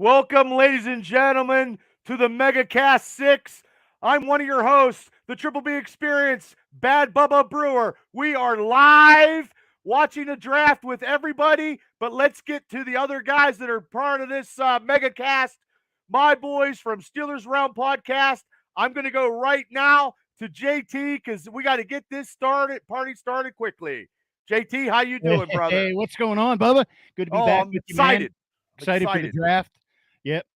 Welcome, ladies and gentlemen, to the MegaCast 6. I'm one of your hosts, the Triple B Experience, Bad Bubba Brewer. We are live watching a draft with everybody, but let's get to the other guys that are part of this MegaCast. My boys from Steelers Realm Podcast. I'm going to go right now to JT because we got to get this party started quickly. JT, how you doing, brother? Hey, what's going on, Bubba? Good to be back I'm with you, excited. man. Excited for the draft.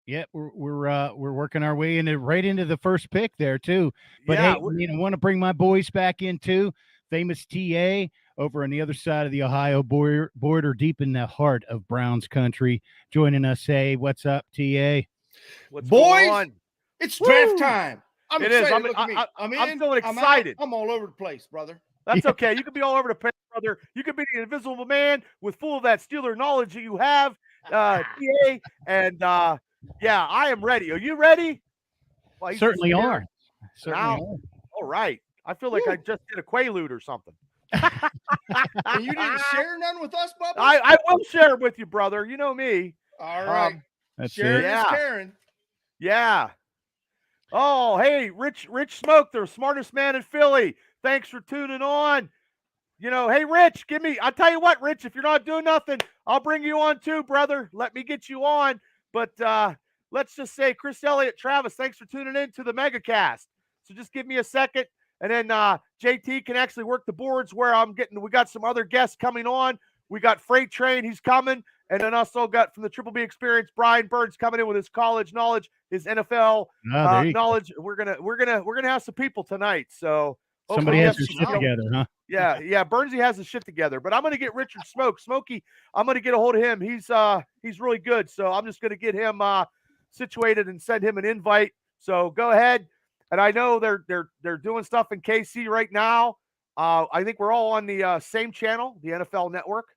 Yep. We're working our way right into the first pick there too. But yeah, hey, I want to bring my boys back in too. Famous TA over on the other side of the Ohio border, deep in the heart of Browns country, joining us. Hey, what's up, TA? What's going on? It's draft time. I'm it excited. Is. I'm feeling I'm excited. I'm all over the place, brother. That's okay. You can be all over the place, brother. You can be the invisible man with full of that Steeler knowledge that you have, TA. And yeah, I am ready. Are you ready? Well, Certainly are. All right. I feel like I just did a Quaalude or something. And you didn't share none with us, Bubba? I will share with you, brother. You know me. All right. That's Sharing is Karen. Yeah. Oh, hey, Rich Smoke, the smartest man in Philly. Thanks for tuning on. Hey, Rich, I'll tell you what, Rich, if you're not doing nothing, I'll bring you on too, brother. Let me get you on. But let's just say, Chris Elliott, Travis, thanks for tuning in to the MegaCast. So just give me a second. And then JT can actually work the boards where we got some other guests coming on. We got Freight Train, he's coming. And then also got from the Triple B Experience, Brian Burns coming in with his college knowledge, his NFL knowledge. We're gonna have some people tonight. So somebody has their shit together, huh? Yeah. Burnsy has his shit together. But I'm gonna get Richard Smokey. I'm gonna get a hold of him. He's really good. So I'm just gonna get him situated and send him an invite. So go ahead. And I know they're doing stuff in KC right now. I think we're all on the same channel, the NFL Network,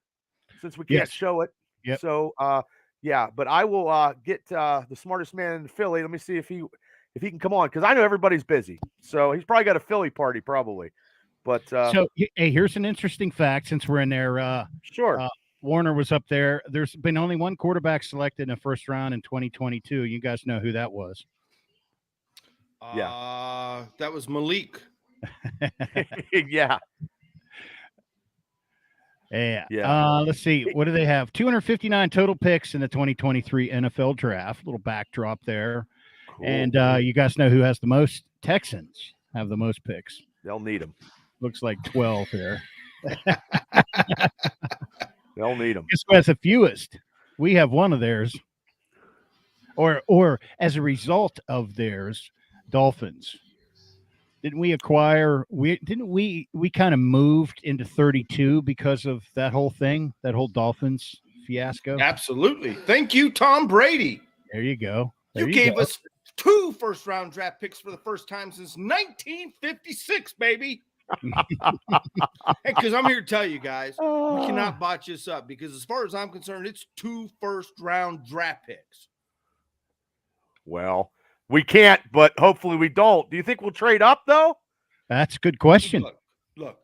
since we can't show it. Yep. So but I will get the smartest man in Philly. Let me see if he can come on, because I know everybody's busy. So he's probably got a Philly party, probably. But so hey, here's an interesting fact since we're in there. Sure. Warner was up there. There's been only one quarterback selected in the first round in 2022. You guys know who that was? That was Malik. Yeah. Yeah. Let's see. What do they have? 259 total picks in the 2023 NFL draft. Little backdrop there. Cool. And you guys know who has the most? Texans have the most picks. They'll need them. Looks like 12 here. They'll need them. Guess who has the fewest? We have one of theirs. Or as a result of theirs, Dolphins. Didn't we acquire? We kind of moved into 32 because of that whole thing, that whole Dolphins fiasco. Absolutely. Thank you, Tom Brady. There you go. You gave us 2 first-round draft picks for the first time since 1956, baby. Because I'm here to tell you guys, we cannot botch this up, because as far as I'm concerned, it's 2 first-round draft picks. Well, we can't, but hopefully we don't. Do you think we'll trade up, though? That's a good question. Look.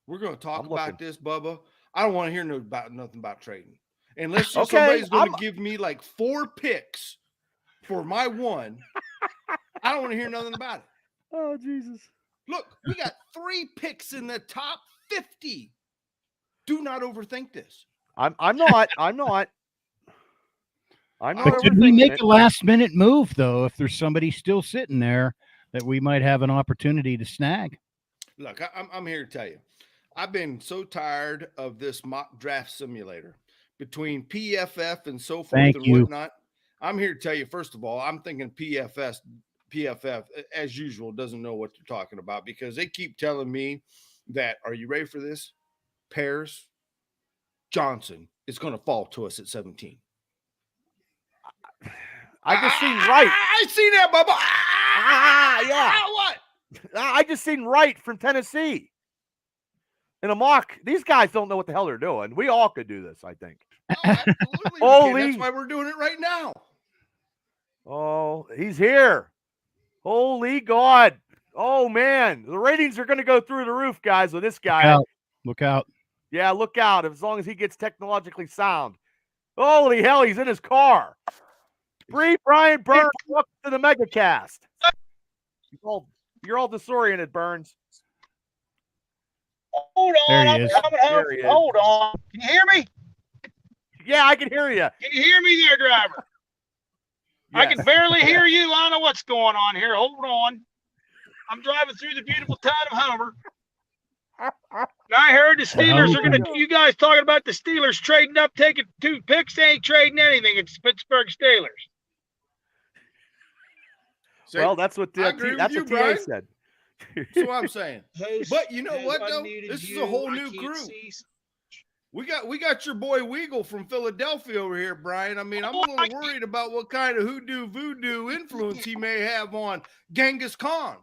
We're going to talk about this, Bubba. I don't want to hear nothing about trading. Unless somebody's going to give me like 4 picks for my one, I don't want to hear nothing about it. Oh, Jesus. Look, we got 3 picks in the top 50. Do not overthink this. I'm not. But could we make a last-minute move, though, if there's somebody still sitting there that we might have an opportunity to snag? Look, I'm here to tell you, I've been so tired of this mock draft simulator between PFF and so forth whatnot. I'm here to tell you, first of all, I'm thinking PFF, as usual, doesn't know what they're talking about, because they keep telling me that, are you ready for this? Paris Johnson is going to fall to us at 17. I just seen Wright. I seen that, Bubba. Yeah. What? I just seen Wright from Tennessee in a mock. These guys don't know what the hell they're doing. We all could do this, I think. Oh, absolutely. Holy. That's why we're doing it right now. Oh, he's here. Holy God. Oh, man. The ratings are going to go through the roof, guys, with this guy. Look out. Yeah, look out. As long as he gets technologically sound. Holy hell, he's in his car. Bree Brian Burns, welcome to the MegaCast. You're all disoriented, Burns. Hold on, There he I'm is. coming home. There he is. Hold on. Can you hear me? Yeah, I can hear you. Can you hear me there, driver? I Yes. can barely hear you. I don't know what's going on here. Hold on. I'm driving through the beautiful town of Homer. And I heard the Steelers are going to, you guys talking about the Steelers trading up, taking 2 picks. They ain't trading anything. It's Pittsburgh Steelers. See, Well, that's what I agree that's with what you, TA Brian. said. That's what I'm saying. But you know Has what, though? unmuted This is you. a whole I new can't crew. see. We got your boy Weagle from Philadelphia over here, Brian. I mean, I'm a little worried about what kind of hoodoo voodoo influence he may have on Genghis Khan.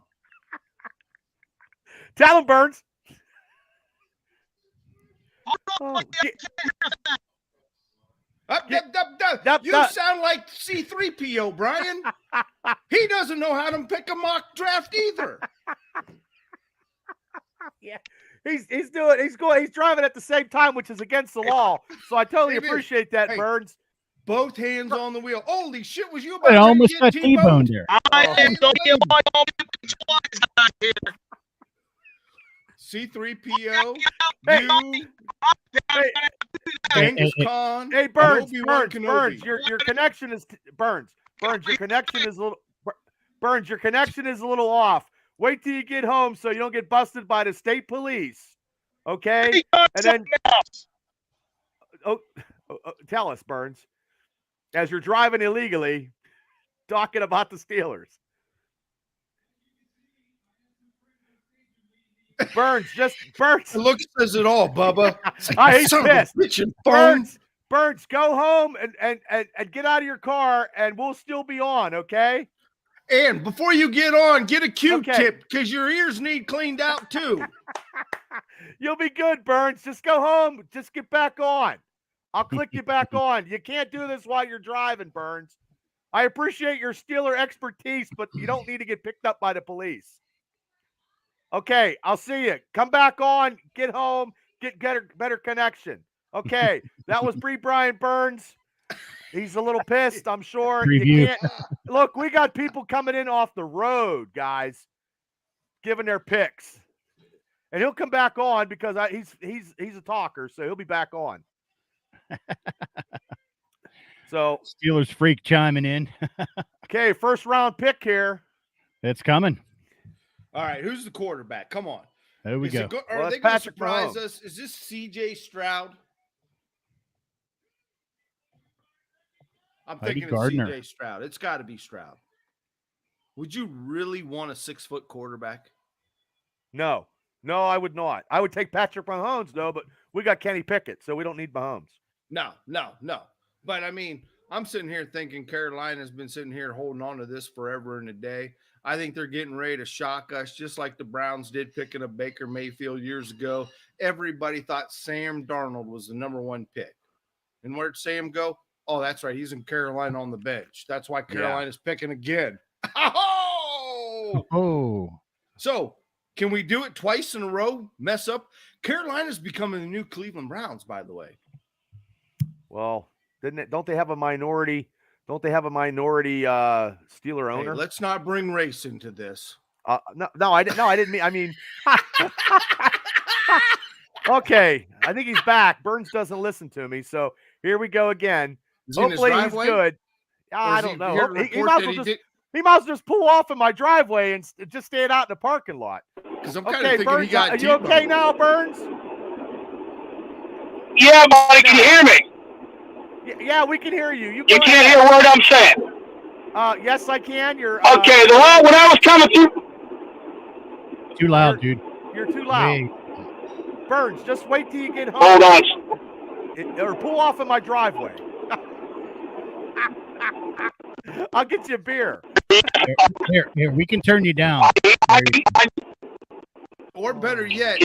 Tell him, Burns. Oh, You sound like C-3PO, Brian. He doesn't know how to pick a mock draft either. yeah. He's driving at the same time, which is against the law. So I totally appreciate that, Hey. Burns. Both hands on the wheel. Holy shit, was you about I to almost get got T-boned? T-boned there. I Oh, am hey, talking lady. about all the guys here. C-3PO, Hey. you, Hey, Genghis hey. Khan, hey, Burns, Obi-Wan Burns, Kenobi. your connection is Burns, your connection is a little Burns, your connection is a little off. Wait till you get home so you don't get busted by the state police. Okay? And then tell us, Burns, as you're driving illegally, talking about the Steelers. Burns. The look says it all, Bubba. He's Son of a pissed. bitchin' phone. Burns, go home and get out of your car, and we'll still be on, okay? And before you get on, get a Q-tip Okay. because your ears need cleaned out too. You'll be good, Burns. Just go home. Just get back on. I'll click you back on. You can't do this while you're driving, Burns. I appreciate your Steeler expertise, but you don't need to get picked up by the police. Okay, I'll see you. Come back on. Get home. Get better connection. Okay, that was Brian Burns. He's a little pissed, I'm sure. You Preview. can't look. We got people coming in off the road, guys, giving their picks, and he'll come back on because he's a talker, so he'll be back on. So Steelers freak chiming in. okay, first round pick here. It's coming. All right, who's the quarterback? Come on. There we Is go. it Well, are that's they going to Patrick surprise Mahomes. us? Is this C.J. Stroud? I'm Heidi thinking Gardner. of C.J. Stroud. It's got to be Stroud. Would you really want a 6-foot quarterback? No, I would not. I would take Patrick Mahomes though, but we got Kenny Pickett, so we don't need Mahomes. No. But I mean, I'm sitting here thinking Carolina's been sitting here holding on to this forever and a day. I think they're getting ready to shock us, just like the Browns did picking up Baker Mayfield years ago. Everybody thought Sam Darnold was the number 1 pick. And where'd Sam go? Oh, that's right. He's in Carolina on the bench. That's why Carolina's picking again. Oh, So can we do it twice in a row? Mess up? Carolina's becoming the new Cleveland Browns, by the way. Well, don't they have a minority? Don't they have a minority Steeler Hey, owner? let's not bring race into this. No, I didn't mean. I mean, okay. I think he's back. Burns doesn't listen to me, so here we go again. Is he in his Hopefully he's driveway? good. Or I is don't he know. here to He report might as that well he just did- he might as well just pull off in my driveway and just stand out in the parking lot. Because I'm kind of Okay, thinking Burns, he got are you okay T-boned. now, Burns? Yeah, buddy, can you hear me? Yeah, we can hear you. You You go can't ahead. hear a word I'm saying. Yes, I can. You're Okay, when I was coming through, too loud, dude. You're too loud. Hey, Burns, just wait till you get home. hold on. Or pull off in my driveway. I'll get you a beer. Here, we can turn you down. Or better yet,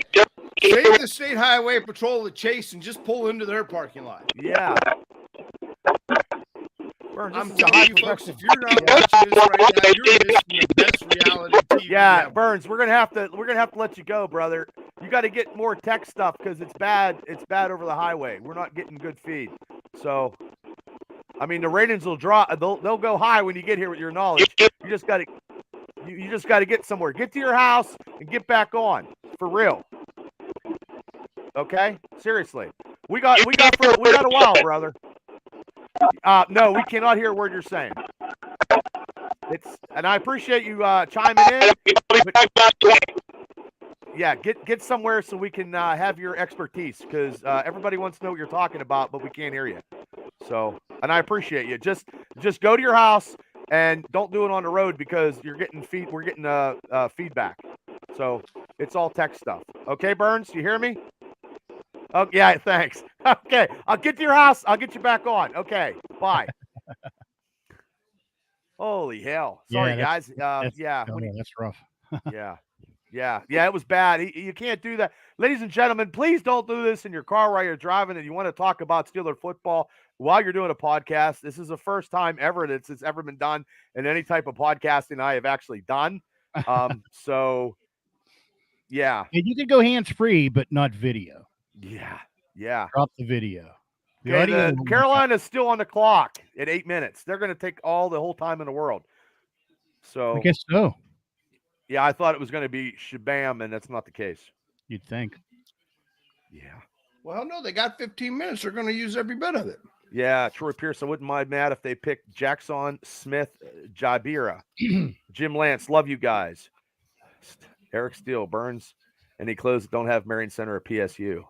save the state highway patrol the chase and just pull into their parking lot. Yeah. Burns, I'm this is a telling you, high folks, if you're not watching this right now, you're missing the best reality TV. Yeah, ever. Burns, we're gonna have to let you go, brother. You got to get more tech stuff because it's bad. It's bad over the highway. We're not getting good feed. So, I mean, the ratings will drop. They'll go high when you get here with your knowledge. You just got to you just got to get somewhere. Get to your house and get back on for real. Okay, seriously. We got a while, brother. No, we cannot hear a word you're saying. And I appreciate you chiming in. Yeah, get somewhere so we can have your expertise because everybody wants to know what you're talking about, but we can't hear you. So, and I appreciate you. Just go to your house and don't do it on the road because we're getting feedback. So it's all tech stuff. Okay, Burns, you hear me? Oh yeah, thanks. Okay, I'll get to your house. I'll get you back on. Okay, bye. Holy hell! Sorry, guys. Yeah, that's rough. Yeah, it was bad. You can't do that. Ladies and gentlemen, please don't do this in your car while you're driving and you want to talk about Steeler football while you're doing a podcast. This is the first time ever that it's ever been done in any type of podcasting I have actually done. So, yeah. And you can go hands-free, but not video. Yeah. Drop the video. Okay, Carolina's still on the clock at 8 minutes. They're going to take the whole time in the world. So I guess so. Yeah, I thought it was going to be shabam, and that's not the case. You'd think. Yeah. Well, no, they got 15 minutes. They're going to use every bit of it. Yeah, Troy Pierce. I wouldn't mind, Matt, if they picked Jackson Smith, Jabira, Jim Lance. Love you guys. Eric Steele, Burns, and he closed. Don't have Marion Center at PSU.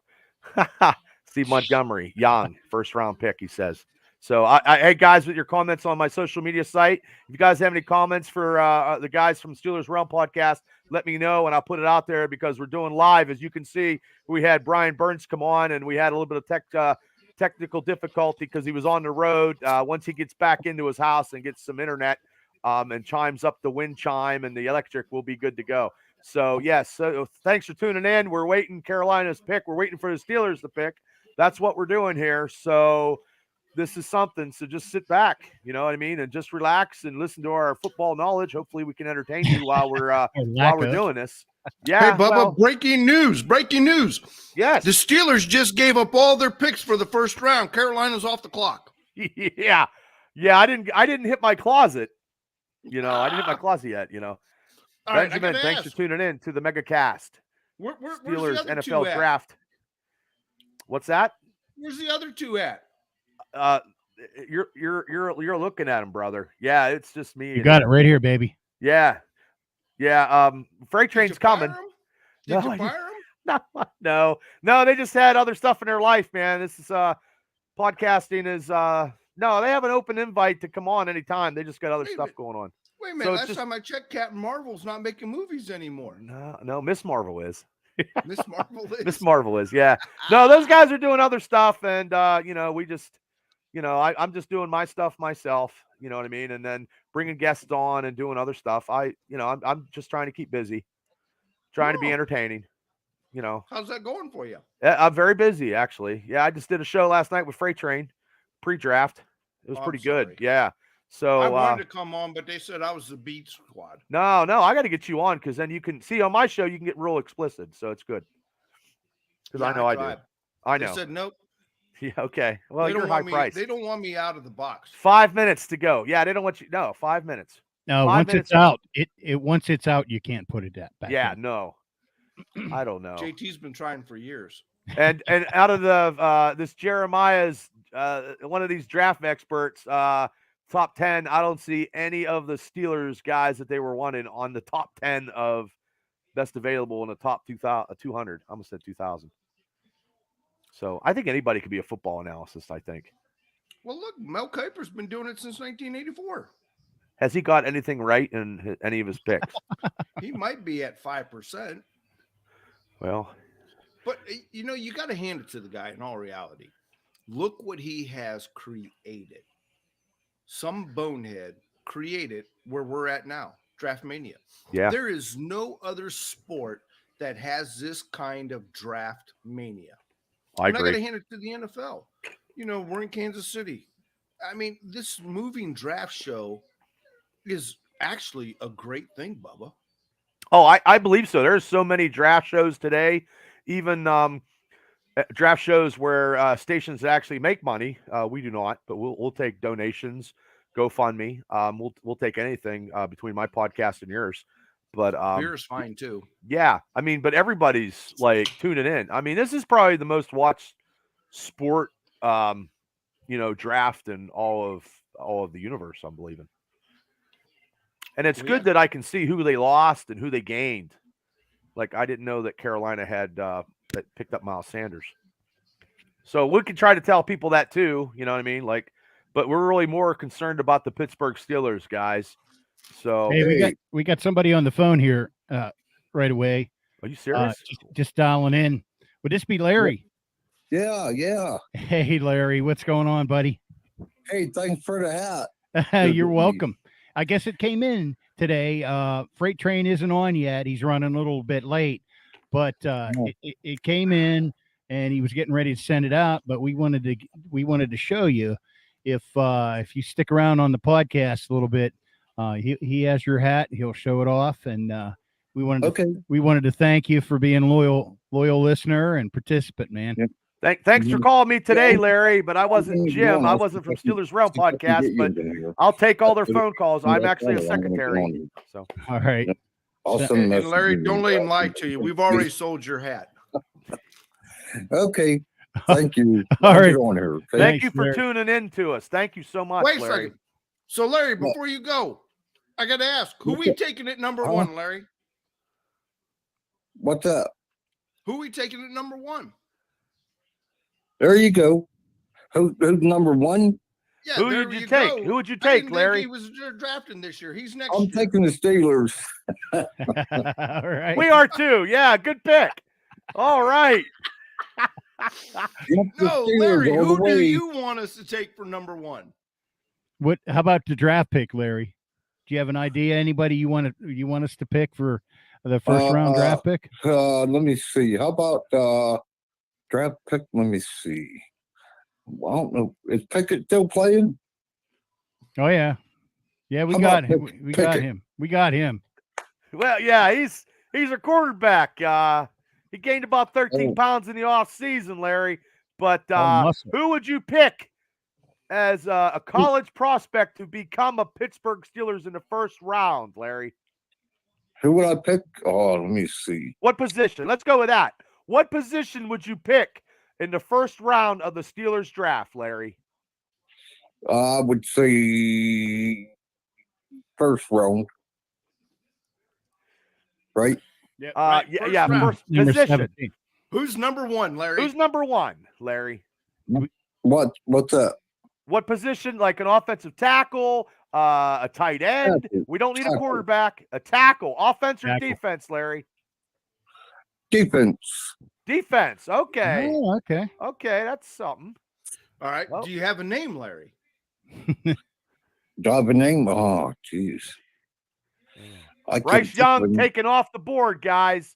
Steve Montgomery, young, first round pick, he says. So, hey, guys, with your comments on my social media site, if you guys have any comments for the guys from Steelers Realm podcast, let me know, and I'll put it out there because we're doing live. As you can see, we had Brian Burns come on, and we had a little bit of technical difficulty because he was on the road. Once he gets back into his house and gets some internet and chimes up the wind chime and the electric, we'll be good to go. So, yes, so thanks for tuning in. We're waiting Carolina's pick. We're waiting for the Steelers to pick. That's what we're doing here. So, this is something. So just sit back, you know what I mean, and just relax and listen to our football knowledge. Hopefully, we can entertain you while we're doing this. Yeah. Hey, Bubba, breaking news. Yes. The Steelers just gave up all their picks for the first round. Carolina's off the clock. Yeah. I didn't hit my closet. You know, I didn't hit my closet yet, you know. All Benjamin, right, thanks for tuning in to the Mega Cast. Where's Steelers the other NFL two at? draft. What's that? Where's the other two at? You're looking at him, brother. Yeah, it's just me. You got it right here, baby. Yeah. Freight train's coming. Did you fire them? No. They just had other stuff in their life, man. This is podcasting is no, they have an open invite to come on anytime. They just got other stuff going on. Wait a minute. Last time I checked, Captain Marvel's not making movies anymore. No, Miss Marvel is. Miss Marvel is. Miss Marvel is, yeah. No, those guys are doing other stuff, and we just, I'm just doing my stuff myself. You know what I mean, and then bringing guests on and doing other stuff. I'm just trying to keep busy, trying to be entertaining. How's that going for you? I'm very busy, actually. Yeah, I just did a show last night with Freight Train, pre-draft. It was pretty good. Yeah. So I wanted to come on, but they said I was the beat squad. No, I got to get you on because then you can see on my show you can get real explicit, so it's good. Because I know I do. I know. They said nope. Yeah. Okay. Well, you're high price. They don't want me out of the box. 5 minutes to go. Yeah, they don't want you. No, 5 minutes. No, once it's out, once it's out, you can't put it back. Yeah. in. No. I don't know. JT's been trying for years. And out of the this Jeremiah's one of these draft experts. Top 10, I don't see any of the Steelers guys that they were wanting on the top 10 of best available in the top 200. I almost said 2,000. So I think anybody could be a football analyst, I think. Well, look, Mel Kiper's been doing it since 1984. Has he got anything right in any of his picks? He might be at 5%. Well. But, you got to hand it to the guy in all reality. Look what he has created. Some bonehead created where we're at now, Draft Mania. Yeah. There is no other sport that has this kind of draft mania. I And I got to agree. hand it to the NFL. You know, we're in Kansas City. I mean, this moving draft show is actually a great thing, Bubba. Oh, I believe so. There's so many draft shows today, even draft shows where stations that actually make money. We do not, but we'll take donations, GoFundMe. We'll take anything between my podcast and yours. But Beer's fine too. yeah, I mean, but everybody's like tuning in. I mean, this is probably the most watched sport, draft in all of the universe. I'm believing, and it's good that I can see who they lost and who they gained. Like I didn't know that Carolina had that picked up Miles Sanders, so we can try to tell people that too. You know what I mean? Like, but we're really more concerned about the Pittsburgh Steelers, guys. So Hey, we got somebody on the phone here right away. are you serious? Just dialing in. Would this be Larry? Yeah. Hey, Larry, what's going on, buddy? Hey, thanks for the hat. You're welcome. I guess it came in today. Freight train isn't on yet. He's running a little bit late, but it came in and he was getting ready to send it out. But we wanted to show you if you stick around on the podcast a little bit. He has your hat. He'll show it off, and we wanted to thank you for being a loyal listener and participant, man. Yeah. Thanks for calling me today, Larry. But I wasn't Jim. I wasn't from Steelers Realm podcast. But I'll take all their phone calls. I'm actually a secretary. So all right, awesome. And Larry, don't let him lie to you. We've already sold your hat. Okay. Thank you. All right. On here. thank you Thanks, for Larry. tuning in to us. Thank you so much, Wait a Larry. second. So, Larry, before you go, I got to ask, who we taking at number one, Larry? What's up? Who we taking at number one? There you go. Who's number one? Yeah, Who there did you you take? go. Who would you I take, didn't Larry? think he was drafting this year. He's next I'm year. taking the Steelers. all right. We are too. Yeah, good pick. All right. Yep, the No, Steelers Larry, all the who do way. you want us to take for number one? What? How about the draft pick, Larry? Do you have an idea? Anybody you want us to pick for the first round draft pick? Let me see. How about draft pick? Let me see. Well, I don't know. Is Pickett still playing? Oh yeah, we How got about him. We got Pickett? him. We got him. Well, yeah, he's a quarterback. He gained about 13 pounds in the off season, Larry. But muscle. who would you pick as a college prospect to become a Pittsburgh Steelers in the first round, Larry? Who would I pick? Oh, let me see. What position? Let's go with that. What position would you pick in the first round of the Steelers draft, Larry? I would say first round. Right? Yeah, first Number position. 17. Who's number one, Larry? Who's number one, Larry? What's that? What position? Like an offensive tackle, a tight end? Tackle. We don't need a Tackle. quarterback. A tackle, offense or Tackle. defense, Larry? Defense. Defense. Okay. Oh, okay. Okay, that's something. All right. Well- Do you have a name, Larry? Do I have a name? Oh, jeez. I Bryce can't Young think of- taking off the board, guys.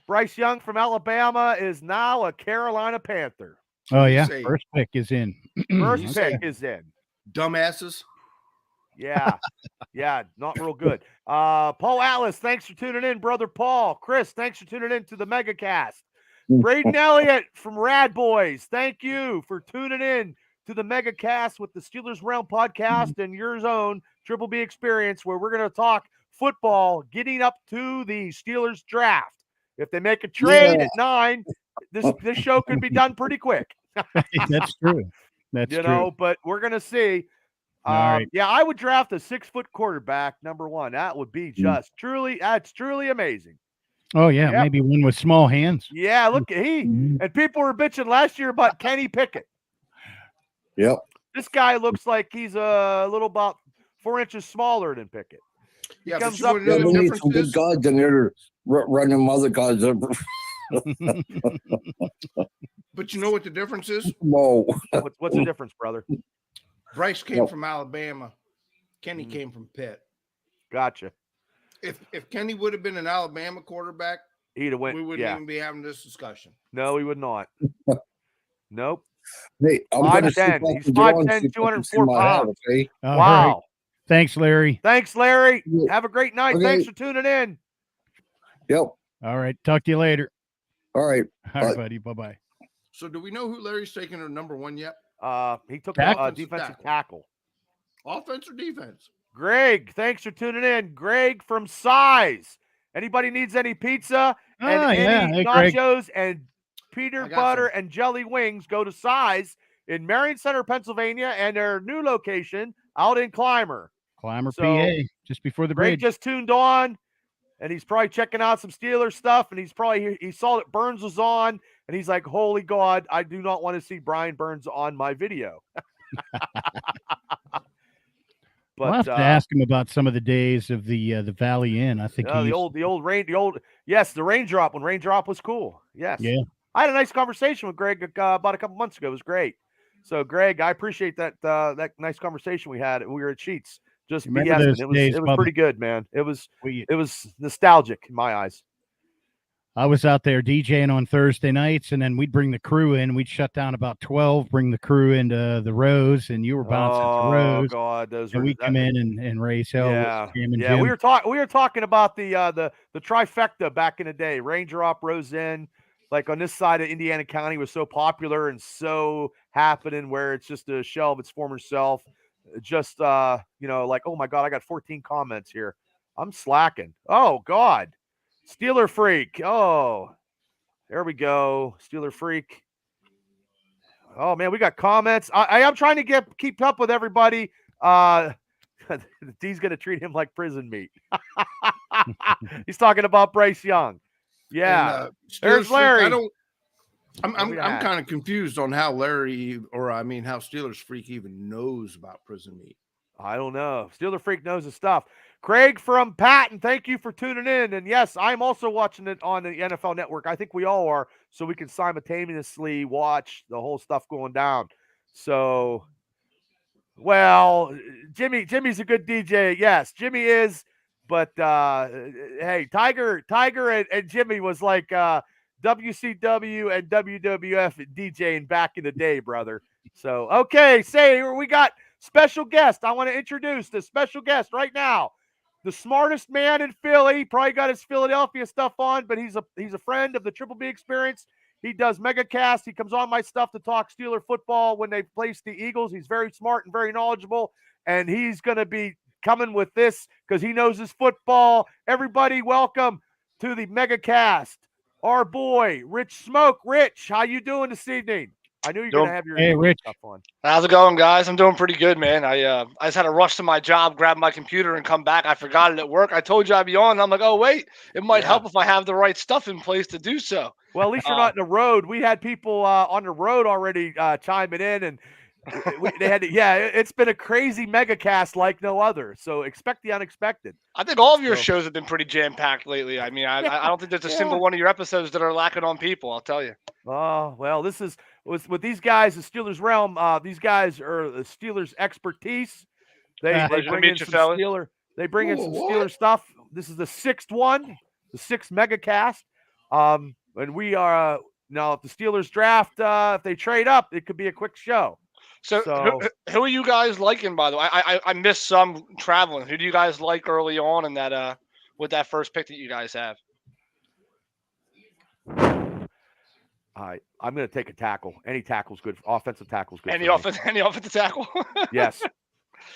Bryce Young from Alabama is now a Carolina Panther. Oh yeah, Say- first pick is in. First Okay. pick is in. Dumbasses. Yeah. Yeah, not real good. Paul Atlas, thanks for tuning in, brother Paul. Chris, thanks for tuning in to the Megacast. Braden Elliott from Rad Boys, thank you for tuning in to the Megacast with the Steelers Realm podcast and your own Triple B Experience, where we're going to talk football getting up to the Steelers draft. If they make a trade Yeah. at 9, this show could be done pretty quick. That's true. That's you true. know, but we're going to see. All right. Yeah, I would draft a 6-foot quarterback, number one. That would be just that's truly amazing. Oh yeah, Yep. maybe one with small hands. Yeah, look, and people were bitching last year about Kenny Pickett. Yep. This guy looks like he's a little about 4 inches smaller than Pickett. Yeah, comes but you up want Yeah, to know we the need some difference good is? guys in there to run them other guys over. But you know what the difference is? Whoa. What's the difference, brother? Bryce came from Alabama. Kenny came from Pitt. Gotcha. If Kenny would have been an Alabama quarterback, He'd have went. we wouldn't Yeah. even be having this discussion. No, he would not. Nope. Hey, I'm gonna see if 5'10". I He's can get on, 5'10", see if I can see 204 my pounds. house, eh? All Wow. right. Thanks, Larry. Thanks, Larry. Yeah. Have a great night. Okay. Thanks for tuning in. Yep. All right. Talk to you later. All right. All right, Bye. buddy. Bye-bye. So do we know who Larry's taking to number one yet? He took Tackle? a defensive tackle. Offense or defense? Greg, thanks for tuning in. Greg from Size. Anybody needs any pizza and any Hey, Greg. nachos and peanut I got butter some. and jelly wings, go to Size in Marion Center, Pennsylvania, and their new location out in Clymer. Clymer, So, PA, just before the Greg bridge. just tuned on, and he's probably checking out some Steelers stuff, and he saw that Burns was on, and he's like, holy God, I do not want to see Brian Burns on my video. But We'll have to ask him about some of the days of the Valley Inn. I think the old raindrop when raindrop was cool. Yes. Yeah. I had a nice conversation with Greg about a couple months ago. It was great. So Greg, I appreciate that nice conversation we had. We were at Sheets just Remember BSing. those days, It was Bubba? pretty good, man. It was We- nostalgic in my eyes. I was out there DJing on Thursday nights, and then we'd bring the crew in. We'd shut down about 12, bring the crew into the Rose, and you were bouncing Oh the Rose. God, those And were we come in and raise hell. Yeah, with Jim and yeah. Jim. We were talking about the trifecta back in the day. Raindrop, Rose Inn, like on this side of Indiana County, was so popular and so happening where it's just a shell of its former self. Just like, oh my God, I got 14 comments here. I'm slacking. Oh God, Steeler Freak. Oh, there we go. Steeler Freak. Oh man, we got comments. I am trying to keep up with everybody. D's gonna treat him like prison meat. He's talking about Bryce Young. Yeah, And, there's Steelers Freak, Larry. I'm What we got? kind of confused on how how Steelers Freak even knows about prison meat. I don't know. Steeler Freak knows his stuff. Craig from Patton, thank you for tuning in. And yes, I'm also watching it on the NFL Network. I think we all are, so we can simultaneously watch the whole stuff going down. So, well, Jimmy's a good DJ. Yes, Jimmy is. But hey, Tiger and Jimmy was like WCW and WWF DJing back in the day, brother. So, okay, we got special guest. I want to introduce the special guest right now. The smartest man in Philly. Probably got his Philadelphia stuff on, but he's a friend of the Triple B Experience. He does MegaCast. He comes on my stuff to talk Steeler football when they place the Eagles. He's very smart and very knowledgeable, and he's going to be coming with this because he knows his football. Everybody, welcome to the MegaCast. Our boy, Rich Smoke. Rich, how you doing this evening? I knew you're going to have your Rich. stuff on. How's it going, guys? I'm doing pretty good, man. I just had to rush to my job, grab my computer, and come back. I forgot it at work. I told you I'd be on. And I'm like, oh, wait, it might help if I have the right stuff in place to do so. Well, at least you're not in the road. We had people on the road already chiming in, and they had to, it's been a crazy MegaCast like no other. So expect the unexpected. I think all of your shows have been pretty jam-packed lately. I mean, I don't think there's a single one of your episodes that are lacking on people, I'll tell you. Oh, well, this is with these guys, the Steelers realm. These guys are the Steelers expertise. They bring in some Steeler. They bring in some Steeler stuff. This is the sixth one, the sixth MegaCast. And we are now if the Steelers draft, if they trade up, it could be a quick show. So who are you guys liking, by the way? I missed some traveling. Who do you guys like early on in that with that first pick that you guys have? I'm going to take a tackle. Any tackle's good. Offensive tackle's good. Any offensive tackle? Yes.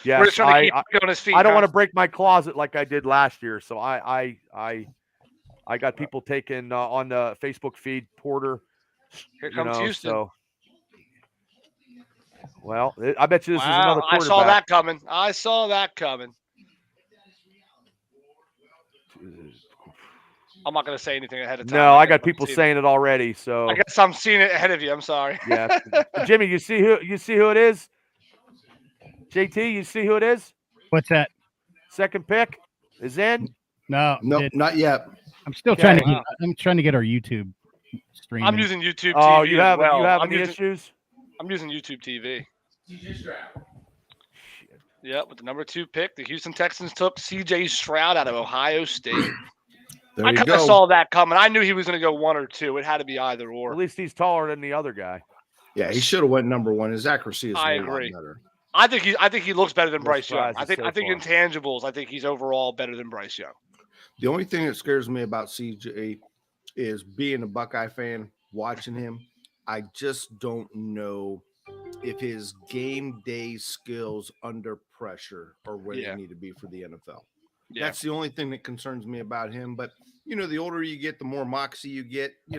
We're just trying to keep on his feet. I don't want to break my closet like I did last year. So I got people taking on the Facebook feed Porter. Here comes Houston. So, well, I bet you this is another quarterback. I saw that coming. I'm not going to say anything ahead of time. No, I got people saying it already. So I guess I'm seeing it ahead of you. I'm sorry. Yeah, Jimmy, you see who it is? JT, you see who it is? What's that? Second pick is in. No, not yet. I'm still trying to. I'm trying to get our YouTube stream. I'm using YouTube TV. Oh, you have any issues? I'm using YouTube TV. Yep, with the number 2 pick, the Houston Texans took C.J. Stroud out of Ohio State. There I you kind of go. saw that coming. I knew he was going to go 1 or 2. It had to be either At or. least he's taller than the other guy. Yeah, he should have went number 1. His accuracy is I a lot agree. better. I think he looks better than No Bryce Young. surprises so I think far. intangibles. I think he's overall better than Bryce Young. The only thing that scares me about CJ is being a Buckeye fan, watching him. I just don't know if his game day skills under pressure are where Yeah. they need to be for the NFL. Yeah. That's the only thing that concerns me about him. But, the older you get, the more moxie you get, he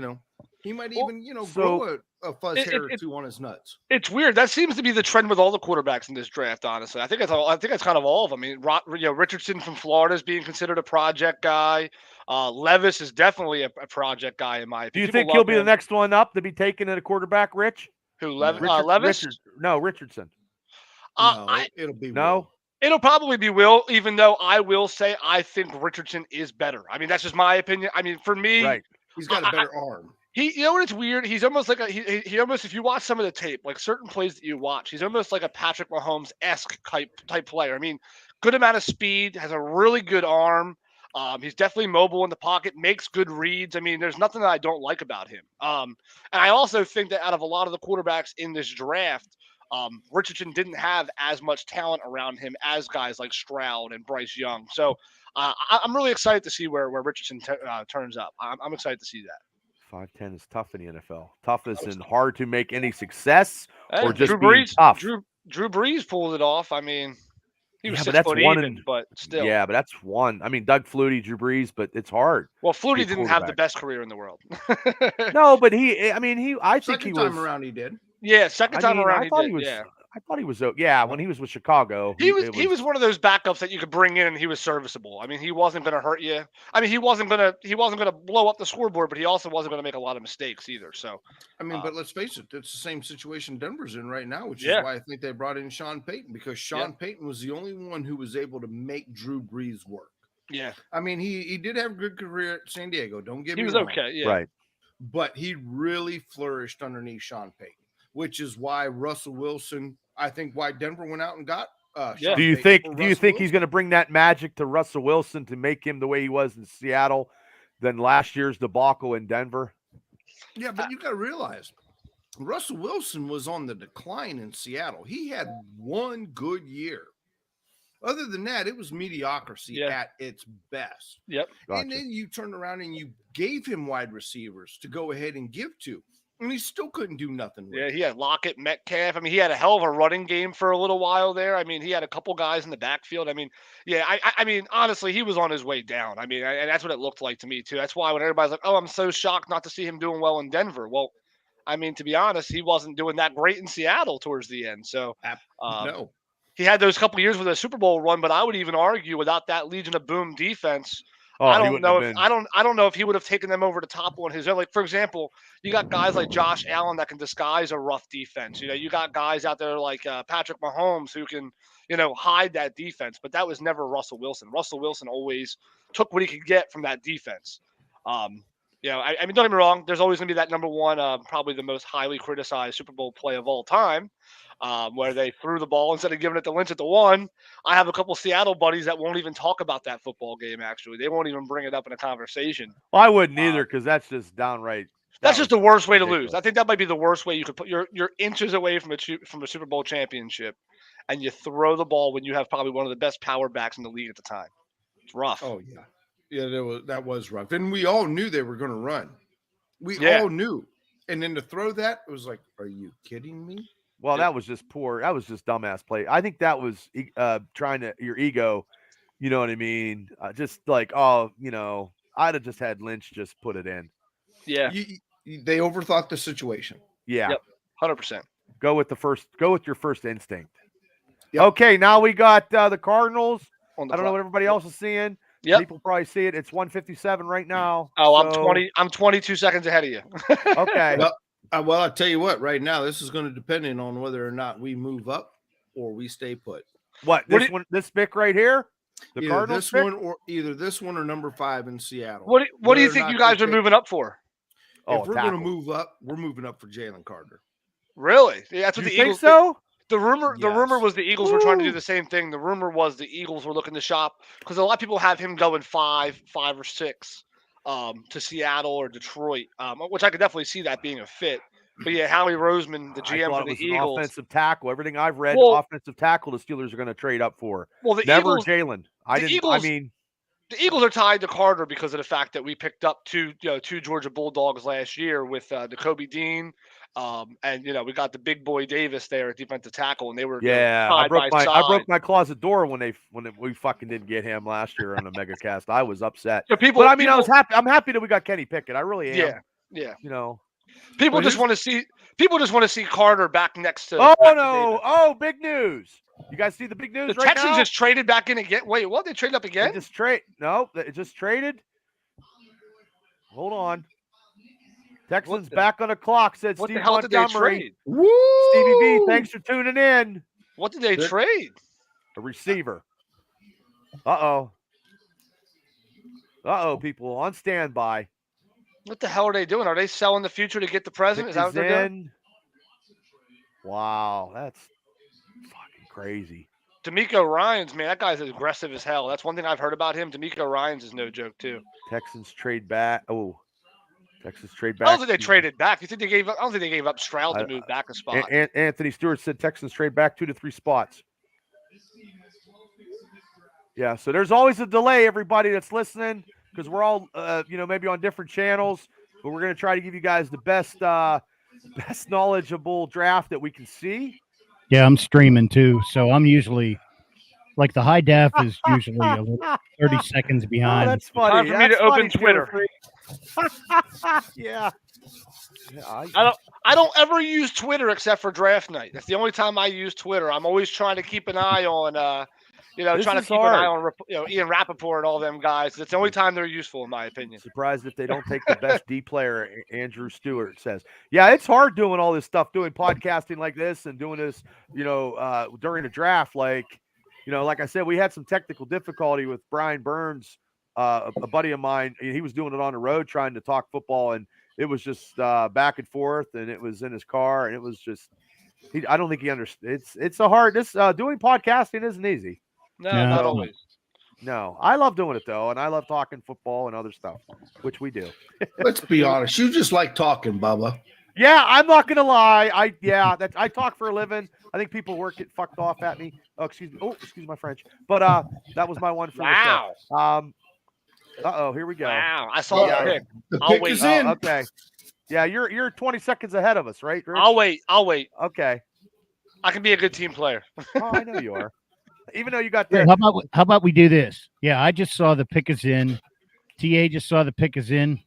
might Well, even, so- grow a fuzz hair or two on his nuts. It's weird. That seems to be the trend with all the quarterbacks in this draft. Honestly, I think it's kind of all of them. I mean, Richardson from Florida is being considered a project guy. Levis is definitely a project guy in my Do you opinion. think he'll be the next one up to be taken at a quarterback, Rich? Who Levis? Richardson. No, it'll be No? Will. It'll probably be Will, even though I will say I think Richardson is better. I mean, that's just my opinion. I mean, for me, Right. He's got a better arm. you know what? It's weird. He's almost like he almost, if you watch some of the tape, like certain plays that you watch, he's almost like a Patrick Mahomes-esque type player. I mean, good amount of speed, has a really good arm. He's definitely mobile in the pocket, makes good reads. I mean, there's nothing that I don't like about him. And I also think that out of a lot of the quarterbacks in this draft, Richardson didn't have as much talent around him as guys like Stroud and Bryce Young. So I'm really excited to see where Richardson turns up. I'm excited to see that. 5'10" is tough in the NFL. Tough as in hard to make any success Hey, or just Drew being Brees, tough. Drew Brees pulled it off. I mean, he was Yeah, but 6 that's foot one even, but still. Yeah, but that's one. I mean, Doug Flutie, Drew Brees, but it's hard. Well, Flutie Big didn't have the quarterback. best career in the world. No, but I think he Second time was. around he did. Yeah, second time around I thought he did. was. Yeah. I thought he was. Yeah, when he was with Chicago, He was one of those backups that you could bring in and he was serviceable. I mean, he wasn't going to hurt you. I mean, he wasn't going to blow up the scoreboard, but he also wasn't going to make a lot of mistakes either. So, I mean, but let's face it, it's the same situation Denver's in right now, which Yeah. is why I think they brought in Sean Payton, because Sean Payton was the only one who was able to make Drew Brees work. yeah, I mean, he did have a good career at San Diego. Don't get me he was wrong. okay. Yeah. right. But he really flourished underneath Sean Payton, which is why Russell Wilson, I think why Denver went out and got Yeah. Sean Do you Payton think? for Do you Russell think he's Wilson. going to bring that magic to Russell Wilson to make him the way he was in Seattle than last year's debacle in Denver? Yeah, but you got to realize Russell Wilson was on the decline in Seattle. He had one good year. Other than that, it was mediocrity at its best. Yep. Gotcha. And then you turned around and you gave him wide receivers to go ahead and give to. And he still couldn't do nothing with Yeah, it. he had Lockett, Metcalf. I mean, he had a hell of a running game for a little while there. I mean, he had a couple guys in the backfield. I mean, yeah, I mean, honestly, he was on his way down. I mean, and that's what it looked like to me too. That's why when everybody's like, "Oh, I'm so shocked not to see him doing well in Denver." Well, I mean, to be honest, he wasn't doing that great in Seattle towards the end. So, No. he had those couple years with a Super Bowl run, but I would even argue without that Legion of Boom defense, Oh, I he don't wouldn't know have if been- I don't know if he would have taken them over the top on his own. Like, for example, you got guys like Josh Allen that can disguise a rough defense. You know, you got guys out there like Patrick Mahomes who can, hide that defense. But that was never Russell Wilson. Russell Wilson always took what he could get from that defense. I mean, don't get me wrong. There's always going to be that number one, probably the most highly criticized Super Bowl play of all time. Where they threw the ball instead of giving it to Lynch at the 1. I have a couple Seattle buddies that won't even talk about that football game. Actually, they won't even bring it up in a conversation. Well, I wouldn't either because that's just downright. That's just the worst way to ridiculous. lose. I think that might be the worst way you could put. You're inches away from a Super Bowl championship, and you throw the ball when you have probably one of the best power backs in the league at the time. It's rough. Oh, yeah. Yeah, that was rough. And we all knew they were going to run. We Yeah. all knew. And then to throw that, it was like, are you kidding me? Well, that was just poor. That was just dumbass play. I think that was trying to your ego. You know what I mean? Just like, I'd have just had Lynch just put it in. Yeah, They overthought the situation. Yeah. Yep. 100%. Go with your first instinct. Yep. Okay, now we got the Cardinals. On the I don't know clock. what everybody else is seeing. Yep. People probably see it. It's 1:57 right now. Oh, So- I'm 22 seconds ahead of you. Okay. Well, I'll tell you what, right now, this is going to depend on whether or not we move up or we stay put. What What this do- one? This pick right here. The Either Cardinals this pick? one or either this one or number 5 in Seattle. What do you Whether or think not you guys they are take- moving up for? Oh, If we're going to tackle. move up, we're moving up for Jalen Carter. Really? Yeah, that's Do what you the think Eagles. so? The rumor Yes. was the Eagles were trying to do the same thing. The rumor was the Eagles were looking to shop because a lot of people have him going 5 or 6 to Seattle or Detroit, which I could definitely see that being a fit. But yeah, Howie Roseman, the I GM thought for it the was an Eagles. offensive tackle. Everything I've read, Well- offensive tackle, the Steelers are going to trade up for. Well, the Never Eagles Jalen. I the didn't. I Eagles- mean, the Eagles are tied to Carter because of the fact that we picked up two Georgia Bulldogs last year with N'Kobe Dean, and we got the big boy Davis there at defensive tackle, and they were yeah, side by I side. broke my closet door when we fucking didn't get him last year on a mega cast. I was upset. So people, But I mean, I was happy. I'm happy that we got Kenny Pickett. I really am. yeah. You know. People But just want to see Carter back next to. Oh back to no! Davis. Oh, big news! You guys see the big news The right Texans now? just traded back in again. Wait, what? They traded up They again? just trade. No, it just traded. Hold on. Texans the- back on the clock. Said What Steve the hell did they Montgomery. trade? Woo! Stevie B, thanks for tuning in. What did they They're- trade? A receiver. Uh oh, people on standby. What the hell are they doing? Are they selling the future to get the president? Is that what Pick they're is doing? in. Wow, that's fucking crazy. D'Amico Ryans, man, that guy's aggressive as hell. That's one thing I've heard about him. D'Amico Ryans is no joke too. Texans trade back. Oh, Texans trade I back. don't think they traded back. You think they gave up? I don't think they gave up Stroud to move back a spot. Anthony Stewart said Texans trade back 2 to 3 spots. Yeah, so there's always a delay, everybody that's listening, because we're all, maybe on different channels, but we're going to try to give you guys the best knowledgeable draft that we can see. Yeah, I'm streaming too, so I'm usually like the high def is usually a little 30 seconds Oh, behind. that's funny. Time for me to That's open funny, Twitter. yeah. I don't ever use Twitter except for draft night. That's the only time I use Twitter. I'm always trying to keep an eye on, This trying to is keep an eye hard. on, Ian Rappaport and all them guys. It's the only time they're useful, in my opinion. Surprised if they don't take the best D player, Andrew Stewart says. Yeah, it's hard doing all this stuff, doing podcasting like this and doing this, during the draft. Like I said, we had some technical difficulty with Brian Burns, a buddy of mine. He was doing it on the road trying to talk football, and it was just back and forth, and it was in his car, and it was just I don't think he understood. It's a hard doing podcasting isn't easy. No, No. not always. No, I love doing it though, and I love talking football and other stuff, which we do. Let's be honest. You just like talking, Bubba. Yeah, I'm not gonna lie. I talk for a living. I think people work get fucked off at me. Oh, excuse me. Oh, excuse my French. But that was my one for Wow. the show. Here we go. Wow. I saw Yeah. the pick. The I'll pick wait. is in. Okay. Yeah, you're 20 seconds ahead of us, right? Rich? I'll wait. Okay. I can be a good team player. Oh, I know you are. Even though you got Hey, the how about we do this? Yeah, I just saw the pick is in. TA just saw the pick is in.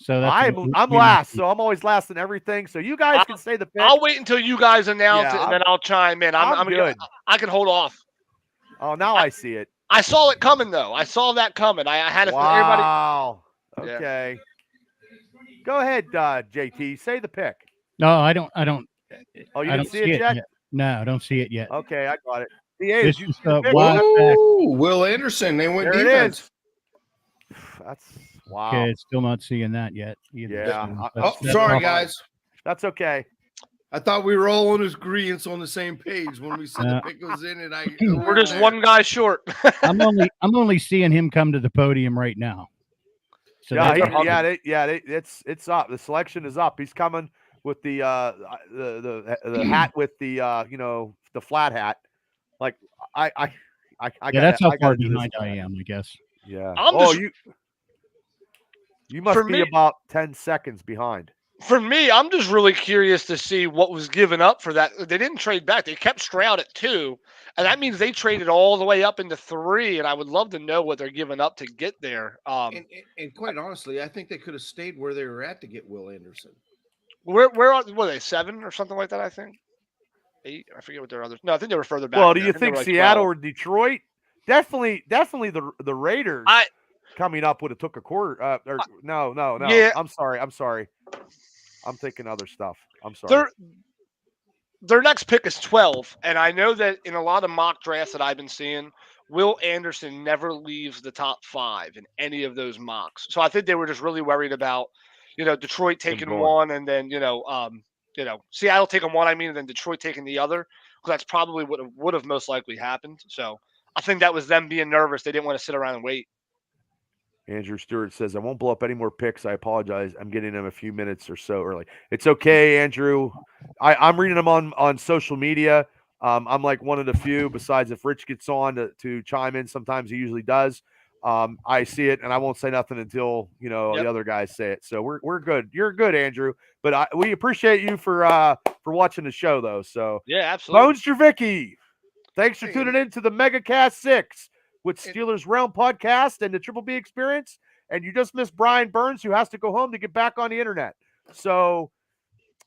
So that's I'm last, so I'm always last in everything. So you guys can say the pick. I'll wait until you guys announce Yeah, it, and then I'll chime in. I'm good. I can hold off. Oh, now I see it. I saw it coming, though. I saw that coming. I had it. Everybody. Wow. Yeah. Okay. Go ahead, JT. Say the pick. No, I don't. Oh, you I didn't don't see it yet? No, I don't see it yet. Okay, I got it. This Did you is see the pick? wild back. Ooh, Will Anderson. They went There it defense. is. That's wow. Okay, still not seeing that yet. Either. Yeah. So Oh, that's sorry, all. guys. That's okay. I thought we were all on agreement on the same page when we said Yeah. the pick was in, and We're just one guy short. I'm only seeing him come to the podium right now. So Yeah, that's- it's up. The selection is up. He's coming with the hat with the the flat hat. Like I that's how I far gotta do this behind I flat. am, I guess. Yeah. I'm Oh, just- you must For be me- about 10 seconds behind. For me, I'm just really curious to see what was given up for that. They didn't trade back. They kept Stroud at 2, and that means they traded all the way up into 3. And I would love to know what they're giving up to get there. And quite honestly, I think they could have stayed where they were at to get Will Anderson. Where are they 7 or something like that? I think 8. I forget what their others. No, I think they were further back. Well, do I you they think were like Seattle 12. or Detroit? Definitely the Raiders. Coming up would have took a quarter. No. Yeah. I'm sorry. I'm thinking other stuff. I'm sorry. Their next pick is 12, and I know that in a lot of mock drafts that I've been seeing, Will Anderson never leaves the top 5 in any of those mocks. So I think they were just really worried about, Detroit taking going. one, and then Seattle taking one. And then Detroit taking the other. because that's probably what would have most likely happened. So I think that was them being nervous. They didn't want to sit around and wait. Andrew Stewart says, I won't blow up any more picks. I apologize. I'm getting them a few minutes or so early. It's okay, Andrew. I'm reading them on social media. I'm like one of the few, besides if Rich gets on to chime in, sometimes he usually does. I see it and I won't say nothing until, the other guys say it. So we're good. You're good, Andrew. But we appreciate you for watching the show though. So Yeah, absolutely. Bones Javicki, thanks for tuning in to the MegaCast 6 with Steelers Realm podcast and the Triple B Experience. And you just missed Brian Burns, who has to go home to get back on the internet. So,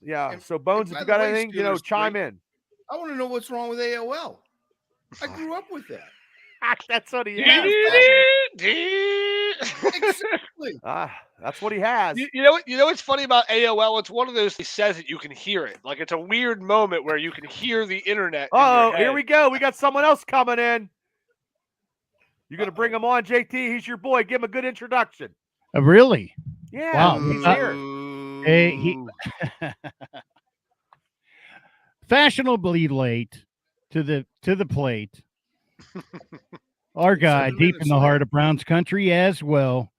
yeah. So, Bones, if you got anything, chime in. I want to know what's wrong with AOL. I grew up with that. That's what he has. Exactly. That's what he has. You know what's funny about AOL? It's one of those he says it, you can hear it. Like it's a weird moment where you can hear the internet. Oh, here we go. We got someone else coming in. You're going to bring him on, JT. He's your boy. Give him a good introduction. Really? Yeah. Wow. He's here. He fashionably late to the plate. Our guy, deep in the heart of Browns country, as well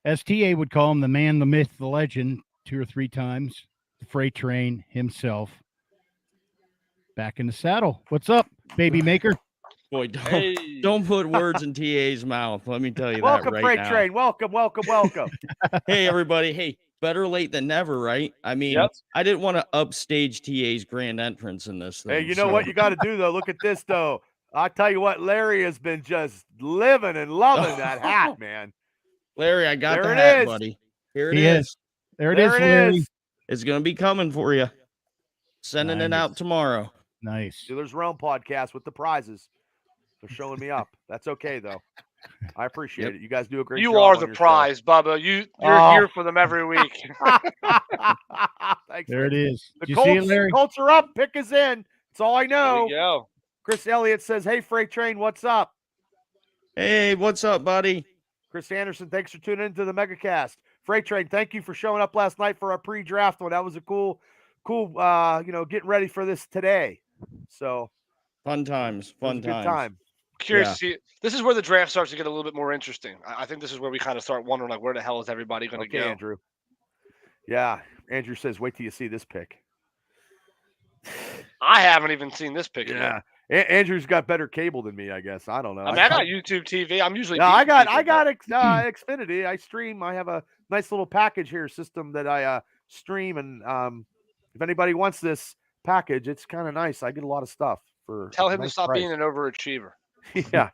as TA would call him, the man, the myth, the legend, 2 or 3 times, the freight train himself. Back in the saddle. What's up, baby maker? Boy, don't put words in TA's mouth. Let me tell you welcome, that right freight now. train. Welcome. Hey, everybody. Hey, better late than never, right? I mean, I didn't want to upstage TA's grand entrance in this thing. Hey, you know what you got to do, though? Look at this, though. I tell you what, Larry has been just living and loving that hat, man. Larry, I got there the hat, is. buddy. Here it He is. There it is, Larry. It's going to be coming for you. Sending it out tomorrow. Nice. Steelers Realm podcast with the prizes. They're showing me up. That's okay, though. I appreciate it. You guys do a great job. You are on the your prize, show. Bubba. You're here for them every week. Thanks, there it is. The Did you see it, Colts, Larry? Colts are up. Pick is in. That's all I There know. we go. Chris Elliott says, hey, Freight Train, what's up? Hey, what's up, buddy? Chris Anderson, thanks for tuning into the MegaCast. Freight Train, thank you for showing up last night for our pre-draft one. That was a cool, getting ready for this today. So fun times. Good time. Curious to see. This is where the draft starts to get a little bit more interesting. I think this is where we kind of start wondering, like, where the hell is everybody going to go? Andrew. Yeah, Andrew says, wait till you see this pick. I haven't even seen this pick Yeah, Andrew's got better cable than me, I guess. I don't know. I mean, I got YouTube TV. I'm usually. I got Xfinity. I stream. I have a nice little package here system that I stream, and if anybody wants this package, it's kind of nice. I get a lot of stuff for. Tell him nice to stop price. being an overachiever. Yeah.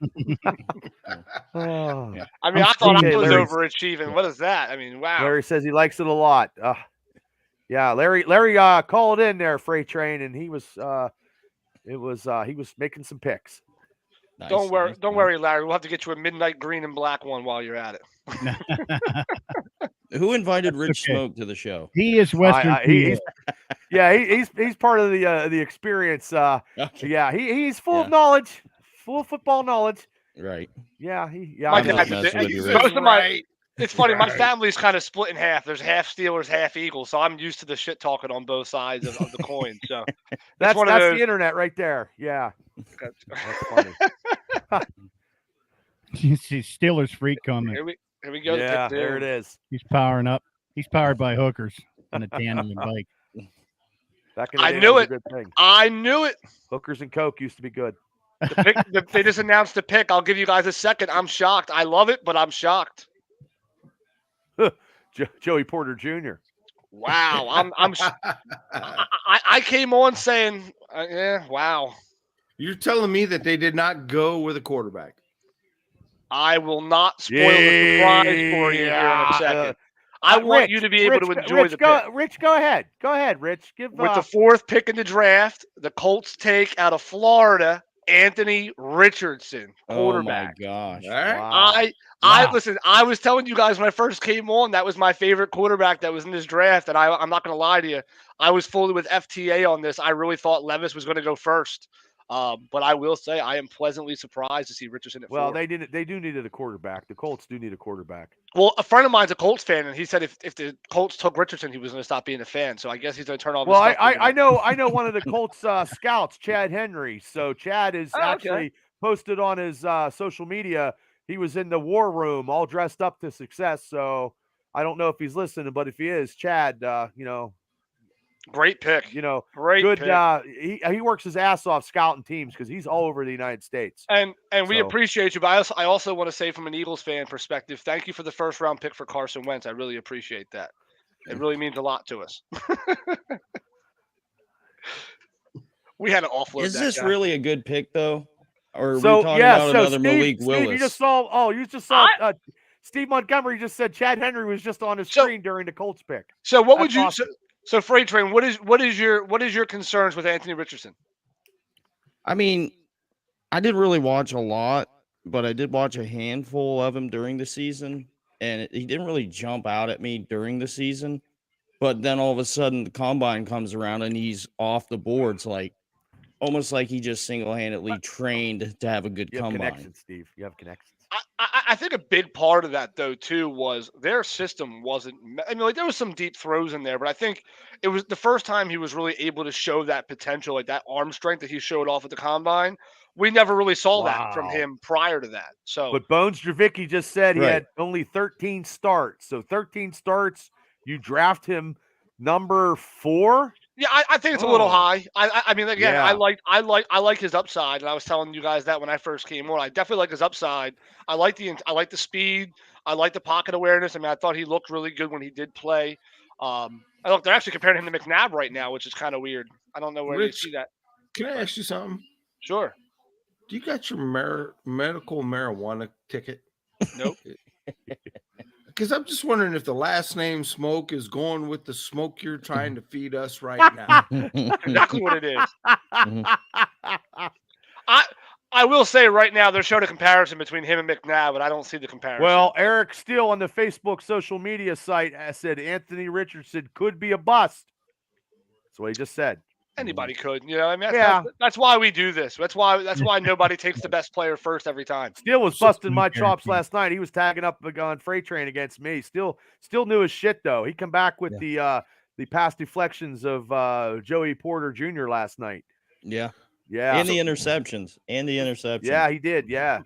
I mean, I thought I was Larry's, overachieving. What is that? I mean, wow. Larry says he likes it a lot. Yeah, Larry called in there, Freight Train, and he was he was making some picks. Nice, Don't nice. worry, Larry. We'll have to get you a midnight green and black one while you're at it. Who invited Rich Smoke to the show? He is Western. He's part of the experience. Okay. Yeah, he's full of knowledge, full of football knowledge. Right. Yeah, My I'm not dad's messing with you, most Rich. of my. It's funny. My family's kind of split in half. There's half Steelers, half Eagles. So I'm used to the shit talking on both sides of the coin. So that's one of those. The internet right there. Yeah, that's funny. You see Steelers freak coming. Here we go. Yeah, there it is. He's powering up. He's powered by hookers on a tandem bike. Back in the I day, knew that was it. a good thing. I knew it. Hookers and Coke used to be good. They just announced the pick. I'll give you guys a second. I'm shocked. I love it, but I'm shocked. Joey Porter Jr. Wow. I came on saying, wow. You're telling me that they did not go with a quarterback? I will not spoil the surprise for you here in a second. I want you to be able to enjoy the pick. Rich, go ahead. Go ahead, Rich. With the 4th pick in the draft, the Colts take out of Florida Anthony Richardson, quarterback. Oh my gosh! Wow. I listen. I was telling you guys when I first came on that was my favorite quarterback that was in this draft, and I'm not going to lie to you. I was fully with FTA on this. I really thought Levis was going to go first. But I will say I am pleasantly surprised to see Richardson at 4. They do needed a quarterback. The Colts do need a quarterback. Well, a friend of mine's a Colts fan, and he said if the Colts took Richardson, he was going to stop being a fan. So I guess he's going to turn all. Well, I know one of the Colts scouts, Chad Henry. So Chad is actually posted on his social media. He was in the war room, all dressed up to success. So I don't know if he's listening, but if he is, Chad, great pick. Great good. Pick. He works his ass off scouting teams because he's all over the United States. And we appreciate you. But I also want to say from an Eagles fan perspective, thank you for the first round pick for Carson Wentz. I really appreciate that. It really means a lot to us. We had to offload. Is this really a good pick though? Or are we so talking about another Steve, Malik Willis? Steve, you just saw Steve Montgomery just said Chad Henry was just on his screen during the Colts pick. So what would you awesome. So Freight Train, what is your concerns with Anthony Richardson? I mean, I didn't really watch a lot, but I did watch a handful of him during the season, and he didn't really jump out at me during the season. But then all of a sudden, the combine comes around and he's off the boards, almost like he just single-handedly trained to have a good combine. Connections, Steve. You have connections. I think a big part of that, though, too, was their system wasn't. I mean, there was some deep throws in there, but I think it was the first time he was really able to show that potential, that arm strength that he showed off at the combine. We never really saw that from him prior to that. So, but Bones Dravicki just said he had only 13 starts. So 13 starts, you draft him number 4. Yeah, I think it's a little high. I mean, again, I like his upside, and I was telling you guys that when I first came on. I definitely like his upside. I like the speed. I like the pocket awareness. I mean, I thought he looked really good when he did play. They're actually comparing him to McNabb right now, which is kind of weird. I don't know where you see that. Can I ask you something? Sure. Do you got your medical marijuana ticket? Nope. Because I'm just wondering if the last name Smoke is going with the smoke you're trying to feed us right now. Exactly what it is. I will say right now they're showing a comparison between him and McNabb, but I don't see the comparison. Well, Eric Steele on the Facebook social media site said Anthony Richardson could be a bust. That's what he just said. Anybody could, I mean, that's why we do this. That's why nobody takes the best player first every time. Steele was busting my chops last night. He was tagging up on Freight Train against me. Still knew his shit though. He come back with the past deflections of Joey Porter Jr. last night. Yeah. Yeah. And the interceptions. Yeah, he did. Yeah.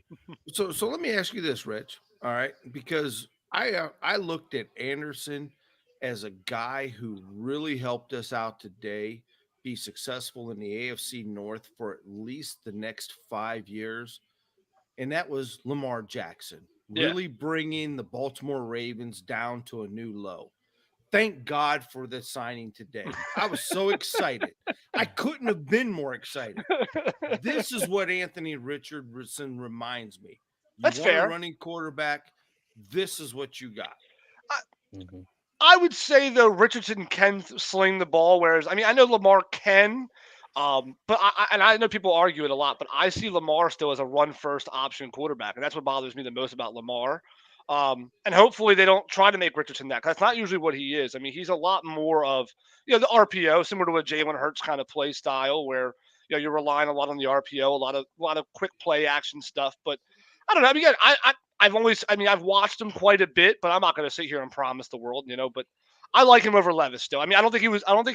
So let me ask you this, Rich. All right, because I looked at Anderson as a guy who really helped us out today be successful in the AFC North for at least the next 5 years, and that was Lamar Jackson, really bringing the Baltimore Ravens down to a new low. Thank God for the signing today. I was so excited. I couldn't have been more excited. This is what Anthony Richardson reminds me. That's fair. A running quarterback. This is what you got. I would say, though, Richardson can sling the ball, whereas, I mean, I know Lamar can, but I know people argue it a lot, but I see Lamar still as a run-first option quarterback, and that's what bothers me the most about Lamar. And hopefully they don't try to make Richardson that, because that's not usually what he is. I mean, he's a lot more of, the RPO, similar to a Jalen Hurts kind of play style, where, you're relying a lot on the RPO, a lot of quick play action stuff, but I don't know. I mean, again, I've watched him quite a bit, but I'm not going to sit here and promise the world, but I like him over Levis still. I mean, I don't think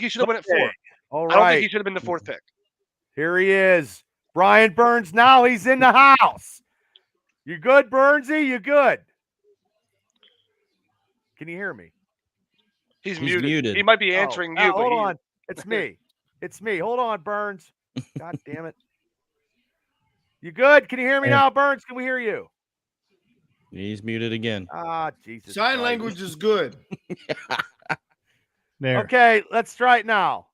he should have went at 4. All I don't right. think he should have been the 4th pick. Here he is. Brian Burns. Now he's in the house. You good, Burnsy? You good? Can you hear me? He's muted. He might be answering you. Hold on. It's me. It's me. Hold on, Burns. God damn it. You good? Can you hear me now, Burns? Can we hear you? He's muted again. Jesus. Sign language is good. There. Okay, let's try it now.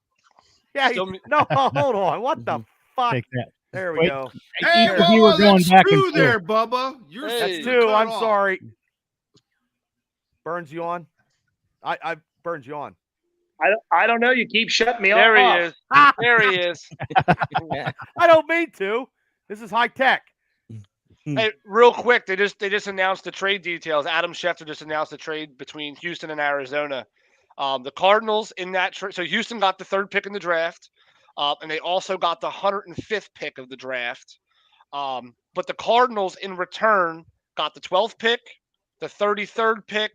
Yeah. No, hold on. What the fuck? Take that. There we go. Hey, You were going back and forth. there, Bubba. That's 2. I'm sorry. Burns, you on? I Burns, you on? I don't know. You keep shutting me there off. He is. There he is. I don't mean to. This is high tech. Hey, real quick, they just announced the trade details. Adam Schefter just announced the trade between Houston and Arizona. The Cardinals in that trade. So Houston got the 3rd pick in the draft. and they also got the 105th pick of the draft. But the Cardinals, in return, got the 12th pick, the 33rd pick,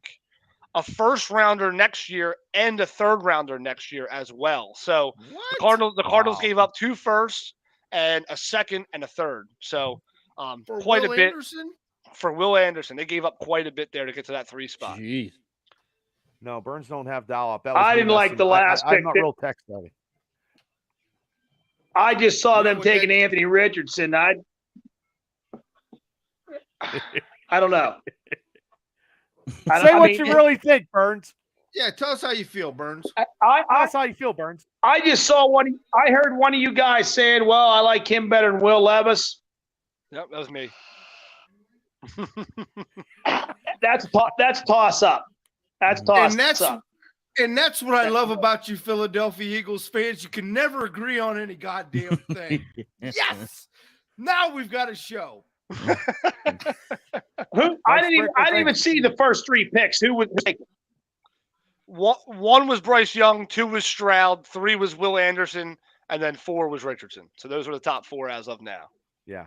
a first rounder next year, and a third rounder next year as well. So the Cardinals Wow. gave up 2 firsts and a second and a third. So For quite Will a bit Anderson? for Will Anderson. They gave up quite a bit there to get to that 3 spot. Jeez. No, Burns don't have Dollop. That I was me didn't like messing- the last I'm pick not that- real tech savvy. I just saw them with taking that- Anthony Richardson. I don't know. Say what you really think, Burns. Yeah, tell us how you feel, Burns. Tell us how you feel, Burns. I just saw one. I heard one of you guys saying, "Well, I like him better than Will Levis." Yep, that was me. That's toss up. That's toss And that's up. and that's what I love about you Philadelphia Eagles fans. You can never agree on any goddamn thing. Yes. Now we've got a show. Who? I didn't even see the first 3 picks. Who was taken? One was Bryce Young, 2 was Stroud, 3 was Will Anderson, and then 4 was Richardson. So those were the top 4 as of now. Yeah.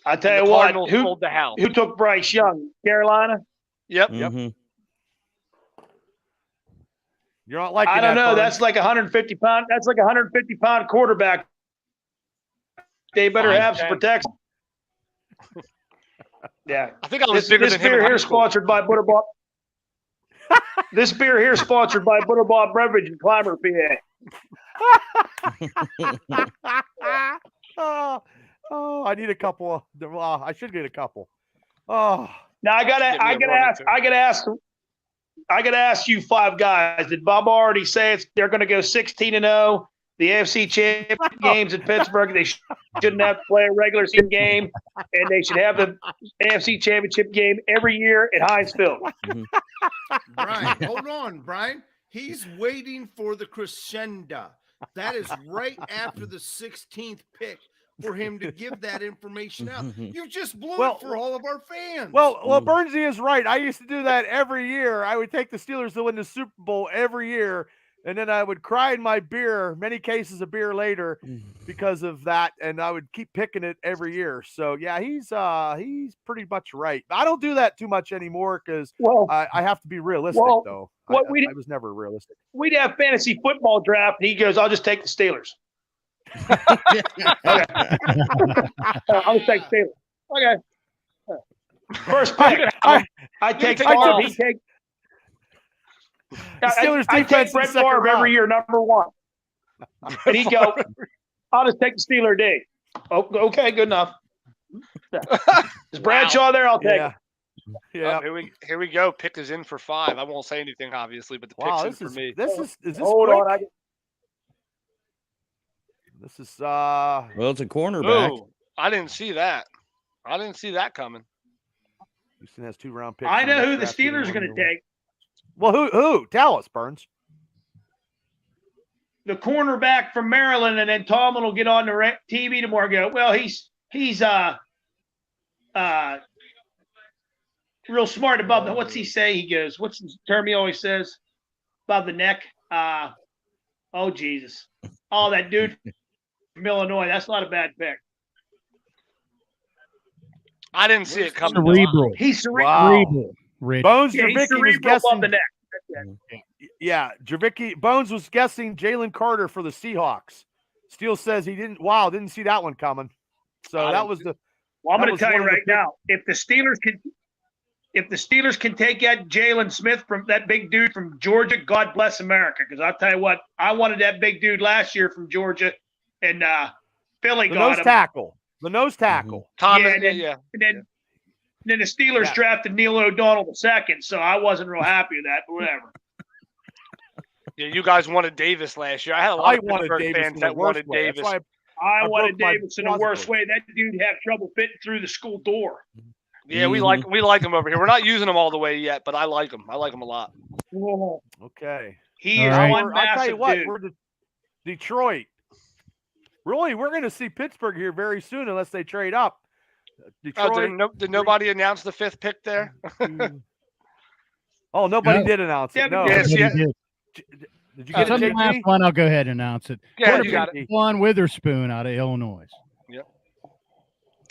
I tell And you the what. Cardinals sold the house. Who took Bryce Young? Carolina. Yep. Mhm. You're not liking I don't that, know. Burns. That's like 150 pound. That's like 150 pound quarterback. They better Fine, have some thanks. protection. Yeah. I think I was This bigger than him. beer in high here school. sponsored by Butterball. This beer here sponsored by Butterball Beverage in Clymer, PA. I need a couple. I should get a couple. Oh, Now I gotta ask you 5 guys. Did Bob already say they're going to go 16-0? The AFC Championship games in Pittsburgh. They shouldn't have to play a regular season game, and they should have the AFC Championship game every year at Heinz Field. Brian, hold on, Brian. He's waiting for the crescendo. That is right after the 16th pick for him to give that information out. You just blew Well- it for all of our fans. well, Burnsy is right. I used to do that every year. I would take the Steelers to win the Super Bowl every year, and then I would cry in my beer, many cases of beer later, because of that, and I would keep picking it every year. So yeah, he's pretty much right. I don't do that too much anymore because Well, I have to be realistic, Well, though. what I was never realistic. we'd have fantasy football draft, and he goes, "I'll just take the Steelers." I'll just take the Steelers. Okay. First pick. I take take Favre. the- He take. The Steelers I defense take in Brett the second Favre round. every year, number 1. And he go, "I'll just take the Steeler D." Oh, okay, good enough. Is Bradshaw there? I'll take Yeah. it. Yeah. Here we go. Pick is in for 5. I won't say anything, obviously, but the Wow, pick's this in is for me. is this Hold quick? on. This is Well, it's a cornerback. Ooh, I didn't see that. I didn't see that coming. Houston has 2 round picks. I in know next who the draft, either Steelers are one going of to them. take. Well, who? Tell us, Burns. The cornerback from Maryland, and then Tomlin will get on the TV tomorrow and go, "Well, he's real smart above the." What's he say? He goes, "What's the term he always says? Above the neck." Oh Jesus! Oh, that dude from Illinois. That's not a bad pick. I didn't see it coming. though. Cerebral. He's cerebral. Wow. Cerebral. Rich. Bones Yeah, he's Javicki was cerebral above guessing. the neck. That's it. Yeah, Javicki Bones was guessing Jalen Carter for the Seahawks. Steele says he didn't. Wow, didn't see that one coming. So I that didn't was the. Well, I'm That going was to tell you one of the right now, if the Steelers can take that Jalen Smith from that big dude from Georgia, God bless America. Because I'll tell you what, I wanted that big dude last year from Georgia, and Philly The got nose him. tackle. The nose tackle. Thomas, Yeah, yeah. And then the Steelers Yeah. drafted Neil O'Donnell II, so I wasn't real happy with that, but whatever. Yeah, you guys wanted Davis last year. I had a lot I of wanted Pittsburgh Davis in fans the that worst wanted way. That's Davis. why I wanted broke my Davis in the worst closet. way. That dude had trouble fitting through the school door. Yeah, we like him over here. We're not using him all the way yet, but I like him. I like him a lot. Okay. He All is right. one I'll tell you massive what. dude. We're Detroit. Really, we're going to see Pittsburgh here very soon unless they trade up. Oh, Detroit. did nobody announce the 5th pick there? Oh, nobody No. did announce Yeah, it. No. but Yes, But he yeah. did. Did you get So it, the last JT? one, I'll go ahead and announce it. Yeah, you got it. it. Juan Witherspoon out of Illinois.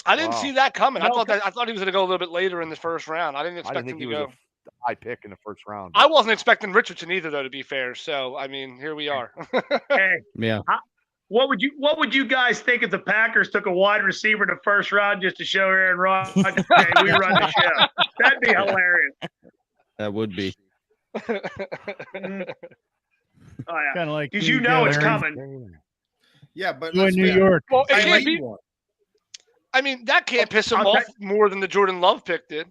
I didn't Wow. see that coming. I No, thought he was going to go a little bit later in the first round. I didn't I expect didn't think him he to was go. a high pick in the first round. I wasn't expecting Richardson either, though. To be fair, so I mean, here we are. Hey, Yeah. what would you guys think if the Packers took a wide receiver in the first round just to show Aaron Rodgers, hey, we run the show? That'd be hilarious. That would be. Mhm. Oh yeah, Kind of like because you you know go, it's Aaron. coming. Yeah, but Go in let's New be honest. York. Well, it I can't like be. you. I mean, that can't piss him I'll off more than the Jordan Love pick did.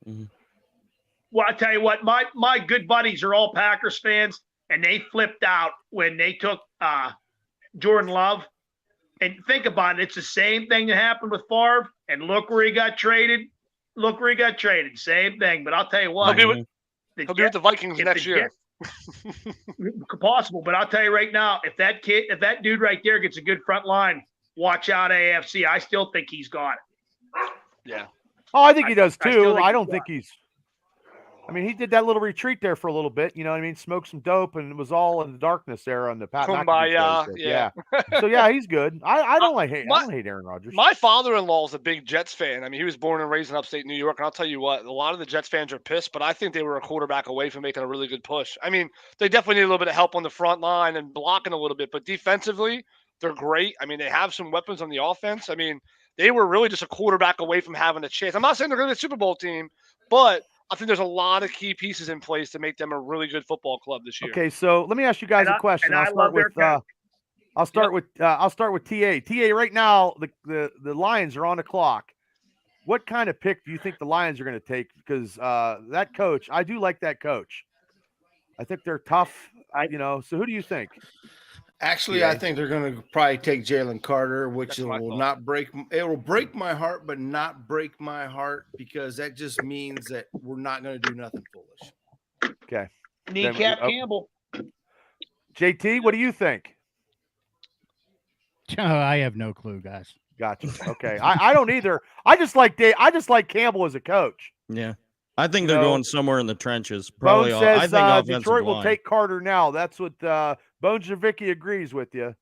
Well, I tell you what, my good buddies are all Packers fans, and they flipped out when they took Jordan Love. And think about it, it's the same thing that happened with Favre, and look where he got traded. Same thing. But I'll tell you what, He'll be the He'll be with the Vikings if next the year. possible. But I'll tell you right now, if that dude right there gets a good front line, watch out AFC. I still think he's got it. Yeah. Oh, I think he does I still too. think I don't he's think he's. I mean, he did that little retreat there for a little bit. You know what I mean? Smoked some dope, and it was all in the darkness there on the Pat McAfee Kumbaya, show. yeah. So yeah, he's good. I don't hate Aaron Rodgers. My father-in-law is a big Jets fan. I mean, he was born and raised in upstate New York, and I'll tell you what, a lot of the Jets fans are pissed, but I think they were a quarterback away from making a really good push. I mean, they definitely need a little bit of help on the front line and blocking a little bit, but defensively, they're great. I mean, they have some weapons on the offense. I mean, they were really just a quarterback away from having a chance. I'm not saying they're going to be a Super Bowl team, but I think there's a lot of key pieces in place to make them a really good football club this year. Okay, so let me ask you guys a question. I'll start with TA. TA, right now the Lions are on the clock. What kind of pick do you think the Lions are going to take? Because that coach, I do like that coach. I think they're tough. So who do you think? Actually, Yeah. I think they're going to probably take Jalen Carter, which That's what I will thought. not break. It will break my heart, but not break my heart because that just means that we're not going to do nothing foolish. Okay. Kneecap Then- Campbell. JT, what do you think? I have no clue, guys. Gotcha. Okay. I don't either. I just like Campbell as a coach. Yeah. I think they're No. going somewhere in the trenches. Bone Probably. I says think offensive Detroit will line. take Carter now. That's what Bones Javicki agrees with you.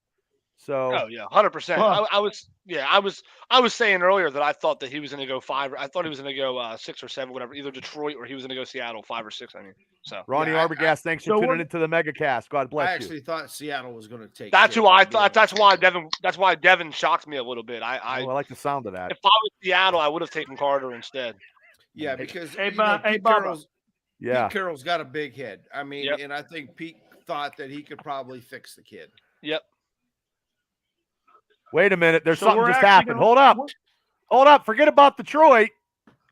So Oh yeah, 100%. Huh. I was saying earlier that I thought that he was going to go 5. I thought he was going to go 6 or 7, whatever, either Detroit or he was going to go Seattle 5 or 6. I mean, so Ronnie Yeah, Arbogast, thanks for so tuning what- into the MegaCast. God I bless you. actually thought Seattle was going to take. that's who Jalen I thought. Gibbs. That's why Devin shocked me a little bit. I Oh, I like the sound of that. if I was Seattle, I would have taken Carter instead. Yeah, because Hey, you know, hey, Pete Bubba. Carroll's Yeah. Pete Carroll's got a big head. I mean, Yep. and I think Pete thought that he could probably fix the kid. Yep. Wait a minute. There's So something we're just actually happened. gonna- Hold up. Hold up. Forget about Detroit.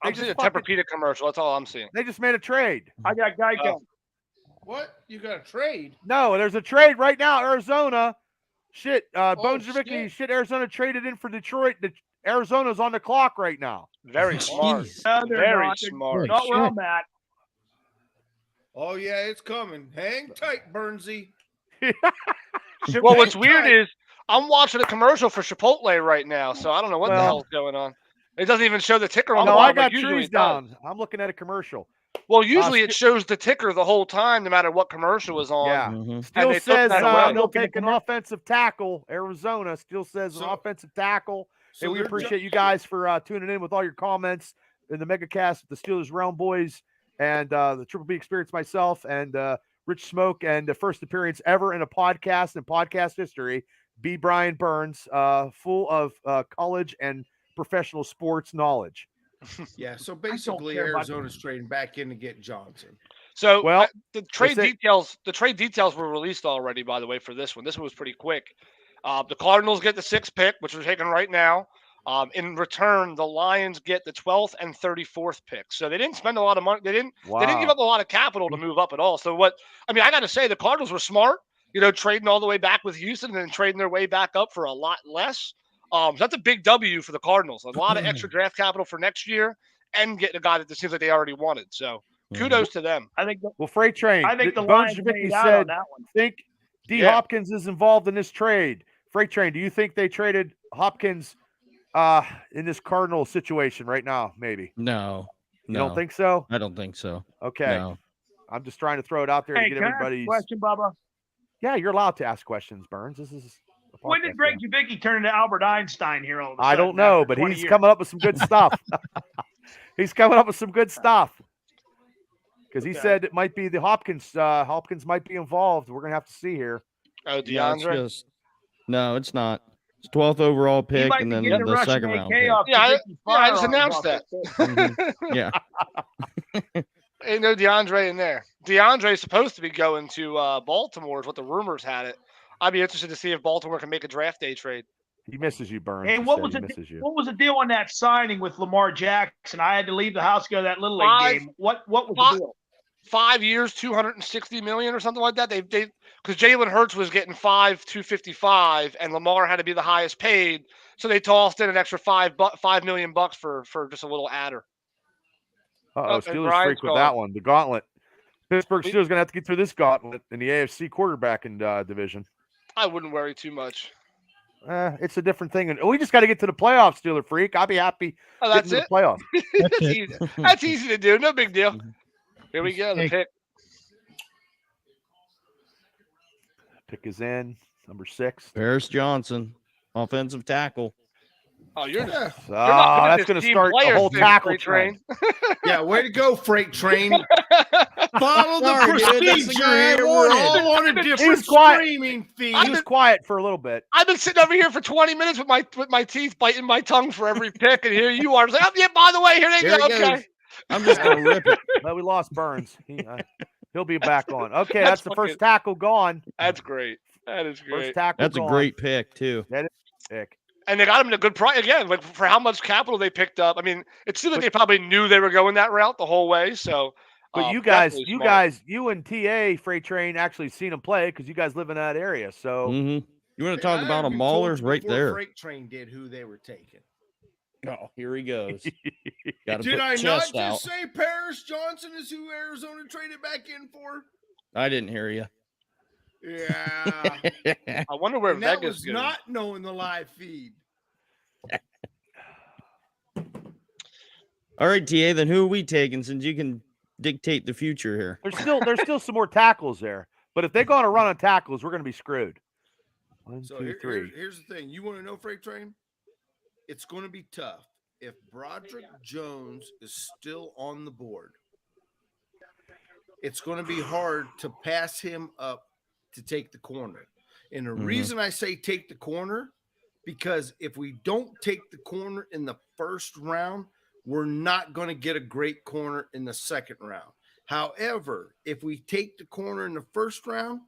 I'm just seeing a fucking- Tempur-Pedic commercial. That's all I'm seeing. They just made a trade. I got Geico. Oh. What? You got a trade? No, there's a trade right now. Arizona. Shit. Bones Oh, Javicki. shit. Shit. Arizona traded in for Detroit. Arizona's on the clock right now. Very smart. No, they're Very not. They're smart. not where Shit. I'm at. Oh yeah, it's coming. Hang tight, Bernsey. Well, what's weird is I'm watching a commercial for Chipotle right now, so I don't know what the Well- hell's going on. It doesn't even show the ticker on the No, I bottom. like got usually trees it does. down. I'm looking at a commercial. Well, usually it shows the ticker the whole time, no matter what commercial is on. Yeah. Mhm. Still they took says that away. they'll take an offensive tackle. Arizona still says an So- offensive tackle. So Hey, we they're appreciate you guys for tuning in with all your comments in the MegaCast with the Steelers Realm Boys and the Triple B Experience, myself and Rich Smoke, and the first appearance ever in a podcast in podcast history. B. Brian Burns, full of college and professional sports knowledge. Yeah, so basically care about- Arizona's trading back in to get Johnson. So Well, the trade say- details were released already, by the way, for this one. This one was pretty quick. The Cardinals get the 6th pick, which we're taking right now. In return, the Lions get the 12th and 34th pick. So they didn't spend a lot of money. They didn't give up a lot of capital to move up at all. So I got to say, the Cardinals were smart, trading all the way back with Houston and then trading their way back up for a lot less. So that's a big W for the Cardinals. A lot of extra draft capital for next year and getting a guy that it seems like they already wanted. So kudos to them. I think Well, Freight Train. I think the Bones Lions Javicki made out on said, that one. think D. Yeah. Hopkins is involved in this trade. Freight Train, do you think they traded Hopkins in this Cardinal situation right now? Maybe. No. You No. don't think so? I don't think so. Okay. No. I'm just trying to throw it out there Hey, to get can I ask a everybody's. question, Bubba? Yeah, you're allowed to ask questions, Burns. This is. a When podcast, did Greg man. Jabicki turn into Albert Einstein here all of a I sudden don't know, after but 20 he's years? coming up with some good stuff. He's coming up with some good stuff. Because he Okay. said it might be the Hopkins. Hopkins might be involved. We're gonna have to see here. Oh, No, it's DeAndre. no, it's not. It's 12th overall He pick might and be then getting the Russian second round AK pick. off Yeah, I Jabicki's I just firearms announced off that. Mhm. Yeah. Ain't no DeAndre in there. DeAndre is supposed to be going to Baltimore, is what the rumors had it. I'd be interested to see if Baltimore can make a draft day trade. He misses you, Burns. Hey, he what said was he the misses you. what was the deal on that signing with Lamar Jackson? I had to leave the house to go to that little league Five- game. What was five- the deal? 5 years, 260 million or something like that. They because Jalen Hurts was getting 255, and Lamar had to be the highest paid, so they tossed in an extra $5 million for just a little adder. Uh-oh, and Steelers Brian's freak with gone. that one. The gauntlet. Pittsburgh He- Steelers gonna have to get through this gauntlet in the AFC quarterbacking division. I wouldn't worry too much. It's a different thing, and we just got to get to the playoffs, Steeler freak. I'll be happy Oh, getting that's to it. the playoffs. That's it. Easy. That's easy to do. No big deal. Here we go. The Hey. pick. Pick is in number 6. Paris Johnson, offensive tackle. Oh, you're Yeah, That's going to start the whole tackle train. yeah, way to go, freight train. Follow Sorry, the dude, that's the procedure guy I here. We're wanted. all on a He different was quiet. streaming feed. He was quiet for a little bit. I've been sitting over here for 20 minutes with my teeth biting my tongue for every pick, and here you are. I was like, oh, yeah, by the way, here they Here go. he Okay. goes. I'm just gonna rip it. But we lost Burns. He'll be back on. Okay, That's that's the first fucking- tackle gone. That's great. That is First great. tackle That's a gone. great pick too. pick. And they got him at a good price again. Like for how much capital they picked up. I mean, it seemed like they probably knew they were going that route the whole way. So, But you guys, definitely smart. you and TA Freight Train actually seen him play because you guys live in that area. So You want to I talk about a already mauler told you right before there? Freight train did who they were taking. Oh, here he goes. Got to Did put I not chest just out. say Paris Johnson is who Arizona traded back in for? I didn't hear you. Yeah. I wonder where And that Vegas was goes. not knowing the live feed. All right, TA. Then who are we taking since you can dictate the future here? there's still some more tackles there. But if they go on a run on tackles, we're going to be screwed. 1, So 2, 3. here's the thing. You want to know, Freight Train? It's going to be tough. If Broderick Jones is still on the board, it's going to be hard to pass him up to take the corner. And the reason I say take the corner, because if we don't take the corner in the first round, we're not going to get a great corner in the second round. However, if we take the corner in the first round,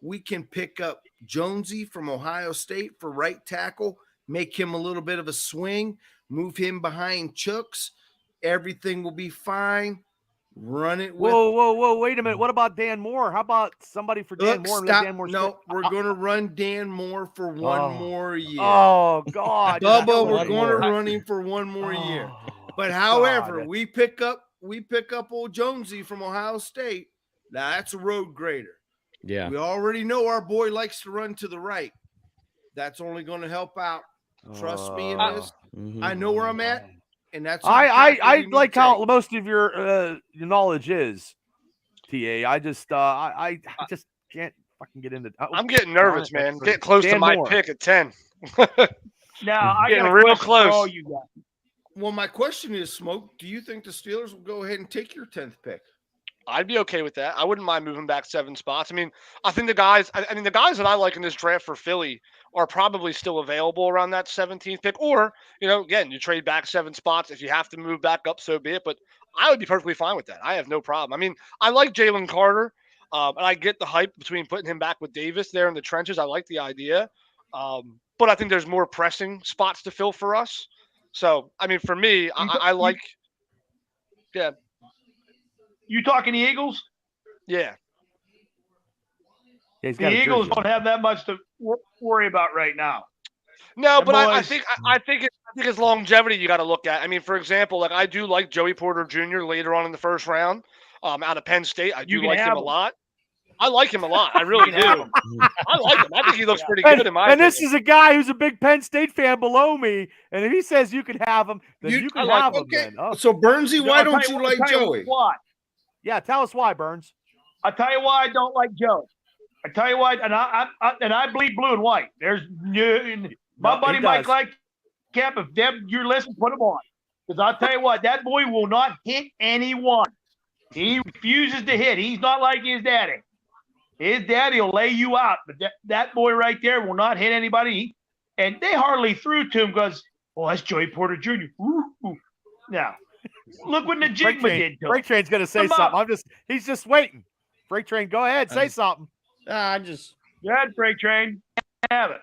we can pick up Jonesy from Ohio State for right tackle, make him a little bit of a swing, move him behind Chooks. Everything will be fine. Run it with. Whoa! Wait a minute. What about Dan Moore? How about somebody for Dan Look, Moore? and let stop. Dan Moore No, sit? we're going to run Dan Moore for one more year. Oh God, Bubba, Kill we're Dan going to Moore. run him for one more year. Oh, But however, God. we pick up old Jonesy from Ohio State. Now that's a road grader. Yeah. We already know our boy likes to run to the right. That's only going to help out. Trust me in this. I know where I'm at, and that's I like how most of your knowledge is, TA. I just can't fucking get into. I'm getting nervous, Darn it, man. that's Getting close to Dan my Moore. pick at 10. Now I Getting got a real question close. for all you guys. Well, my question is, Smoke, do you think the Steelers will go ahead and take your 10th pick? I'd be okay with that. I wouldn't mind moving back 7 spots. I mean, I think the guys that I like in this draft for Philly are probably still available around that 17th pick. Or, again, you trade back 7 spots. If you have to move back up, so be it. But I would be perfectly fine with that. I have no problem. I mean, I like Jalen Carter, and I get the hype between putting him back with Davis there in the trenches. I like the idea. But I think there's more pressing spots to fill for us. So, I mean, for me, I like – yeah. You talking the Eagles? Yeah. Yeah, he's The got a Eagles jersey. don't have that much to worry about right now. No, The but I boys- think it's longevity you got to look at. I mean, for example, like I do like Joey Porter Jr. later on in the first round, out of Penn State. I You do can like him have a him. lot. I like him a lot. I really You can have do. him. I like him. I think he looks pretty good in my And this opinion. is a guy who's a big Penn State fan below me, and if he says you can have him, then you can I like have him. Okay, Then. Oh, so Bernsey, No, why I'll don't tell you what- like I'll tell you Joey? Why? yeah, tell us why, Burns. I'll tell you why I don't like Joe. I tell you what, and I bleed blue and white. There's my No, buddy he Mike does. like Kemp. If Deb, you're listening, put him on. Because I'll tell you what, that boy will not hit anyone. He refuses to hit. He's not like his daddy. His daddy will lay you out, but that boy right there will not hit anybody. And they hardly threw to him because, oh, that's Joey Porter Jr. Ooh, ooh. Now, look what Najigma did to him. Freight Train's gonna say Come something. He's just waiting. Freight Train, go ahead, say something. I just, Good, Freight Train. Have it.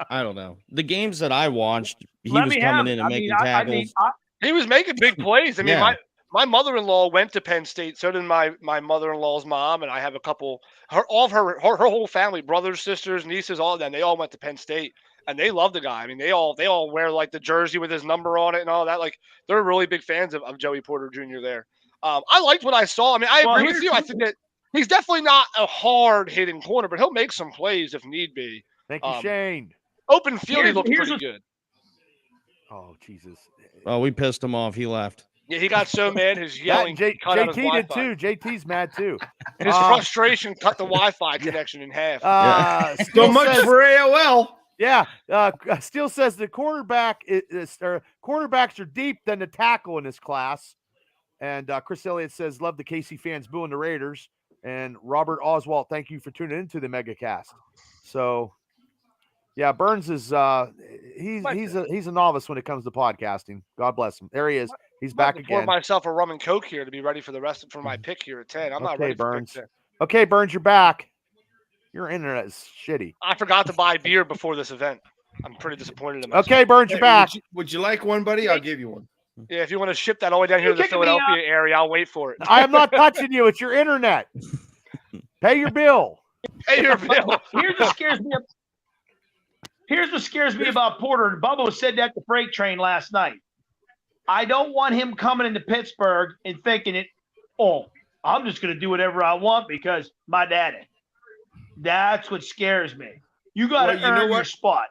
I don't know. The games that I watched, he Let was me have coming it. in and I making mean, tackles. He was making big plays. I mean, Yeah. my mother-in-law went to Penn State. So did my mother-in-law's mom, and I have a couple. All of her whole family, brothers, sisters, nieces, all of them. They all went to Penn State, and they love the guy. I mean, they all wear like the jersey with his number on it and all that. Like they're really big fans of Joey Porter Jr. there. I liked what I saw. I mean, I agree with you. I think that he's definitely not a hard-hitting corner, but he'll make some plays if need be. Thank you, Shane. Open field, he looked here's pretty good. Oh, Jesus. Oh, we pissed him off. He left. Yeah, he got so mad his yelling cut out his JT did Wi-Fi. too. JT's mad too. His frustration cut the Wi-Fi connection in half. So Steele much says- for AOL. Yeah, Steele says the quarterbacks are deep than the tackle in this class. And Chris Elliott says, love the KC fans booing the Raiders. And Robert Oswald, thank you for tuning into the MegaCast. So, yeah, Burns is he's a novice when it comes to podcasting. God bless him. There he is. He's back Pour again. myself a rum and coke here to be ready for the rest for my pick here at 10. I'm not Okay, ready for Burns. pick 10. Okay, Burns, you're back. Your internet is shitty. I forgot to buy beer before this event. I'm pretty disappointed in myself. Okay, Burns, you're Hey, back. would you like one, buddy? I'll give you one. Yeah, if you want to ship that all the way down here to the kicking me Philadelphia area, I'll wait for it. I am not touching you. It's your internet. Pay your bill. Pay your bill. Here's what scares me about Porter, and Bubba said that to Freight Train last night. I don't want him coming into Pittsburgh and thinking I'm just going to do whatever I want because my daddy. That's what scares me. You got to earn your spot.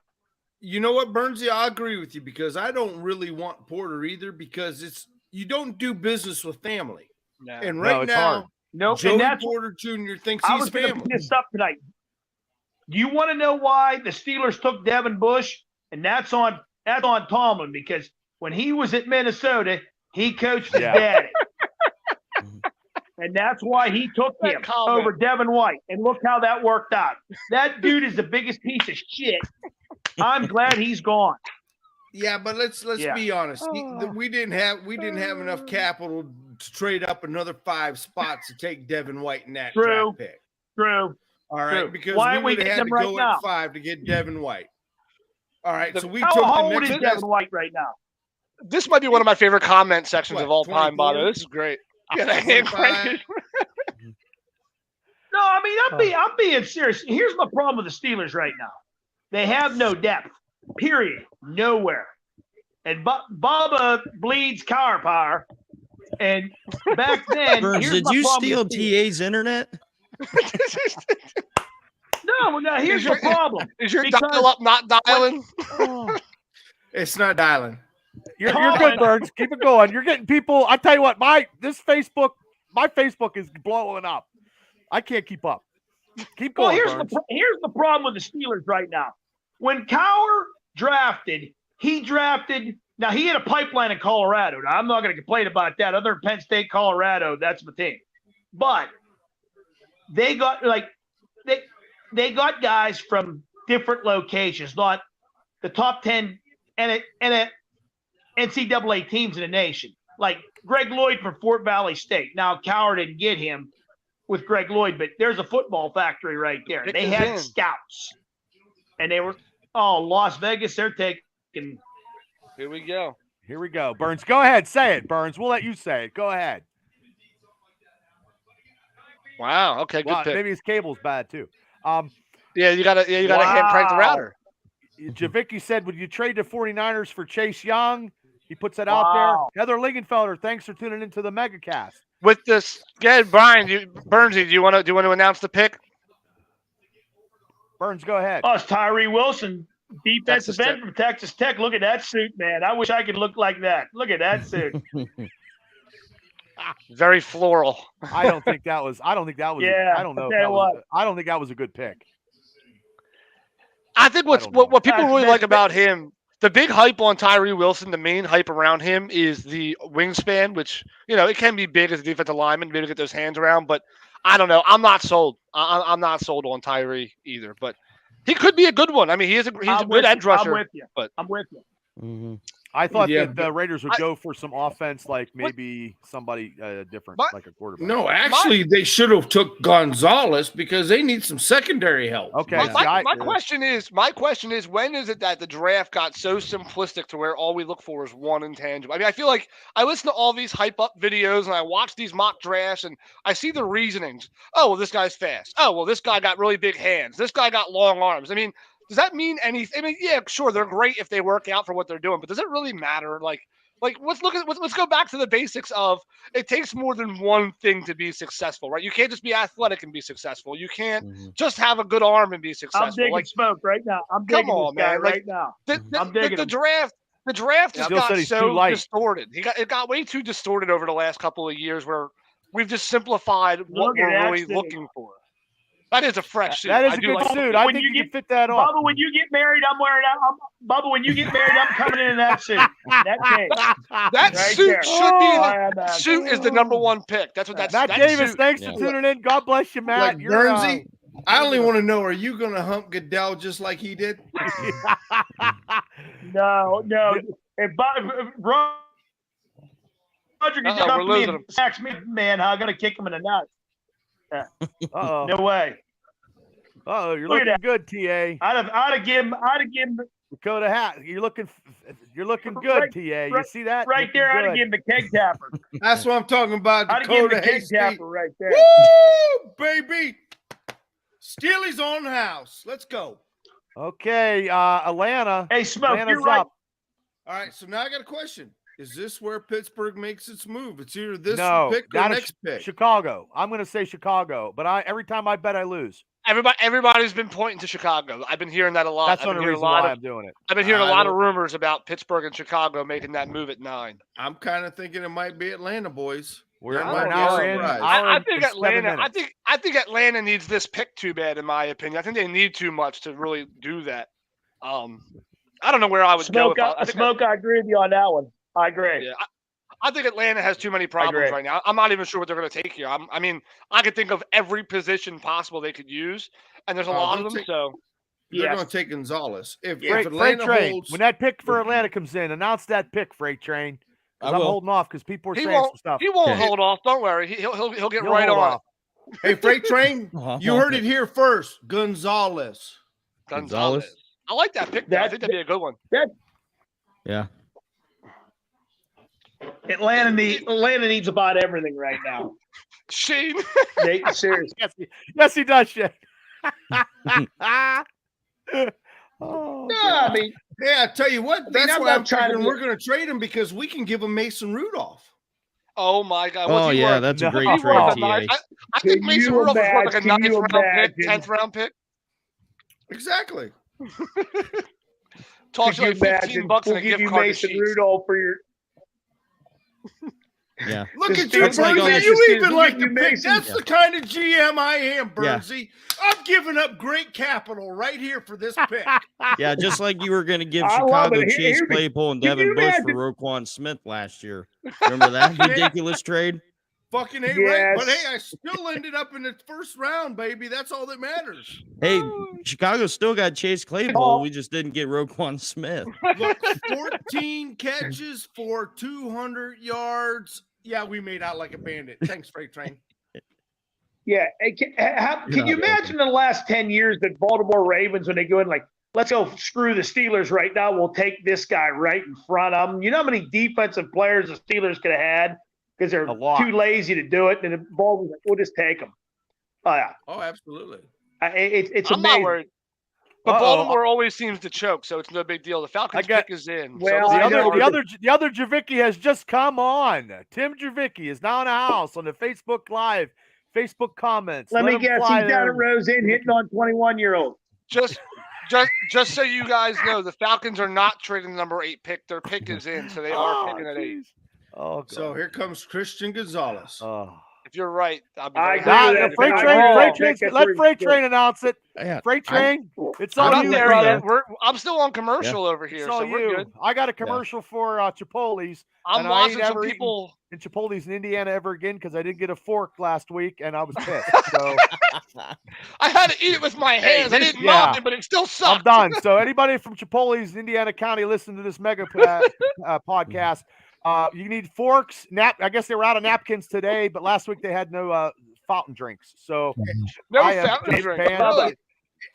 You know what, Burnsy? I agree with you because I don't really want Porter either because you don't do business with family. No. And right it's hard. now, Nope. Joey And that's Porter Jr. thinks I he's was going to family. bring this up tonight. Do you want to know why the Steelers took Devin Bush? And that's on Tomlin because when he was at Minnesota, he coached his daddy. And that's why he took That him comment. over Devin White. And look how that worked out. That dude is the biggest piece of shit. I'm glad he's gone. Yeah, but let's Yeah. be honest. We didn't have enough capital to trade up another 5 spots to take Devin White in that True. draft pick. True. All right, True. because Why we aren't we would have had getting to him go right now? at 5 to get Devin White. All right, so we How took the old next is best. Devin White right now? This might be one of my favorite comment sections What, of all time, 24? Bono. This is great. Yeah, that hand 25? crank. No, I mean, I'm being serious. Here's my problem with the Steelers right now. They have no depth, period. Nowhere. And Bubba bleeds car power. And back then, Burns, here's did my you problem steal with the Steelers. TA's internet? No, here's the problem. Is your Because- dial-up not dialing? It's not dialing. You're Tomlin- good, Burns. Keep it going. You're getting people. I tell you what, my Facebook is blowing up. I can't keep up. Keep Well, going, here's Burns. here's the problem with the Steelers right now. When Cowher drafted, he had a pipeline in Colorado. Now, I'm not going to complain about that. Other than Penn State, Colorado, that's my team. But they got they got guys from different locations, not the top 10 and NCAA teams in the nation. Like Greg Lloyd from Fort Valley State. Now, Cowher didn't get him with Greg Lloyd, but there's a football factory right there. Pick They his had in. scouts. And they were, Las Vegas, they're taking. Here we go. Here we go. Burns, go ahead. Say it, Burns. We'll let you say it. Go ahead. Wow. Okay. Good Wow, pick. maybe his cable's bad too. Yeah, you gotta hand crank the Wow. router. Javicki said, would you trade the 49ers for Chase Young? He puts that out Wow. there. Heather Lingenfelder, thanks for tuning into the MegaCast. With this, yeah, Brian, Burnsy, do you want to announce the pick? Burns, go ahead. Oh, it's Tyree Wilson, defensive Texas end from Texas Tech. Look at that suit, man. I wish I could look like that. Look at that suit. Very floral. I don't think that was. I don't think that was. Yeah, I don't know. I'll If tell that you was, what. I don't think that was a good pick. I think don't what people know. really like about him, the big hype on Tyree Wilson, the main hype around him is the wingspan, which, it can be big as a defensive lineman, maybe to get those hands around, but I don't know. I'm not sold. I'm not sold on Tyree either, but he could be a good one. I mean, he's a good edge rusher. I'm with you. But I'm with you. Mhm. I thought Yeah, that the Raiders would I- go for some offense, like maybe somebody different, But- like a quarterback. No, actually, they should have took Gonzalez because they need some secondary help. Okay. Yeah. see, My question is, when is it that the draft got so simplistic to where all we look for is one intangible? I mean, I feel like I listen to all these hype up videos and I watch these mock drafts and I see the reasonings. Oh, well, this guy's fast. Oh, well, this guy got really big hands. This guy got long arms. I mean, does that mean anything? I mean, yeah, sure, they're great if they work out for what they're doing, but does it really matter? Like let's go back to the basics of it takes more than one thing to be successful, right? You can't just be athletic and be successful. You can't Mhm. just have a good arm and be I'm successful. digging Like smoke right now. I'm Come digging on, this guy man, like, right now. the I'm digging him. draft just Still said got he's too so light. distorted. It got way too distorted over the last couple of years where we've just simplified what Look at we're that really suit. looking for. That is a fresh suit. That is I a do good like that. suit. I When think you you get- can fit that on. Bubba, when you get married, I'm wearing that. Bubba, when you get married, I'm coming in that suit. That cape. That Right suit there. should be Oh, yeah, man. suit is the number one pick. That's what that's Matt that Davis, suit- thanks Yeah. for tuning in. God bless you, Matt. Like You're, Bernsey, I only want to know: are you going to hump Goodell just like he did? No. If Roger could Uh-oh, come we're to me losing and him. sacks me, man, I'm gonna kick him in the nuts. Uh-oh. No way. Uh-oh, you're Look at looking good, TA. I'd have given Dakota hat. You're looking good, Right- TA. You right- see that? right there. I'd have Looking given the keg tapper. That's what I'm talking about. I'd have given the Dakota keg Hasty. tapper right there. Woo, baby! Steely's on the house. Let's go. good. Okay, Atlanta. Hey, Smoke, Atlanta's you're right. up. All right, so now I got a question. Is this where Pittsburgh makes its move? It's either this No, pick or gotta next pick. Chicago. I'm going to say Chicago, but every time I bet, I lose. Everybody's been pointing to Chicago. I've been hearing that a lot. That's I've one been of the hearing reasons a lot why of I'm doing it. I've been hearing a I lot of don't- rumors about Pittsburgh and Chicago making that move at 9. I'm kind of thinking it might be Atlanta, boys. We're That an might be a hour in. surprise. I and think 7 Atlanta. minutes. I think Atlanta needs this pick too bad, in my opinion. I think they need too much to really do that. I don't know where I would Smoke, go. I think I agree with you on that one. I agree. Yeah, I think Atlanta has too many problems agree. right now. I'm not even sure what they're going to take here. I mean, I could think of every position possible they could use, and there's a lot of they'll them. take- So They're Yes. going to take Gonzalez. If Freight Atlanta Train. holds, When that pick for Atlanta comes in, announce that pick, Freight Train. 'Cause I I'm will. holding off because people are he saying won't. some stuff. He won't Okay. hold off. Don't worry. He'll get You'll right hold on off. hey, Freight Train, Uh-huh. you heard it here first. Gonzalez. it. Gonzalez. I like that pick. Though. I think that'd be a good one. Yeah. Atlanta needs about everything right now. Shane. Seriously. Yes, he does, Shane. Oh, No, I mean, Hey, I tell you what, that's I'm why not I'm trying to thinking be- we're going to trade him because we can give him Mason Rudolph. Oh my God. What's Oh he yeah, worth? that's No. a great He He's worth trade, a nine. TA. I think Can Mason you Rudolph is worth like a imagine- can 9th you round pick, imagine- 10th round pick. Exactly. Toss could you you like imagine? $15 We'll and a give gift you card to Mason Sheetz. Rudolph for your. Yeah. Look Just at you, that's like Bernsey. on You the even season, like you the pick. Mason. That's the kind of GM I am, Yeah. Bernsey. I'm giving up great capital right here for this pick. Yeah, just like you were going to give I love Chicago it. Chase Hear me. Claypool and Can you Devin Bush for imagine- Roquan Smith last year. Remember that ridiculous trade? Fucking A right. But Yes. hey, I still ended up in the first round, baby. That's all that matters. Hey, Chicago still got Chase Claypool. We just didn't get Roquan Smith. Look, 14 catches for 200 yards. Yeah, we made out like a bandit. Thanks, Freight Train. Yeah. Hey, can you not imagine the last 10 years that Baltimore Ravens, when they go in like, let's go screw the Steelers right now, we'll take this guy right in front of them. You know how many defensive players the Steelers could have had because they're A lot. too lazy to do it, and the ball was like, we'll just take them. Oh, yeah. Oh, absolutely. It's I'm amazing. not worried. But Uh-oh. Baltimore always seems to choke, so it's no big deal. The Falcons got- pick is in. Well, so I it's know, the other Javicki has just come on. Tim Javicki is now in the house on the Facebook Live, Facebook comments. Let me him guess, fly he's down there. at Roseanne hitting on 21-year-olds. just so you guys know, the Falcons are not trading the number 8 pick. Their pick is in, so they are Oh, picking at 8. jeez. Oh, God. So here comes Christian Gonzalez. Oh. If you're right, I'll be I very agree happy. with Nah, that. Freight I Train, agree. Freight I Train, think let that's Freight good. Train announce it. Yeah, Freight Train, it's We're all not you, there brother. yet. I'm still on commercial over here, It's all so we're you. good. I got a commercial for Chipotle's. I'm and I ain't watching some ever eaten people. in Chipotle's in Indiana ever again because I didn't get a fork last week and I was pissed. So I had to eat it with my hands. I this- didn't yeah. mind, but it still I'm sucked. done. So anybody from Chipotle's, Indiana County, listen to this mega podcast. You need forks. I guess they were out of napkins today, but last week they had no fountain drinks. So No I am fountain just drink. banned. Really?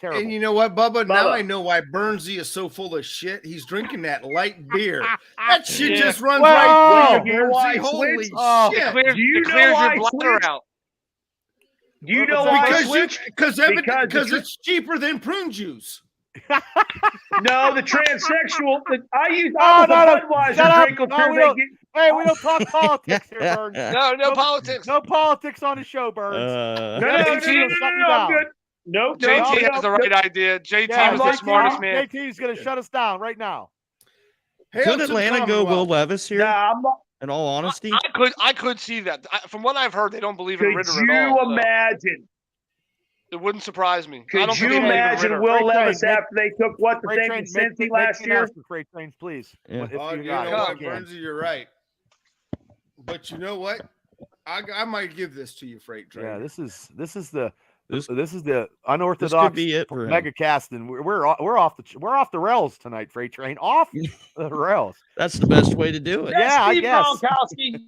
Terrible. And you know what, Bubba? Now Bubba. I know why Burnsy is so full of shit. He's drinking that light beer. That shit Yeah. just runs Well, right you through know why you, I Burnsy. Holy switched? Oh. shit. Clears, Do you it know clears why your I bladder switched? out. Do you What's know that? why I Because switched? because the it's cheaper than prune juice. No, the transsexual. I use Oh, I was no, no. a Budweiser Shut up. drink No, until we they don't. get. Hey, we don't talk politics here, Burns. No Nope. politics. No politics on the show, Burns. No, Yeah, no, JT will shut me I'm down. good. Nope, JT nope, has the nope, right idea. JT Yeah, was the like- smartest man. JT's going to shut us down right now. Hail Could to the Atlanta go Will Commonwealth. Levis here? Nah, I'm not. In all honesty, I could see that. From what I've heard, they don't believe in Could Ritter you at all. so imagine? it wouldn't surprise me. I Could don't think you they believe in imagine Ritter. Will Freight train, Levis make- after they took what the Freight thing train, in make Cincy the last year? announcement, Freight trains, please. Yeah. If Oh, you you got know it. what, Again. Burnsy, you're right. But you know what? I might give this to you, Freight Train. Yeah, this is the This- this is the this unorthodox could be it for him. mega cast, and we're off the rails tonight. Freight train off the rails. That's the best way to do it. Yeah, I Steve guess. Gronkowski.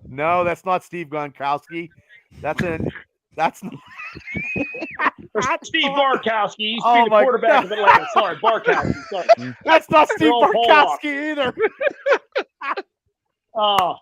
No, that's not Steve Gronkowski. That's not. Steve Barkowski. He used to Oh be the my quarterback God. of Atlanta. Sorry, Barkowski. Sorry. That's not Steve Earl Pollock. Barkowski either. Oh,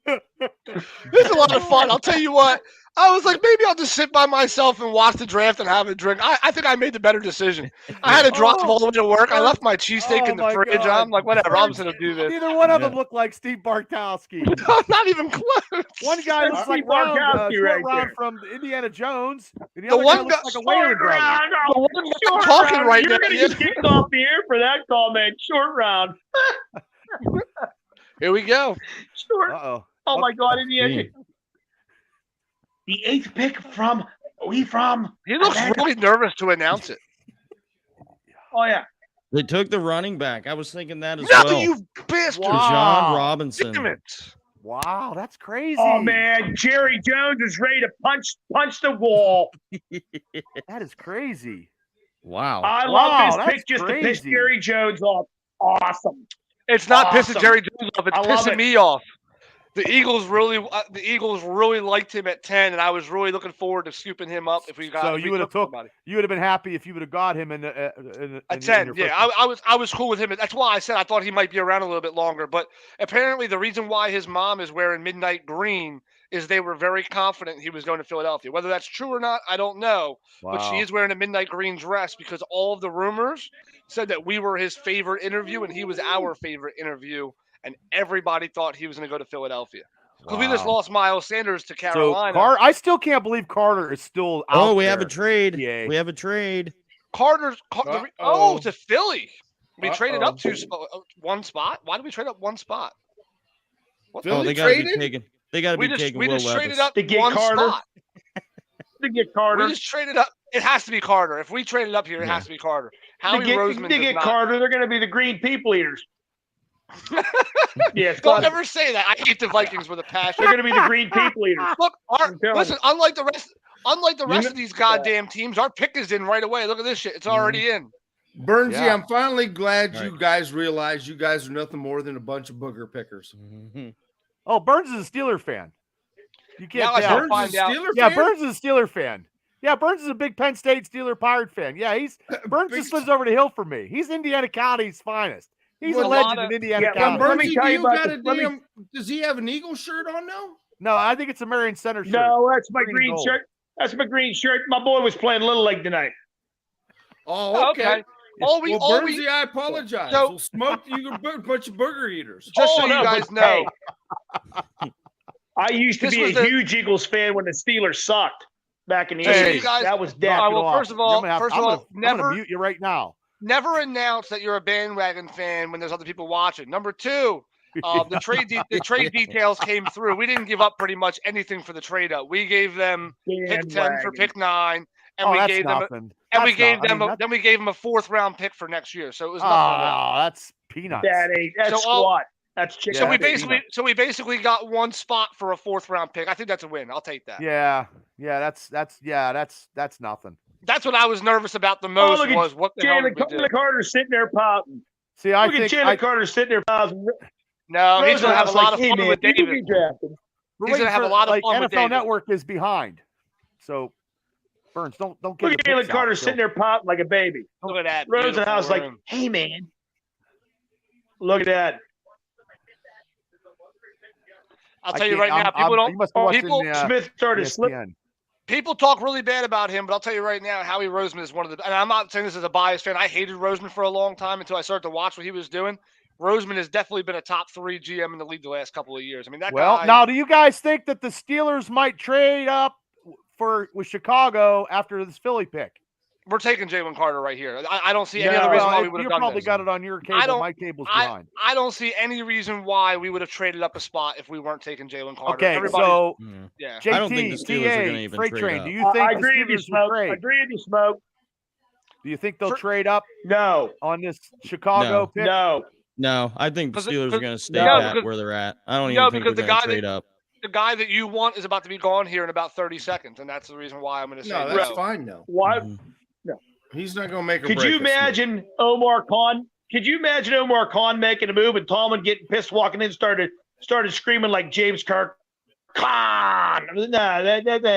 It's a lot of fun. I'll tell you what. I was like, maybe I'll just sit by myself and watch the draft and have a drink. I think I made the better decision. I had to drive all the way to work. I left my cheesesteak Oh in the my fridge. God. I'm like, whatever. I'm just gonna do this. Neither one of Yeah. them look like Steve Barkowski. Not even close. One guy looks Steve like Round, Barkowski short right Round there. from Indiana Jones, and the The other one guy looks guy- like a Whalen brother. The one guy talking right You're now. going to get kicked off the air for that comment. Short round. Here we go. Short. Uh-oh. Oh my God, Indiana. Damn. The 8th pick from. We from. He looks Atlanta. really nervous to announce it. Oh yeah. They took the running back. I was thinking that as No, well. you bastard! Wow. John Robinson. Damn it! Wow, that's crazy. Oh man, Jerry Jones is ready to punch the wall. That is crazy. Wow. I Wow, love this that's pick just to piss crazy. Jerry Jones off. Awesome. It's not pissing Awesome. Jerry Jones off. It's I love pissing it. me off. The Eagles really liked him at 10, and I was really looking forward to scooping him up if we got. So if we you would have took. somebody. You would have been happy if you would have got him in At 10, yeah, I was cool with him. That's why I said I thought he might be around a little bit longer. But apparently, the reason why his mom is wearing midnight green is they were very confident he was going to Philadelphia. Whether that's true or not, I don't know. But she is wearing a midnight green dress because all of the rumors said that we were his favorite interview and he was our favorite interview, and everybody thought he was going to go to Philadelphia. Because we just lost Miles Sanders to Carolina. So I still can't believe Carter is still out Oh, we have a there. trade. Yeah. We have a trade. Oh, to Philly. We traded up Uh-oh. one spot. Why did we trade up one spot? What Philly Oh, they got to be traded? taking. They got to be taking we Will just traded Levis. up To get one Carter? spot. To get Carter. We just traded up. It has to be Carter. If we traded up here, it has to be Carter. To Howie get, Roseman to does get not. Carter, they're going to be the Green People Eaters. Yeah, it's Don't got ever say that. I hate the Vikings with a passion. they're going to be the Green People Eaters. Look, I'm telling listen. Unlike the rest know- of these goddamn teams, our pick is in right away. Look at this shit. It's already in. Burnsy, Yeah. I'm finally glad All you right. guys realize you guys are nothing more than a bunch of booger pickers. Mhm. Oh, Burns is a Steeler fan. You can't Now I tell. shall Burns find is a out. Steeler Yeah, fan? Burns is a Steeler fan. Yeah, Burns is a big Penn State Steeler Pirate fan. Yeah, Burns Big just lives over the hill from me. He's Indiana County's finest. He's Well, a a legend lot in of- Indiana Yeah, County. let me Burnsy, tell do you you about got this. a damn? Does he have an Eagle shirt on now? No, I think it's a Marion Center shirt. No, that's my Green and green gold. shirt. That's my green shirt. My boy was playing Little League tonight. Oh, okay. All we, Well, all we, Burnsy, I apologize. So- We'll smoke you a bunch of burger eaters. just so Oh, you no, guys but, know, hey, I used to This be was a the- huge Eagles fan when the Steelers sucked back in the Just so 80s. you guys- that was All death. right, well, Get off. first of all, I'm gonna never, mute you right now. never announce that you're a bandwagon fan when there's other people watching. Number two, The trade details came through. We didn't give up pretty much anything for the trade up. We gave them pick 10 for pick 9, and we that's gave them nothing. and we That's gave not- I them mean, then we gave them a 4th round pick for next year. So it was nothing. Oh, that's peanuts. That's So all- squat. That's chicken. So we Yeah, we basically got one spot for a 4th round pick. I think that's a win. I'll take that. Yeah, that's nothing. That's what I was nervous about the most look at was what the hell did we do? Jalen Carter sitting there pouting. See, I Look at think Jalen Carter sitting there pouting. No, he's going to have a lot of hey, fun man, with you can David. be drafted. we're he's waiting gonna have a for, lot of like, fun with NFL David. Network is behind. So, Burns, don't get Look at the Jalen picks Carter out, sitting Phil. there pouting like a baby. Look at that. Rosenhaus like, room. hey, man. Look at that. I'll I tell you can't- right now, I'm- people you must be don't. watching, People, Smith started slipping. ESPN. people talk really bad about him, but I'll tell you right now, Howie Roseman is one of the. And I'm not saying this as a biased fan. I hated Roseman for a long time until I started to watch what he was doing. Roseman has definitely been a top 3 GM in the league the last couple of years. I mean, that Well, guy. now, do you guys think that the Steelers might trade up with Chicago after this Philly pick? We're taking Jalen Carter right here. I don't see any No. other reason Well, why we would you have done probably this. got it on your cable. don't- My cable's I, behind. I don't see any reason why we would have traded up a spot if we weren't taking Jalen Carter. Okay, Everybody, so yeah. JT, I don't think the Steelers are gonna TA, even Freight trade Train. up. Do you think I the agree with you, Steelers will Smoke. I trade? agree with you, Smoke. Do you think they'll For- trade up No. on this Chicago No. pick? No. No, I think the Because- Steelers are because- going to stay no, pat because- where they're at. I don't no, even think because they're the going guy to that- trade up. The guy that you want is about to be gone here in about 30 seconds, and that's the reason why I'm going to say No, no. that's fine. No, Why? Mhm. he's not going to make. Could you imagine Omar Khan? Could you imagine Omar Khan making a move and Tallman getting pissed walking in, started screaming like James Kirk? Khan! No, that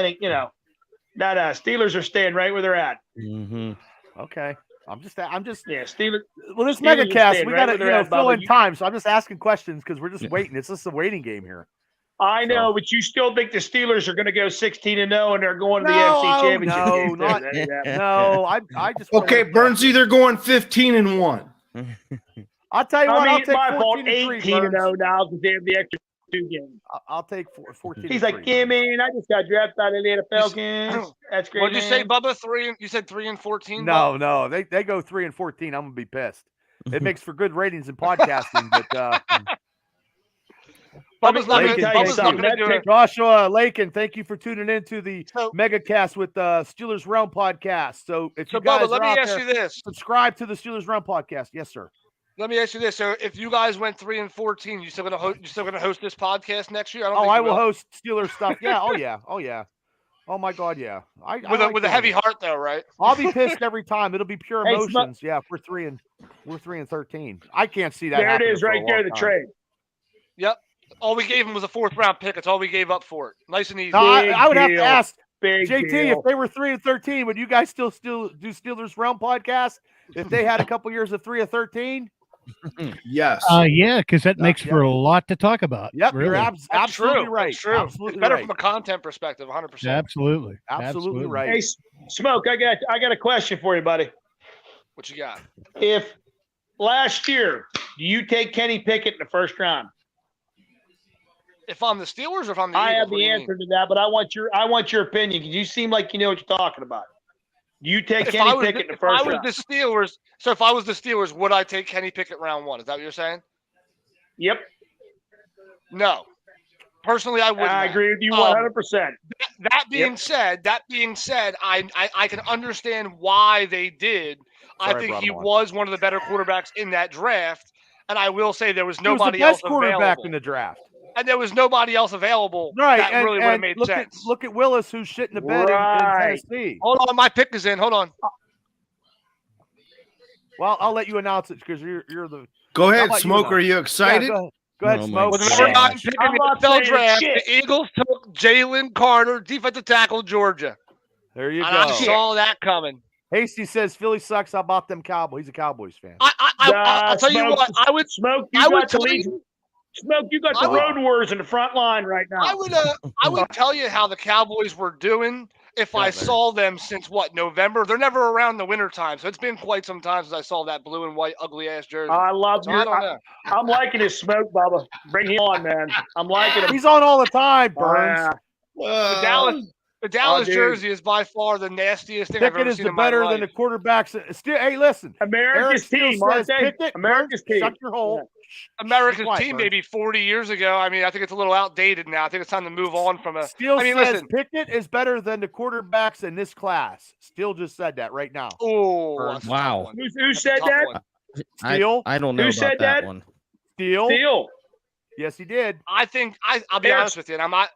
ain't, No. Steelers are staying right where they're at. Mhm. Okay. I'm just Yeah, Steelers. well, this Steelers are megacast, staying we right got to where they're at, fill Bubba. in time. So I'm just asking questions because we're just Yeah. waiting. It's just a waiting game here. I know, but you still think the Steelers are going to go 16-0 and they're going to the No, AFC Championship no, game? not- Yeah. No, I just wanna Okay, look Burnsy, they're going 15-1. I'll tell you what. I I'll mean, take my fault. 14-3. 18-0 Burns. now because they have the extra 2 games. I'll take 14. He's like, yeah, man, I just got drafted by the Atlanta Falcons. That's great. What'd you say, man. Bubba? You said 3-14? No, they go 3-14. I'm gonna be pissed. It makes for good ratings in podcasting, but Bubba's not Let me tell you going to something. do it. Joshua Lakin, thank you for tuning in to the So- Megacast with Steelers Realm podcast. So if So, you guys Bubba, let are me out ask there, you this. subscribe to the Steelers Realm podcast. Yes, sir. Let me ask you this. So, if you guys went 3-14, you still gonna host this podcast next year? I don't Oh, think I you will host Steelers stuff. Yeah. Oh yeah. Oh yeah. Oh my God. Yeah. I with like a doing heavy it. heart, though, right? I'll be pissed every time. It'll be pure Hey, Smoke- emotions. Yeah. We're 3-13. I can't see that. There it happening is for a right there, long the time. trade. Yep. All we gave him was a 4th round pick. That's all we gave up for it. Nice and easy. No, I would have to deal. ask Big JT deal. if they were 3-13. Would you guys still do Steelers Realm podcast if they had a couple years of 3-13? Yes. Yeah, because that makes yeah. for a lot to talk about. Yep, really. you're That's absolutely true. right. That's true. Absolutely It's better right. from a content perspective, 100%. Absolutely. Absolutely right. Hey, Smoke, I got a question for you, buddy. What you got? If last year, do you take Kenny Pickett in the first round? If I'm the Steelers or if I'm the I Eagles? have What do the you mean? answer to that, but I want your opinion because you seem like you know what you're talking about. Do you take If Kenny I was, Pickett in the if I first was round? the Steelers, so if I was the Steelers, would I take Kenny Pickett round 1? Is that what you're saying? Yep, No. Personally, I wouldn't. I have. agree with you Um, 100%. That being said, I can understand why they did. I Sorry, think brought he him on. was one of the better quarterbacks in that draft, and I will say there was He was the nobody best else quarterback available. in the draft. And there was nobody else available Right. that and, really would have and made look sense. Look at Willis, who's shit in the bed in Right. Tennessee. Hold on, my pick is in. Hold on. Well, I'll let you announce it because you're the. Go How ahead, about you, Smoke. Mo? Are you Yeah, excited? go ahead, Oh, my Smoke. With the God. number 9 Gosh. pick I'm in not the NFL saying draft, shit. the Eagles took Jalen Carter, defensive tackle, Georgia. There you And I go. saw that coming. Hasty says Philly sucks. How about them Cowboys? He's a Cowboys fan. I'll tell you Smoke, what. I would Smoke, I you would got the tell lead. you- Smoke, you got I the would- Road Warriors in the front line right now. I would tell you how the Cowboys were doing if I saw them since November. They're never around the wintertime, so it's been quite some time since I saw that blue and white ugly ass jersey. I love So your. I don't know. I'm liking his Smoke, Bubba. Bring him on, man. I'm liking him. He's on all the time, Burns. Yeah. The Dallas The Dallas dude. jersey is by far the nastiest thing I've Pickett ever is seen the in my better life. than the quarterbacks. Still, hey, listen. Eric America's still team, aren't says they? Pickett. America's Burns, team. shut your hole. America's quiet, team Burns. maybe 40 years ago. I mean, I think it's a little outdated now. I think it's time to move on from a. Steele I mean, says listen. Pickett is better than the quarterbacks in this class. Steele just said that right now. Oh, Burns. that's a tough Wow. one. Who That's a said tough that? one. Steele? I don't know Who about said that that? one. Steele? Steele. Yes, he did. I think I'll be Eric- honest with you, and I'm not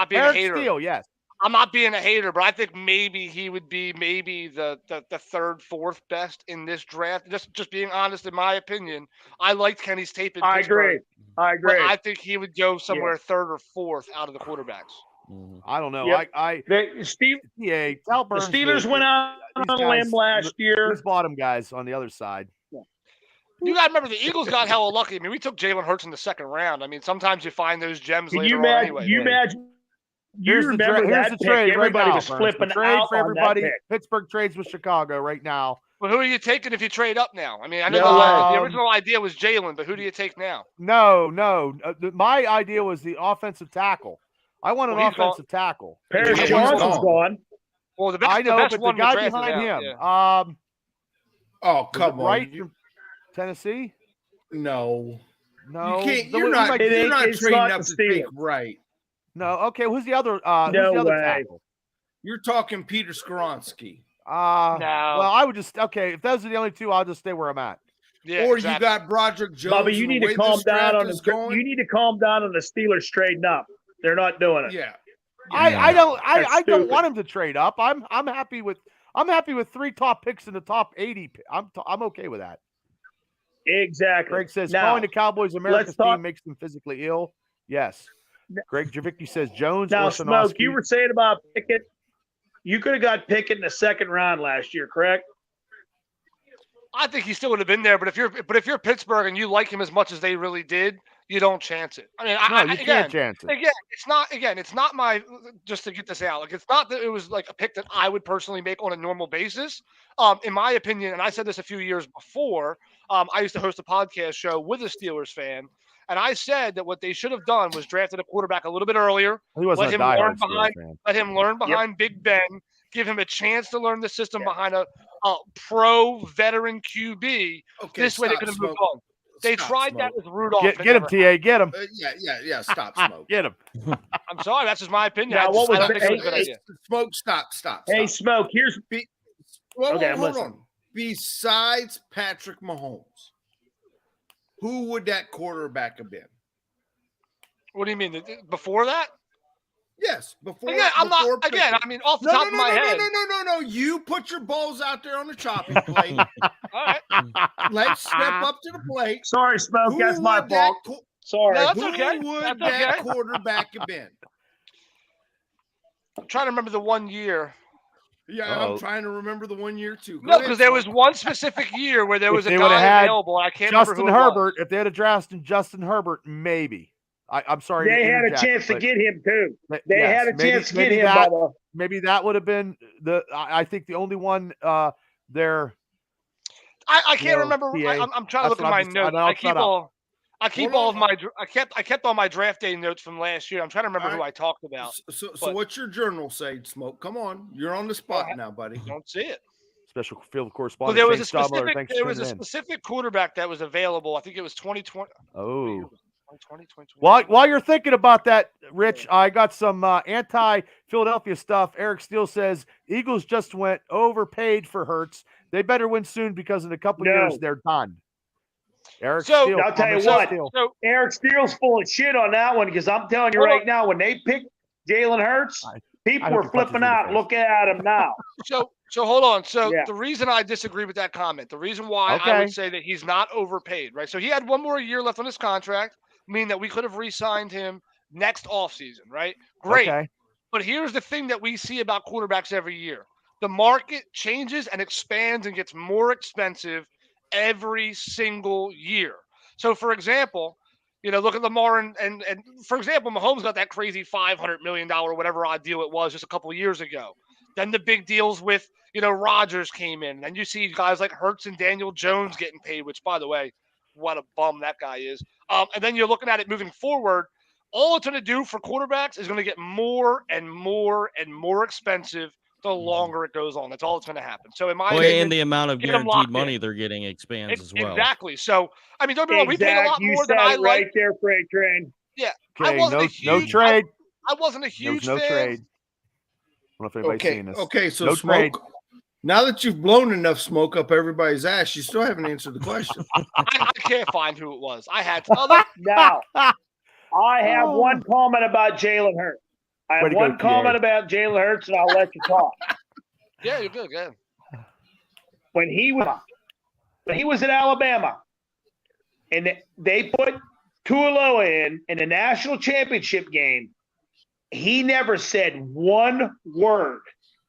being Eric a hater. Steele, yes. I'm not being a hater, but I think maybe he would be maybe the third, fourth best in this draft. Just being honest, in my opinion, I liked Kenny's tape in I Pittsburgh, agree. I but agree. I think he would go somewhere third or fourth out of the quarterbacks. Mhm. I don't know. Yep. I The tell the Burns Steelers that went out these on a limb guys- last year. These bottom guys on the other side. You got to remember the Eagles got hella lucky. I mean, we took Jalen Hurts in the second round. I mean, sometimes you find those gems Can later you on imagine? anyway. You man. imagine? You Here's remember here's that the pick? trade right Everybody now, was Burns. flipping the trade out for on that everybody. pick. Pittsburgh trades with Chicago right now. But who are you taking if you trade up now? I mean, I know No the way. original idea was Jalen, but who do you take now? No. My idea was the offensive tackle. I want an Well, he's gone. offensive tackle. Paris he's Johnson's gone. gone. Well, the best, I know, the best but the one was guy drafted behind out, him, yeah. Oh, was it come on. Wright You- from Tennessee? no. No, You can't. The- You're who's not. like- It You're ain't- not it's trading not up the to take Steelers. right. No, okay. Who's the other? Who's No the other way. tackle? You're talking Peter Skoronsky. No. Well, I would just okay. If those are the only two, I'll just stay where I'm at. Yeah, or exactly. you got Broderick Jones. Bobby, you and the need to way calm this down draft on is the. going- You need to calm down on the Steelers trading up. They're not doing it. Yeah. I don't That's I don't stupid. want him to trade up. I'm happy with 3 top picks in the top 80. I'm okay with that. Exactly. Greg says Now, calling the Cowboys America's let's talk- team makes them physically ill. Yes. Greg Javicki says Jones now or Smoke, you Shinosky. were saying about Pickett. You could have got Pickett in the second round last year, correct? I think he still would have been there, but if you're Pittsburgh and you like him as much as they really did, you don't chance it. I mean, No, you can't chance it. Again, it's not my, just to get this out. Like, it's not that it was like a pick that I would personally make on a normal basis. In my opinion, and I said this a few years before, I used to host a podcast show with a Steelers fan, and I said that what they should have done was drafted a quarterback a little bit earlier, He wasn't let a him learn diehard Steelers behind- fan. let him learn behind Big Ben, give him a chance to learn the system behind a pro veteran QB. Okay. This way they stop, could have moved Smoke. on. They Stop, tried Smoke. that with Rudolph. Get It him, never TA. Get him. Yeah. Stop, Smoke. Get him. happened. I'm sorry, that's just my opinion. Now, I what don't was think the- it was a good hey, idea. Smoke. Stop. Hey, Smoke. Here's Well, Okay, I'm hold listening. on. Besides Patrick Mahomes, who would that quarterback have been? What do you mean? Before that? Yes, before. Again, I'm not. before Again, Pickett. I mean, off the No, top no, of no, my no, head. no. You put your balls out there on the chopping plate. All right. Let's step up to the plate. sorry, Smoke. Who That's my would that fault. qu- Sorry. No, that's Who okay. would That's that okay. quarterback have been? I'm trying to remember the one year. Yeah, Uh-oh. I'm trying to remember the 1 year too. Go No, ahead, because there was Smoke. one specific year where there If was a they would've guy had available. I can't Justin remember who it was. Herbert. If they had a drafted Justin Herbert, maybe. I'm sorry. to They had a interject, chance to but- get him too. but They yes, had a maybe- chance to get maybe him, that- Bubba. Maybe that would have been I think the only one there. I can't No, remember. TA. I'm trying to look That's at what my I'm just- notes. I'll I keep shut up. all. I keep Hold all of on. my. I kept all my draft day notes from last year. I'm trying to remember All who right. I talked about. So but- what's your journal say, Smoke? Come on, you're on the spot ahead. now, buddy. Don't see it. Special field Well, correspondent. there was a Shane Stumler, specific. thanks There for was a tuning in. specific quarterback that was available. I think it was 2020. Oh. 2020. While you're thinking about that, Rich, I got some anti-Philadelphia stuff. Eric Steele says Eagles just went overpaid for Hurts. They better win soon because in a couple No. years they're done. Eric So- Steele. I'll tell you Thomas what. Steele. So Eric Steele's full of shit on that one because I'm telling you Hold right on. now, when they picked Jalen Hurts, I people hope were he punches flipping you in the out. face. Look at him now. So hold on. So Yeah. the reason I disagree with that comment, the reason why I Okay. would say that he's not overpaid, right? So he had one more year left on his contract, meaning that we could have re-signed him next offseason, right? Great. Okay. But here's the thing that we see about quarterbacks every year. The market changes and expands and gets more expensive every single year. So for example, look at Lamar and for example, Mahomes got that crazy $500 million whatever odd deal it was just a couple of years ago. Then the big deals with, Rodgers came in. Then you see guys like Hurts and Daniel Jones getting paid, which by the way, what a bum that guy is. And then you're looking at it moving forward. all it's going to do for quarterbacks is going to get more and more and more expensive the longer it goes on. That's all that's going to happen. So in my opinion, and the amount of get 'em locked guaranteed money in. they're getting expands as well. Exactly. So I mean, don't be wrong. We paid a lot You more said than I it right like. there, Freight Train. Yeah, I Okay, wasn't no, a huge. trade. I wasn't a There was huge no fan. trade. I don't know if anybody's Okay, seen this. okay. So No smoke. trade. Now that you've blown enough smoke up everybody's ass, you still haven't answered the question. I can't find who it was. I had to. Oh, Now, I have one comment about Jalen Hurts. I Way have to go, one comment about Jalen Hurts, and I'll let you talk. yeah, you're good. Yeah. When he was at Alabama, and they put Tualoa in the national championship game, he never said one word.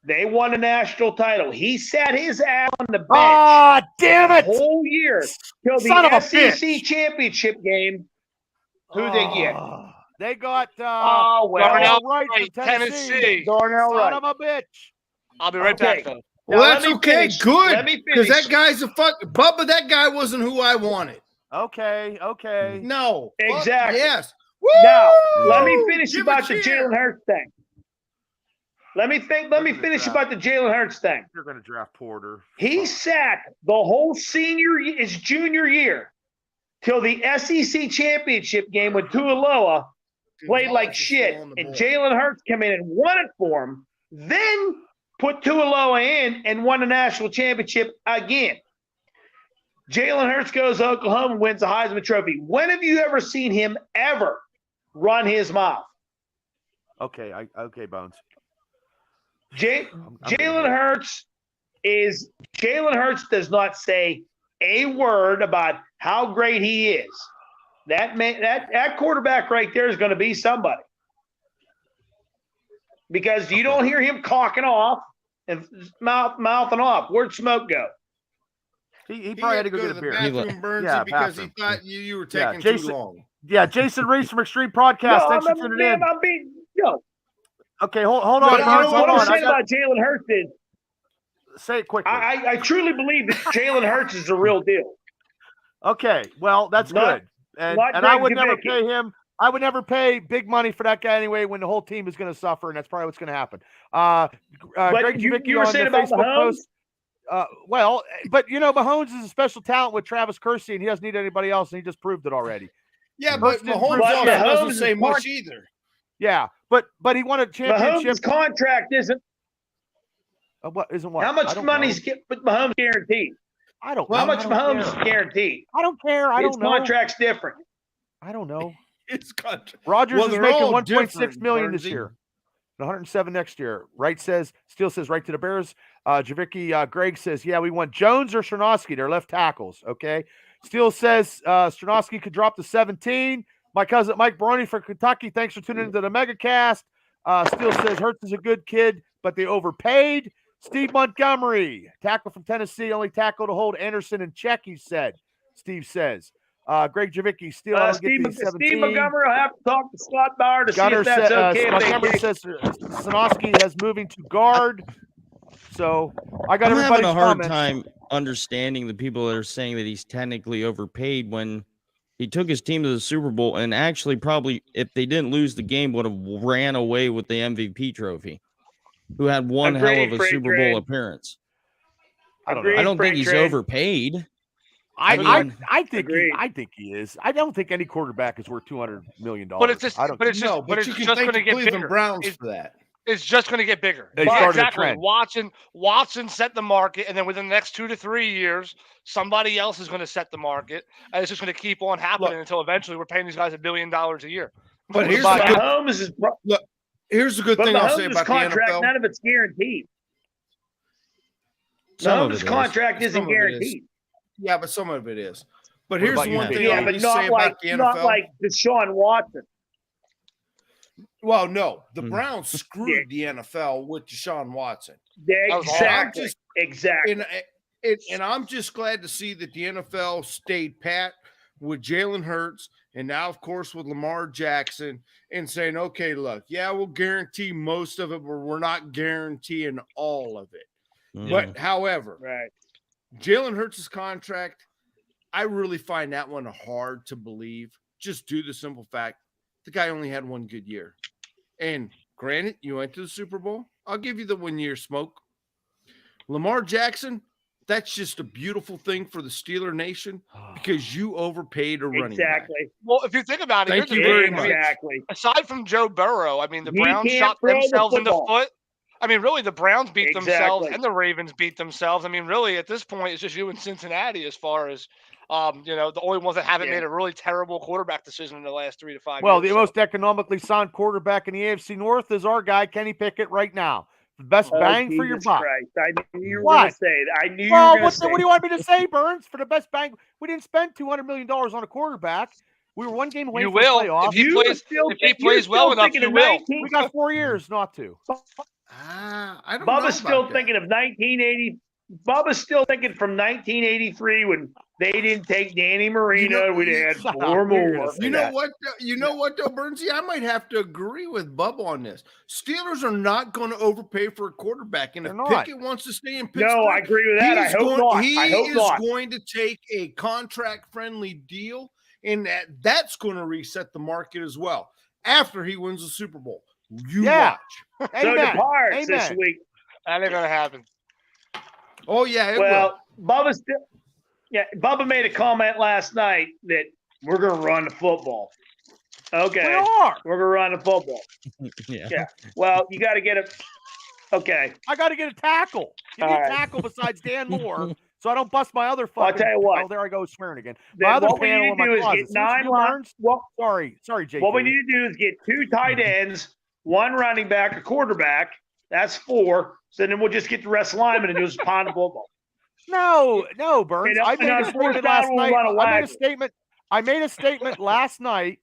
They won a national title. He sat his ass on the bench Ah, damn the it! whole year till Son of the a SEC bitch. championship game. Who they get? They got Oh, well, Darnell Wright Wright, from Tennessee. Tennessee. Darnell Son Wright. of a bitch. I'll be right Okay. back, though. Well, Now, let that's me okay. finish. Good. Let me Because finish. that guy's a fuck. Bubba, that guy wasn't who I wanted. Okay. No. Fuck Exactly. yes. Now, Woo! let me finish Give about a the cheer. Jalen Hurts thing. Let me finish about the Jalen Hurts thing. You're going to draft Porter. He sat the whole his junior year till the SEC championship game with Tualoa played like shit, and Jalen Hurts came in and won it for him, then put Tualoa in and won the national championship again. Jalen Hurts goes to Oklahoma and wins the Heisman Trophy. When have you ever seen him ever run his mouth? Okay, Bones. Jalen Hurts does not say a word about how great he is. That man, that quarterback right there is going to be somebody, because you don't hear him cocking off and mouthing off. Where'd Smoke go? He probably had to go get a the beer. bathroom, Burnsy, Yeah, because bathroom. he thought you were Yeah, taking Jason- too long. Yeah, Jason Reese from Extreme Podcast. Thanks for tuning in. I'm being, yo, Okay, hold on, No, Bones. you know Hold what I'm on. I saying got, about Jalen Hurts is say it quickly. I truly believe that Jalen Hurts is the real deal. Okay, well, that's Not- good. And not I Greg would never Dubicki. pay him. I would never pay big money for that guy anyway when the whole team is going to suffer, and that's probably what's going to happen. But Greg you Dubicki were on saying the about Facebook Mahomes? post. Well, but Mahomes is a special talent with Travis Kelce, and he doesn't need anybody else, and he just proved it already. Yeah, Hurts but didn't Mahomes prove also shit. doesn't Mahomes say is much either. Yeah, but he won a championship. Mahomes' contract isn't. What isn't what? How I much don't money's know. Mahomes guaranteed? I don't. How know. much I don't Mahomes is care. guaranteed? I don't care. I His don't know. contract's different. I don't know. It's country. Rogers Well, is they're making all 1.6 different, million this Burnsy. year, 107 next year. Wright Steele says right to the Bears. Javicki Greg says, yeah, we want Jones or Chernosky. They're left tackles. Okay. Steele says Chernosky could drop to 17. My cousin Mike Baroni from Kentucky. Thanks for tuning into the Megacast. Steele says Hurts is a good kid, but they overpaid. Steve Montgomery, tackle from Tennessee, only tackle to hold Anderson in check, he said. Steve says. Greg Javicki, Steele, I don't get the 17. Steve Montgomery will have to talk to Scott Bauer to Gunner see if that's okay. Montgomery If they says Chernosky has moving to guard. So I got I'm having everybody's a hard comments. time understanding the people that are saying that he's technically overpaid when he took his team to the Super Bowl and actually probably, if they didn't lose the game, would have ran away with the MVP trophy. Who had one hell of a Agreed, Super Freight Bowl Train. appearance. I don't know. Agreed. I don't think Freight he's Train. overpaid. I Agreed. think he is. I don't think any quarterback is worth $200 million. But it's just, I don't. but it's just, No, but but it's you can just thank going to the get Cleveland bigger. Browns It's, for that. it's just going to get bigger. They Yeah, started a exactly. trend. Watson set the market, and then within the next 2 to 3 years, somebody else is going to set the market, and it's just going to keep on happening until eventually we're paying these guys $1 billion a year. But here's about the good, Mahomes is, here's the good but thing I'll say Mahomes' about contract, the NFL. none of it's guaranteed. Some of Mahomes' it is. contract isn't Some of it is. guaranteed. Yeah, but some of it is. But What here's about the you, one Dave? thing Yeah, I'll but say about the NFL. not like Deshaun Watson. Well, no, the Mm. Browns screwed the NFL with Deshaun Watson. That was all. Exactly. Just- Exactly. And I'm just glad to see that the NFL stayed pat with Jalen Hurts and now, of course, with Lamar Jackson and saying, okay, look, yeah, we'll guarantee most of it, but we're not guaranteeing all of it. Mm. But however, Right. Jalen Hurts' contract, I really find that one hard to believe. Just due to the simple fact the guy only had one good year. And granted, you went to the Super Bowl. I'll give you the 1 year, Smoke. Lamar Jackson, that's just a beautiful thing for the Steeler Nation because you overpaid a running back. Exactly. Well, if you think about it, Thank here's you the very thing. much. I mean, Exactly. aside from Joe Burrow, I mean, the He Browns can't shot throw the themselves in the football. foot. I mean, really, the Browns beat themselves Exactly. and the Ravens beat themselves. I mean, really, at this point, it's just you and Cincinnati as far as, the only ones that haven't Yeah. made a really terrible quarterback decision in the last 3 to 5 Well, years. the most economically sound quarterback in the AFC North is our guy, Kenny Pickett, right now. The best Oh, bang for your Jesus buck. Christ. I knew you were What? going to say that. I knew you Well, were going what to say do you want me to say, Burns? For the best bang, we didn't spend $200 million on a quarterback. We were one game away You from will. the playoffs. If he You plays, still if he think- you're plays well still enough, thinking you of will. 19 We got 4 years not to. I don't know. Bubba's still about that. thinking of 1980. Bubba's still thinking from 1983 when they didn't take Danny Marino. We'd had Shut 4 up. You're gonna more. say You know that. what? You know what, though, Bernsey? I might have to agree with Bubba on this. Steelers are not going to overpay for a quarterback, and They're if not. Pickett wants to stay in Pittsburgh, No, I agree with that. I hope not. He I hope is not. going to take a contract-friendly deal, and that's going to reset the market as well after he wins the Super Bowl. You Yeah. watch. So the Amen. Pirates this Amen. week. That ain't gonna happen. Oh yeah, it will. Well, Bubba made a comment last night that we're going to run the football. Okay. We are. We're going to run the football. Yeah. Yeah. Well, you got to get it. Okay. I got to get a tackle. Give me All a right. tackle besides Dan Moore, so I don't bust my other Well, I'll fucking. tell you what. Oh, there I go swearing again. Then My other what we panel need in to my do is closet. get See what you 9 do, lines. Burns? Well, Sorry, JT. what we need to do is get 2 tight ends, 1 running back, a quarterback. That's 4. So then we'll just get the rest of the linemen and do is pound the football. No, Burns. And I made on a fourth statement down, last we'll night. run a I made a wagon. statement. I made a statement last night.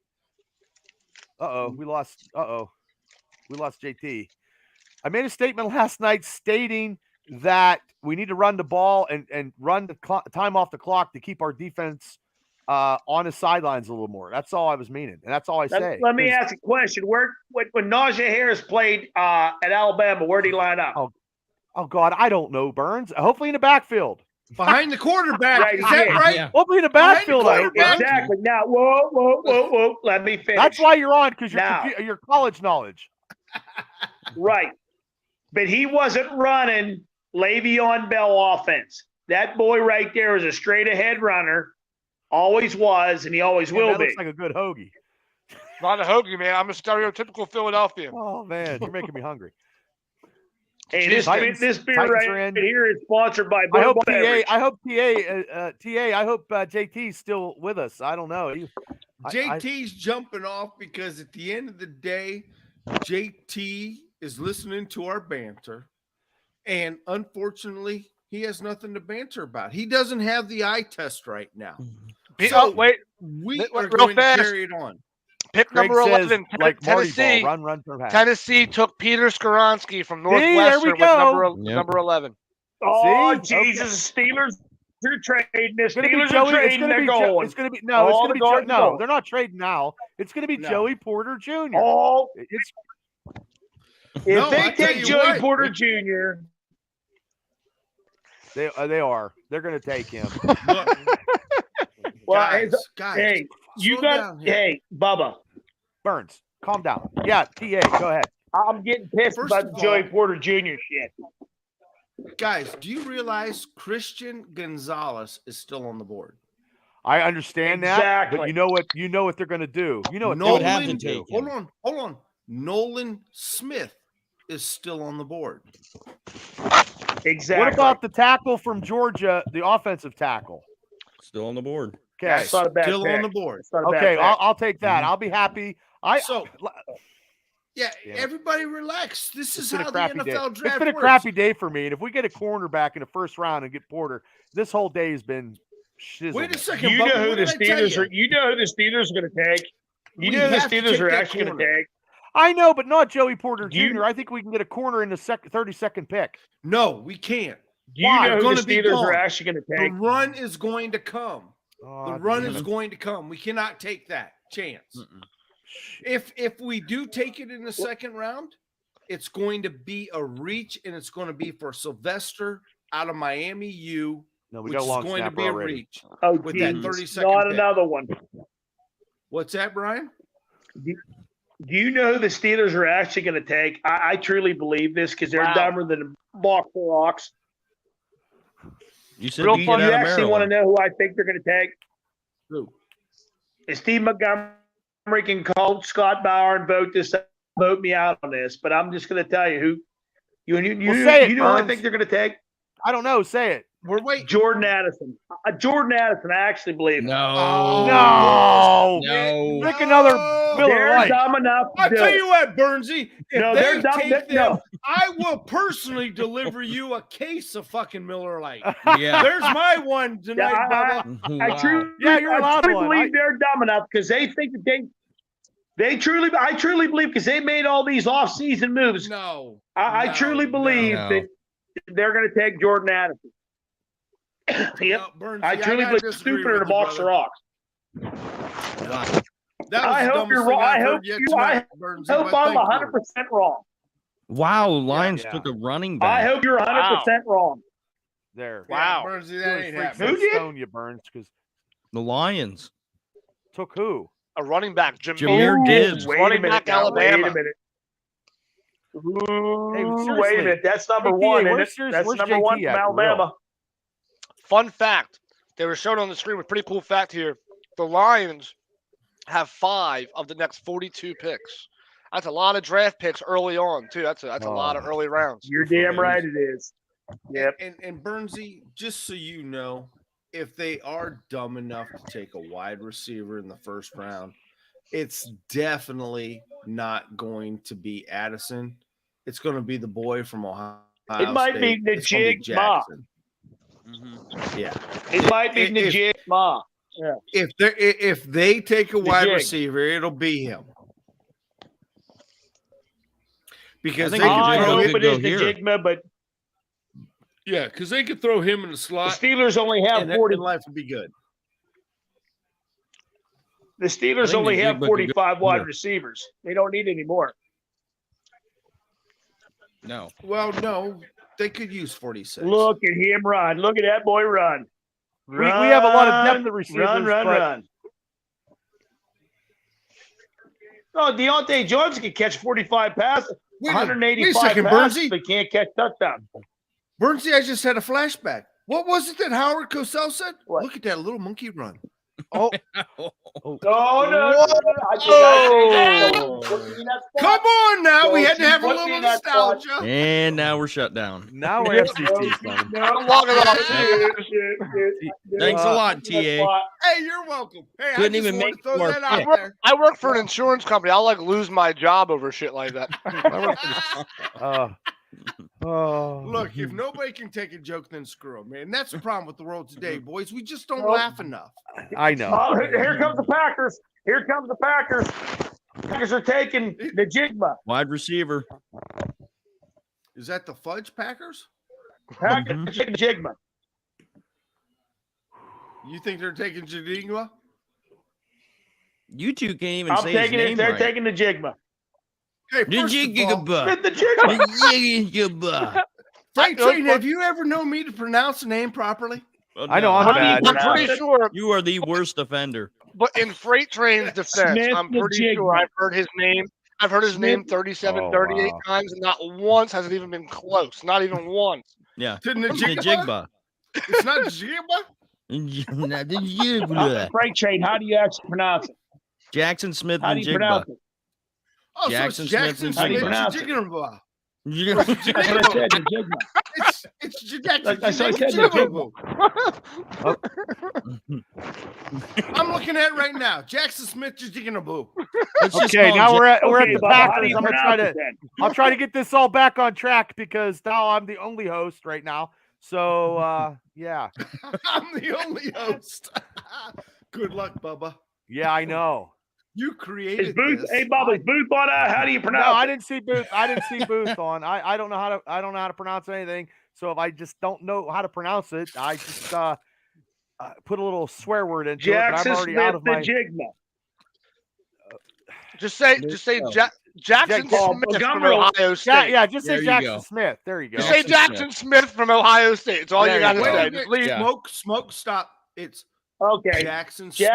We lost. We lost JT. I made a statement last night stating that we need to run the ball and run the time off the clock to keep our defense on the sidelines a little more. That's all I was meaning, and that's all I say. Let me ask a question. When Najee Harris played at Alabama, where did he line up? Oh God, I don't know, Burns. Hopefully in the backfield. Behind the quarterback. Right, Is that yeah. right? Yeah. Hopefully in the Behind the backfield. I hope, quarterback? Burns. Exactly. Now, whoa. Let me finish. That's why you're on, because Now- your college knowledge. Right. But he wasn't running Le'Veon Bell offense. That boy right there is a straight ahead runner. Always was, and he always Man, will that be. looks like a good hoagie. Not a hoagie, man. I'm a stereotypical Philadelphian. Oh man, you're making me hungry. Hey, this Titans- beer Titans right are in. here is sponsored by I hope Bud Beverage. I hope JT's still with us. I don't know. JT's jumping off because at the end of the day, JT is listening to our banter, and unfortunately, he has nothing to banter about. He doesn't have the eye test right now. Wait. We Wait, are real going fast. to carry it on. Pick Greg number says, 11, like Marty Tennessee. Ball, run pass. Tennessee took Peter Skoronski from there we Northwestern with go. number 11. Oh, See? Okay. Jesus. Steelers are trading. The It's gonna be Steelers are Joey. It's trading. gonna They're be. going. It's gonna be no. It's All gonna the be. guards No, going. they're not trading now. It's gonna be No. Joey Porter Jr. Oh, It's if No, they I tell take you Joey what. Porter Jr., they are. They're gonna take him. Look, well, guys, hey, you slow got, down here. hey, Bubba, Burns, calm down. Yeah, TA, go ahead. I'm getting pissed First about of the Joey all- Porter Jr. shit. Guys, do you realize Christian Gonzalez is still on the board? I understand that, but Exactly. you know what they're gonna do. You know what would have Nolan, to take hold him. on. Nolan Smith is still on the board. Exactly. What about the tackle from Georgia, the offensive tackle? Still on the board. Okay, That's not a bad Still pick. on the board. That's not a bad okay, pick. I'll take that. Mhm. I'll be happy. So, yeah, Damn it. everybody relax. This It's is been how a the crappy day. NFL It's draft been a works. crappy day for me, and if we get a cornerback in the first round and get Porter, this whole day has been shizzle. Wait a second. You Bubba, know who what the did I tell Steelers you? are. You know who the Steelers are going to take. You We know who the have to Steelers take are that actually going to corner. take. I know, but not Joey Porter Jr. You- I think we can get a corner in the 32nd pick. No, we can't. You Why? know who Gonna the be Steelers are gone. actually going to The take. run is going to come. Oh, The run damn is it. going to come. We cannot take that chance. If we do take it in the second round, it's going to be a reach, and it's going to be for Sylvester out of Miami U, No, we which got a is long going to snapper be a already. reach Oh, with that geez. 30-second Not pick. another one. What's that, Brian? Do you know who the Steelers are actually going to take? I truly believe this because they're Wow. dumber than the Boston Rocks. You said Real to Do get you out of actually want to Maryland. know who I think they're going to take? Who? Steve Montgomery can call Scott Bauer and vote me out on this, but I'm just going to tell you who you Well, say it, you know who I Burns. think they're going to take? I don't know. Say it. We're waiting. Jordan Addison. Jordan Addison, I actually believe. No. No. Pick another Miller They're Lite. dumb enough to I'll do tell it. you what, Bernsey. If No, they they're dumb. take them, No. I will personally deliver you a case of fucking Miller Lite. Yeah. There's my one tonight, Yeah, Bubba. I Wow. truly, Yeah, you're I allowed truly one. believe they're dumb enough because they think that I truly believe because they made all these off-season moves. No. I No, truly believe no. that they're going to take Jordan Addison. Yep. No, Bernsey, I truly gotta believe disagree stupider with to you, box the brother. Rocks. Wow. That was I the hope dumbest you're thing wrong. I've I heard hope yet you- tonight, Bernsey, I hope but I'm thank you. 100% wrong. Wow. Lions yeah. took a running I back. hope you're 100% wrong. There. Wow. Yeah, Bernsey, Really that ain't freaks happening. Who that did? stone you, Burns, because The Lions. took who? A running back, Jahmyr Ooh, Gibbs. Wait a Running minute. back, now, Alabama. Wait a minute. Ooh, seriously. wait a minute. That's number JT, one, isn't where's it? yours- That's where's number JT one from at, for real? Alabama. Fun fact. They were shown on the screen with pretty cool fact here. The Lions have 5 of the next 42 picks. That's a lot of draft picks early on, too. That's a lot of early rounds. You're damn right it is. Yep. And Bernsey, just so you know, if they are dumb enough to take a wide receiver in the first round, it's definitely not going to be Addison. It's going to be the boy from Ohio. It might be State. It's gonna Najee Jackson. Mm-hmm. Yeah. It might be If- Najee Ma. If they take a wide Najee. receiver, it'll be him. Because I they think can I Najee throw hope him. could it is go here. Najigma, but Yeah, because they could throw him in the the slot, Steelers only have and 40. life would be good. The Steelers think only have Najigma could go 45 wide here. receivers. They don't need any more. No. Well, no, they could use 46. Look at him run. Look at that boy run. We have a lot of depth at receivers. Run, but run. No, Deontay Jones can catch 45 passes, Wait a 185 second, passes, Bernsey. but can't catch touchdowns. Bernsey, I just had a flashback. What was it that Howard Cosell said? What? Look at that little monkey run. No. I did not. Put me in that spot. Come on now. We Don't had to you have a put me little in that spot. nostalgia. And now we're shut down. Now we're FCC's coming. No, Log it off. Thanks a lot, Put me in that TA. spot. Hey, you're welcome. Hey, Couldn't I just even wanted make to throw more that out picks. there. I work for an insurance company. I'll lose my job over shit like that. Look, if nobody can take a joke, then screw them, man. That's the problem with the world today, boys. We just don't laugh enough. I know. Oh, here comes the Packers. Here comes the Packers. Packers are taking the Jigma. Wide receiver. Is that the Fudge Packers? Packers are taking the Jigma. You think they're taking Jadingua? You two can't even I'm say his taking it. name They're right. taking the Jigma. Hey, The first of all, Jigga-ba. The Jigma. The Jigga-ba. Frank Train, have you ever known me to pronounce a name properly? Oh, I know no. I'm bad. I'm pretty sure, You are the worst offender. but in Freight Train's defense, Smith I'm the pretty sure Jigma. I've heard his name. I've heard his name 37, Oh, 38 wow. times, and not once has it even been close. Not even once. Yeah. To The Najigba? Jigba. It's not Jigba? Not the Jigba. Freight train. How do you actually pronounce it? Jackson Smith How do and you Jigba. pronounce it? Oh, Jackson so it's Smith Jackson and Smith Jigba. and Jigba. That's what I said. The Jigma. It's Jackson That's what I said. The Jigba. Jigma. I'm looking at it right now. Jackson Smith Jigga. Let's just Okay, call now him we're at Okay, the Bob, how do Packers. you I'm gonna try pronounce to it then? I'll try to get this all back on track because now I'm the only host right now. So yeah. I'm the only host. Good luck, Bubba. Yeah, I know. You Is created Booth? this. Hey, Bob, is Booth on? How do you No, pronounce I it? didn't see Booth. I didn't see Booth on. I don't know how to pronounce anything. So if I just don't know how to pronounce it, I just put a little swear word into Jackson it. But I'm already Smith, out of the my. Jigma. Just say Jackson Smith from Montgomery. Ohio State. Yeah, just say There you Jackson go. Smith. There you go. Just say Jackson Smith from Ohio State. It's all There you you got to go. say. Wait, Just leave. Yeah. Smoke, stop. It's Okay. Jackson Smith.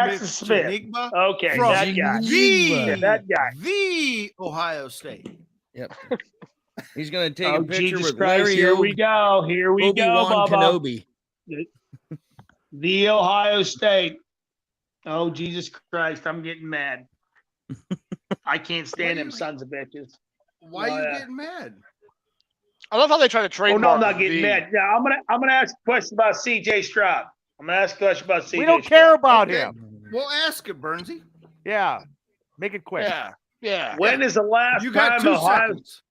Janigba Okay, from that guy. the, That guy. the Ohio State. Yep. He's gonna take Oh, a picture Jesus with Christ. Larry Here we go. Here we go, Obi-Wan Bubba. Kenobi. The Ohio State. Oh, Jesus Christ. I'm getting mad. I can't stand them sons of bitches. Why are you getting mad? I love how they try to Oh, trademark. no, I'm not getting the- mad. Now, I'm gonna ask a question about CJ Stroud. I'm gonna ask a question about CJ We don't Stroud. care about Okay. him. Well, ask it, Bernsey. Yeah. Make it quick. Yeah, yeah. When is the last You got time 2 Ohio seconds.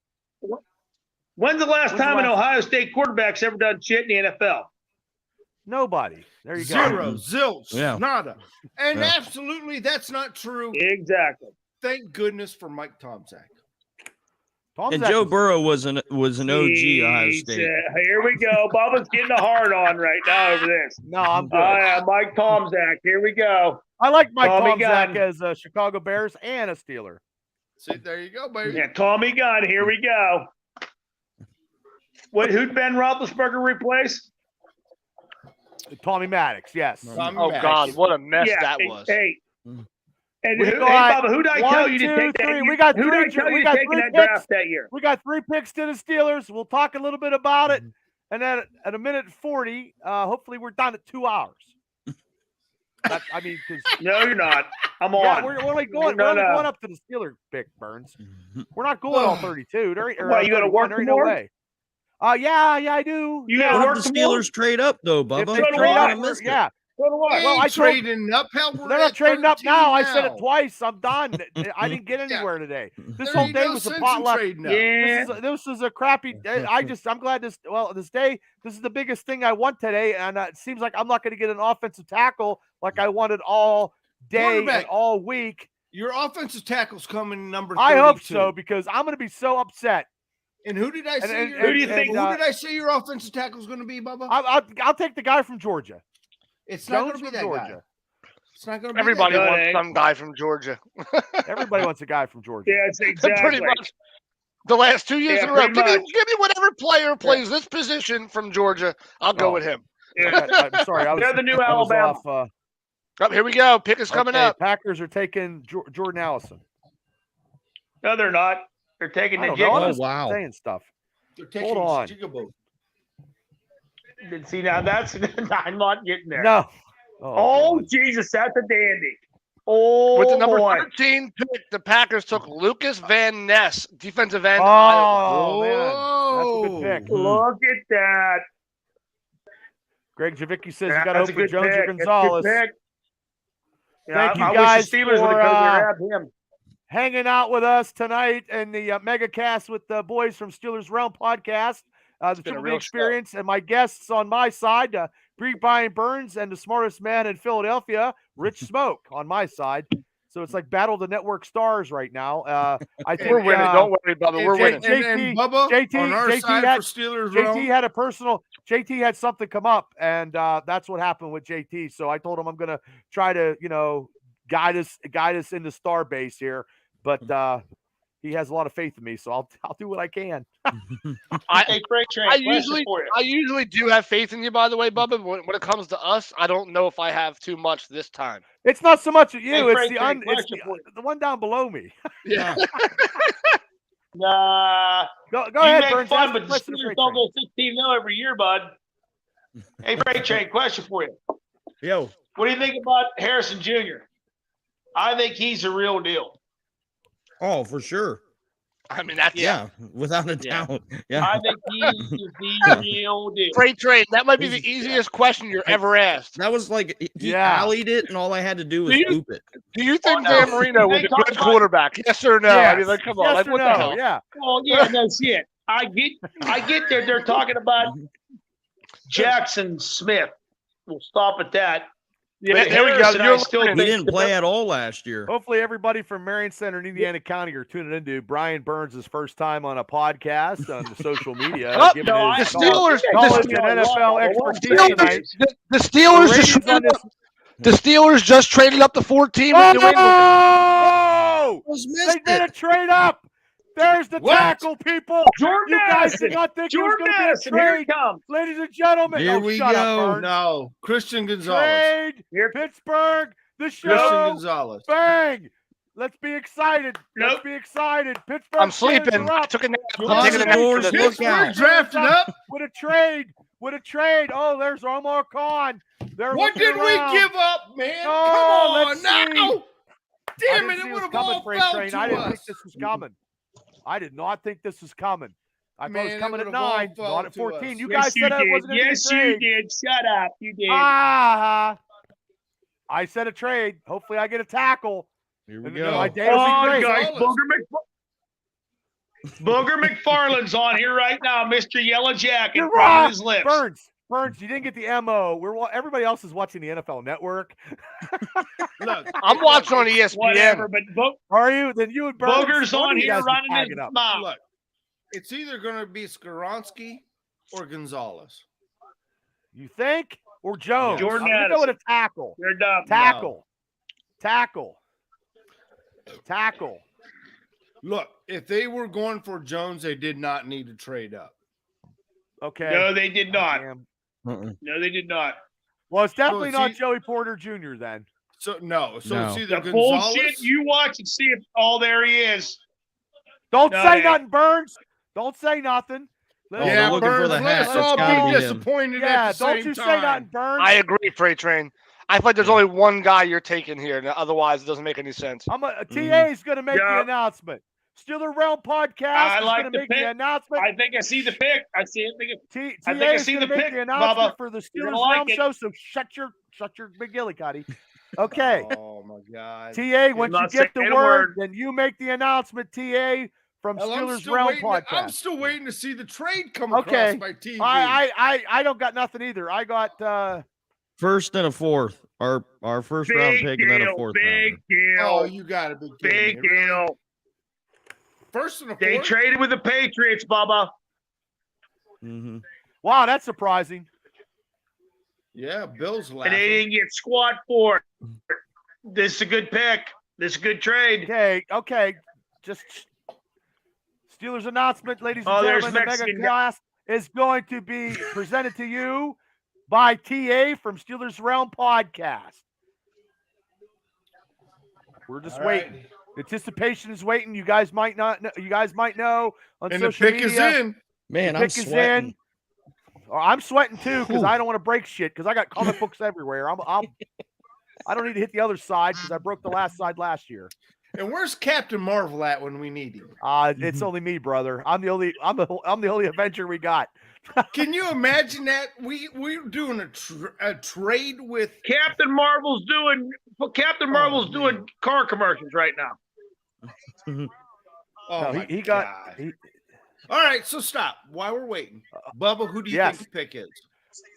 When's the last When's the time an last- Ohio State quarterback's ever done shit in the NFL? Nobody. There you go. Zero, zilch, Yeah. nada. And Yeah. absolutely, that's not true. Exactly. Thank goodness for Mike Tomczak. Tom And Zach Joe is- Burrow was an OG Ohio State. Here we go. Bubba's getting a hard on right now over this. No, I'm good. Mike Tomczak. Here we go. I like Mike Tommy Tomczak Gunn. as a Chicago Bears and a Steeler. See, there you go, baby. Yeah, Tommy Gunn. Here we go. Who'd Ben Roethlisberger replace? Tommy Maddox, yes. Tommy Oh Maddox. God, what a mess yeah, that hey, was. Hey. And We hey, got Bubba, who'd I 1, tell you 2, to take that? 3. We got Who'd I three. tell We you got to take 3 that picks. draft that year? We got 3 picks to the Steelers. We'll talk a little bit about it. And then at a minute 40, hopefully we're done at 2 hours. I mean, because No, you're not. I'm yeah, on. we're only going. No, we're only no. going up to the Steeler pick, Burns. We're not going all 32. There, or What, you gotta 31. work There ain't no tomorrow? way. Yeah, I do. You yeah. gotta What work if the tomorrow? Steelers trade up though, If Bubba? they So do trade I. up, yeah. So do I. Well, I told- trading up. Hell, we're They're not at trading up 13 now. I said it now. twice. I'm done. I didn't get anywhere today. This There whole ain't day no was a sense in potluck. trading up. Yeah. This is a crappy. I'm glad this day. This is the biggest thing I want today, and it seems like I'm not going to get an offensive tackle like I wanted all day and Quarterback. all week. Your offensive tackle's coming number 32. I hope so because I'm going to be so upset. And who did I say? and- Who do you think- Who did I say your offensive tackle's going to be, Bubba? I'll take the guy from Georgia. It's not Jones going to be from that Georgia. guy. It's not going to be Everybody that guy. wants Hey. some guy from Georgia. Everybody wants a guy from Georgia. Yes, exactly. Pretty much. The last 2 years Yeah, in a row. pretty Give me much. whatever player plays this position from Georgia. I'll go Oh. with him. I'm sorry. I was, They're the new I was Alabama. off, Oh, here we go. Pick is coming okay, up. Packers are taking Jordan Allison. No, they're not. They're taking I the don't know. I'm jig. just wow. saying stuff. They're taking Hold on. Jigaboo. See, now that's I'm not getting there. No. Oh, God. Jesus, that's a dandy. Oh, With the number boy. 13 pick, the Packers took Lucas Van Ness, defensive end, Iowa. Oh, man. That's a good pick. Look at that. Greg Javicki says Yeah, you got to that's hope a for good Jones pick. or That's a good Gonzalez. pick. Yeah, Thank you I guys wish the Steelers would for, have grabbed him. Hanging out with us tonight in the mega cast with the boys from Steelers Realm podcast, the been a Triple B real Experience, and my guests on my side, Brian Burns and the smartest man in Philadelphia, Rich Smoke on my side. So it's like battle of the network stars right now. I think We're winning. Don't worry, Bubba. We're J- winning. J- And Bubba, JT on our JT side had- for Steelers JT Realm, had a personal. JT had something come up, and that's what happened with JT. So I told him I'm going to try to, guide us into star base here. But he has a lot of faith in me, so I'll do what I can. Hey, Frank, I usually do have faith in you, by the way, Bubba. But when it comes to us, I don't know if I have too much this time. It's not so much at you; Hey, it's Frank, the Frank, it's question for you. the one down below me. Yeah. Nah. Go You ahead, make Burns. fun, Ask but the the question to Steelers Freight don't Train. go 16-0 every year, bud. Hey, Frank Train, question for you. Yo, What do you think about Harrison Jr.? I think he's a real deal. oh, for sure. I mean, that's Yeah, without a Yeah. doubt. Yeah. I think he's the real deal. Freight train. That might be the He's- easiest question you're ever asked. That was like he Yeah. alleyed it, and all I had to do was Do you- scoop it. Do you think no. Dan Marino was They a talk good about- quarterback? Yes or no? I mean, Yes. like, come on, Yes like, or what no? the hell? Yeah. Oh, yeah, no shit. I get that they're talking about Jackson Smith. We'll stop at that. Yeah, But there we go. Harrison, I You're still learning. He think didn't play at all last year. Hopefully, everybody from Marion Center and Indiana County are tuning into Brian Burns' first time on a podcast on the social media. Oh, giving no, his The Steelers, college the, and NFL expertise Steelers, tonight. the Steelers The just ratings on this- the Steelers just traded up to 14 with New England. Oh! Just They missed did a it. trade up. There's the What? tackle, people. Jordan You guys Addison. did not think it was Jordan going to be a Addison. Here trade. it comes. Ladies and gentlemen. Here Oh, we shut go. up, Burns. No, Christian Gonzalez. Trade. Here. Pittsburgh. The Christian show. Gonzalez. Bang. Let's be excited. Let's Nope. be excited. Pittsburgh. I'm Steelers sleeping. are I up. took a nap. I'm Close taking a the nap for doors, this. look Pittsburgh out. drafted up. With a trade. With a trade. Oh, there's Omar Khan. They're What looking did we around. give up, man? Oh, Come let's on see. now. I Damn didn't it, see it it would was have coming, all Freight fell Train. to I didn't us. think this was coming. I did not think this was coming. I thought it Man, was it coming at would've all 9, fell not at to 14. us. You Yes, guys you said it did. wasn't going to Yes, be a you trade. did. Shut up. You did. Ah, I said a trade. Hopefully, I get a tackle. Here we And go. my day will Oh, be great. guys, Gonzalez. Booger McFarland's on here right now, Mr. Yellow Jacket. You're biting right. his lips. Burns, you didn't get the MO. Everybody else is watching the NFL Network. Look, I'm watching on ESPN. Whatever, but Are you? Then you and Burns. Booger's one on of you here guys be running his tagging up. mouth. look. It's either going to be Skoronsky or Gonzalez. You think? Or Jones? Jordan I'm going to go with a tackle. You're dumb. Tackle. Look, if they were going for Jones, they did not need to trade up. Okay. No, they did not. Damn. No, they did not. Well, it's definitely So, not see- Joey Porter Jr. then. So no, so No. it's either The Gonzalez. bullshit. You watch and see if there he is. Don't No, say they- nothing, Burns. Don't say nothing. Let Oh, us- they're Yeah, looking for Burns, the let hat. us That's all gotta be be him. disappointed yeah, at the don't same you say time. nothing, Burns. I agree, Freight Train. I feel like there's only one guy you're taking here. Otherwise, it doesn't make any sense. TA is going to make the Yeah. announcement. Steeler Realm podcast I is like going the to make pick. the announcement. I think I see the pick. I see it. TA I think I is see going to the make pick, the announcement Bubba. for the You're Steelers gonna like Realm it. show. So shut your big gilly, Cuddy. Okay, Oh my God. TA. Once you not get the saying a word, word. then you make the announcement. TA from Hell, Steelers Realm I'm podcast. still waiting to see the trade come Okay. across my TV. I don't got nothing either. I got First and a fourth. Our first round pick and then a fourth Big rounder. deal. Oh, you got to be kidding Big me. Really? deal. First and a They fourth? traded with the Patriots, Bubba. Mm-hmm. wow. That's surprising. Yeah, Bill's And laughing. they didn't get squat for it. This is a good pick. This is a good trade. Okay. Just Steelers announcement, ladies and Oh, there's gentlemen. The Mexican mega cast is going to be presented to you by TA from Steelers Realm podcast. We're just All waiting. right. Anticipation is waiting. You guys might not know. You guys might know on And the social pick is media. in. Man, The I'm pick is sweating. in. Oh, I'm sweating too because Whew. I don't want to break shit because I got comic books everywhere. I don't need to hit the other side because I broke the last side last year. And where's Captain Marvel at when we need him? It's only me, brother. I'm the only Avenger we got. Can you imagine that? We're doing a trade with Captain Marvel's doing man. car commercials right now. Oh No, my he got. God. He, All right, so stop. While we're waiting, Bubba, who do you yes. think the pick is?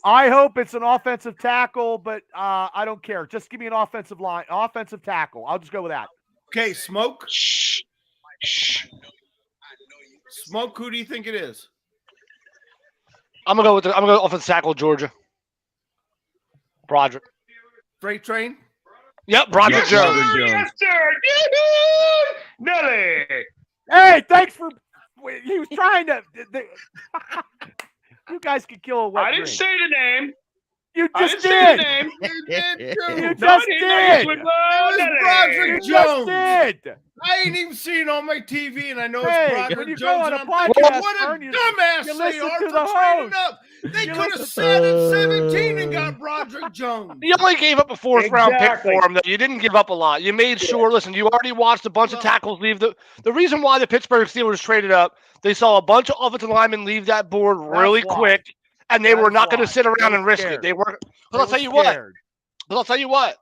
I hope it's an offensive tackle, but I don't care. Just give me an offensive tackle. I'll just go with that. Okay, Smoke. Shh. Smoke, who do you think it is? I'm gonna go offensive tackle Georgia. Broderick. Freight Train. Yep, Broderick Yeah, Jones. Broderick Jones. Yes, sir. Yoo-hoo! Nelly. Hey, thanks for. He was trying to. You guys could kill a wet I didn't dream. say the name. You I just didn't say the did. name. You did too. You No, just I didn't. I just did. went, It was Nelly. Broderick You Jones. just did. I ain't even seen it on my TV, and I know Hey, it's when Broderick you go Jones. on And a I'm thinking, podcast, what a Vern, you dumbass they listen are to for the trading host. up. They You could have listen- sat at 17 and got Broderick Jones. You only gave up a fourth round pick Exactly. for him, though. You didn't give up a lot. You made sure. Listen, you already watched a bunch of tackles leave the reason why the Pittsburgh Steelers traded up. They saw a bunch of offensive linemen leave that board really why. quick, and they That were is not going why. to sit They around were and risk scared. it. They weren't. They But I'll were tell you what. scared. But I'll tell you what.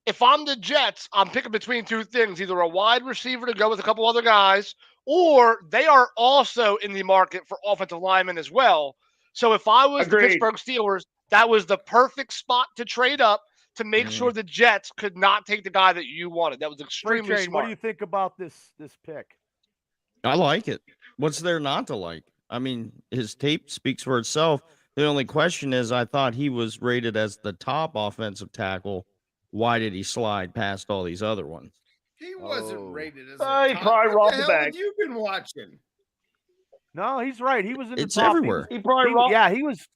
If I'm the Jets, I'm picking between two things: either a wide receiver to go with a couple other guys, or they are also in the market for offensive linemen as well. So if I was the Agreed. Pittsburgh Steelers, that was the perfect spot to trade up to make sure the Jets could not take the guy that you wanted. That was Freight extremely Train, what smart. do you think about this pick? I like it. What's there not to like? I mean, his tape speaks for itself. The only question is, I thought he was rated as the top offensive tackle. Why did he slide past all these other ones? He wasn't Oh. rated as He a top. probably What robbed the the hell bank. have you been watching? No, he's right. He was in the It's top. everywhere. He probably He, robbed. yeah, he was.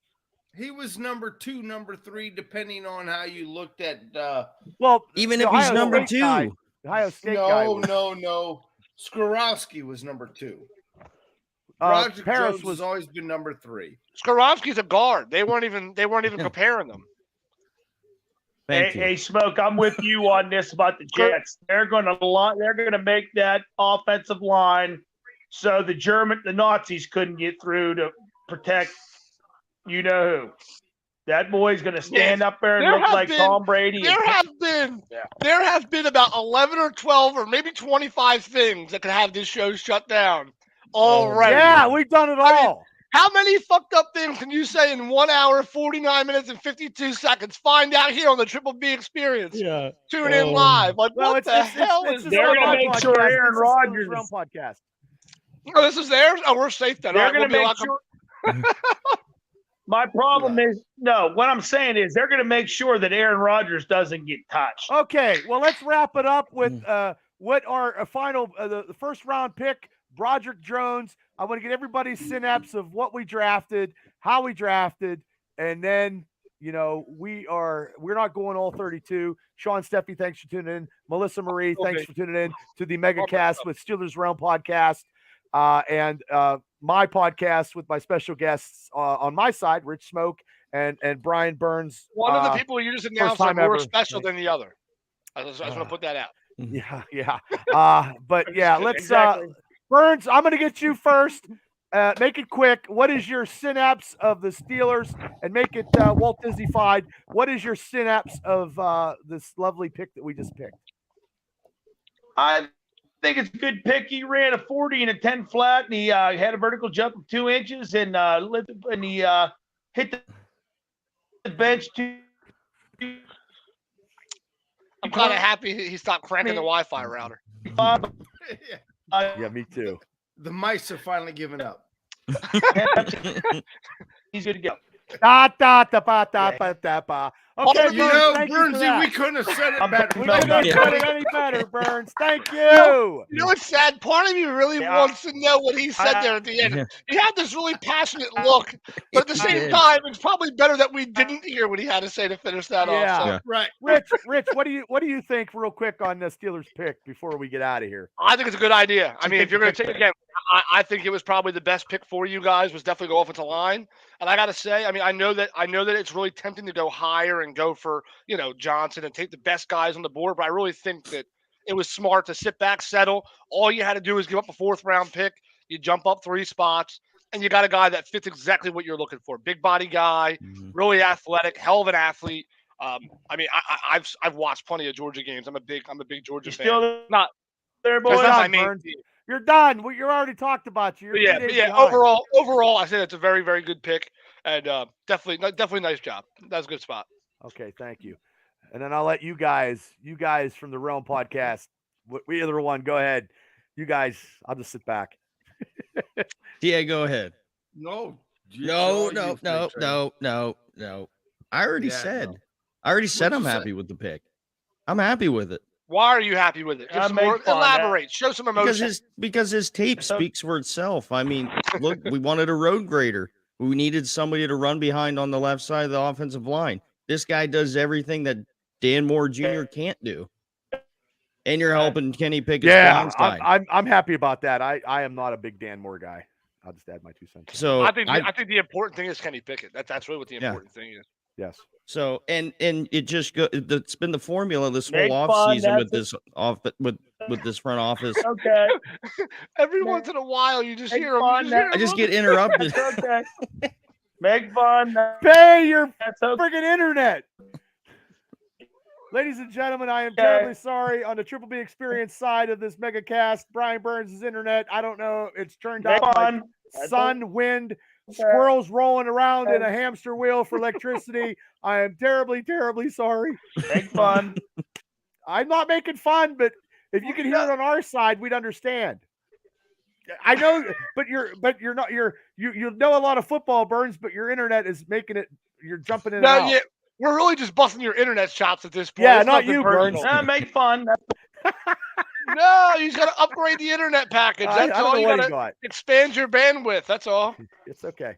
He was number 2, number 3, depending on how you looked at. Well, Even the if he's Ohio number State guy- two. the Ohio State guy. No. Skorowski was number 2. Roger Paris Jones was. has always been number 3. Skorowski's a guard. They weren't even comparing them. Thank you. Hey, Smoke, I'm with you on this about the Jets. They're going to make that offensive line so the Nazis couldn't get through to protect you know who. That boy's going to stand up there and There look have like been- Tom Brady. There have been about 11 or 12 or maybe 25 things that could have this show shut down already. Yeah, we've done it all. I mean, how many fucked up things can you say in 1 hour, 49 minutes, and 52 seconds? Find out here on the Triple B Experience. Yeah. Tune in live. Like, well, what the hell is this They're on gonna my make sure podcast. Aaron This is Rodgers- Steelers Realm podcast. Oh, this is theirs? Oh, we're safe then. They're All right, going to we'll be make allowed sure. My problem is, no, what I'm saying is they're going to make sure that Aaron Rodgers doesn't get touched. Okay, well, let's wrap it up with what our final, the first round pick, Broderick Jones. I want to get everybody's synapse of what we drafted, how we drafted, and then, we're not going all 32. Sean Steffi, thanks for tuning in. Melissa Marie, thanks for tuning in to the MegaCast with Steelers Realm podcast, and my podcast with my special guests on my side, Rich Smoke and Brian Burns. One of the people you just announced are more special than the other. I just want to put that out. Yeah. But yeah, let's Exactly. Burns, I'm going to get you first. Make it quick. What is your synapse of the Steelers? And make it Walt Disney-fied. What is your synapse of this lovely pick that we just picked? I think it's a good pick. He ran a 40 and a 10 flat, and he had a vertical jump of 2 inches, and he hit the bench to. I'm kind of happy he stopped cranking the Wi-Fi router. Yeah, me too. The mice are finally giving up. He's good to go. Okay, You Burns, know, thank you for Burnsy, that. we couldn't have said it I'm better. We back. couldn't have Yeah. said it any better, Burns. Thank you. You know what's sad? Part of me really Yeah. wants to know what he said there at the end. Yeah. He had this really passionate look, but at the same did. time, it's probably better that we didn't hear what he had to say to finish that Yeah. off. So. Yeah. Right. Rich, what do you think, real quick, on the Steelers pick before we get out of here? I think it's a good idea. I mean, if you're going to Pick. take again, I think it was probably the best pick for you guys. Was definitely go offensive line. And I got to say, I mean, I know that it's really tempting to go higher and go for Johnson and take the best guys on the board. But I really think that it was smart to sit back, settle. All you had to do was give up a 4th round pick. You jump up 3 spots, and you got a guy that fits exactly what you're looking for. Big body guy, really athletic, hell of an athlete. I mean, I've watched plenty of Georgia games. I'm a big Georgia You fan. still Not there, That's boys? not my done, main Burns. team. You're done. We already talked about you. But You're yeah, 3 but days yeah. behind. Overall, I say it's a very, very good pick, and definitely nice job. That's a good spot. Okay, thank you. And then I'll let you guys from the Realm podcast, we either one, go ahead. You guys, I'll just sit back. Yeah, go ahead. No. No. I already Yeah, said. no. I already said What'd I'm you say? happy with the pick. I'm happy with it Why are you happy with it? Give some make more, fun, elaborate. Show some because emotion. his tape So- speaks for itself. I mean, look, we wanted a road grader. We needed somebody to run behind on the left side of the offensive line. This guy does everything that Dan Moore Jr. can't do. And you're helping Kenny Pickett's blind side. I'm happy about that. I am not a big Dan Moore guy. I'll just add my 2 cents. So I think the important thing is Kenny Pickett. That's really what the Yeah. important thing is. Yes. So and it just go. It's been the formula this whole Make off fun, season with that's this with this front office. Okay. Every once in a while, you just Make hear him. fun, I just get interrupted. That's okay. Make fun. Pay your That's okay. friggin' internet. Ladies and gentlemen, I am Okay. terribly sorry on the Triple B Experience side of this mega cast. Brian Burns' internet. I don't know. It's turned Make out by fun. That's sun, wind, okay. squirrels rolling around in a hamster wheel for electricity. I am terribly, terribly sorry. Make fun. I'm not making fun, but if you could hear it on our side, we'd understand. I know, but you're not you know a lot of football, Burns, but your internet is making it. You're jumping in and No, out. yeah, we're really just busting your internet chops at this point. Yeah, It's not nothing you, personal. Burns. Make fun. No, you got to upgrade the internet package. I That's don't all. know You what got he to got. expand your bandwidth. That's all. It's okay.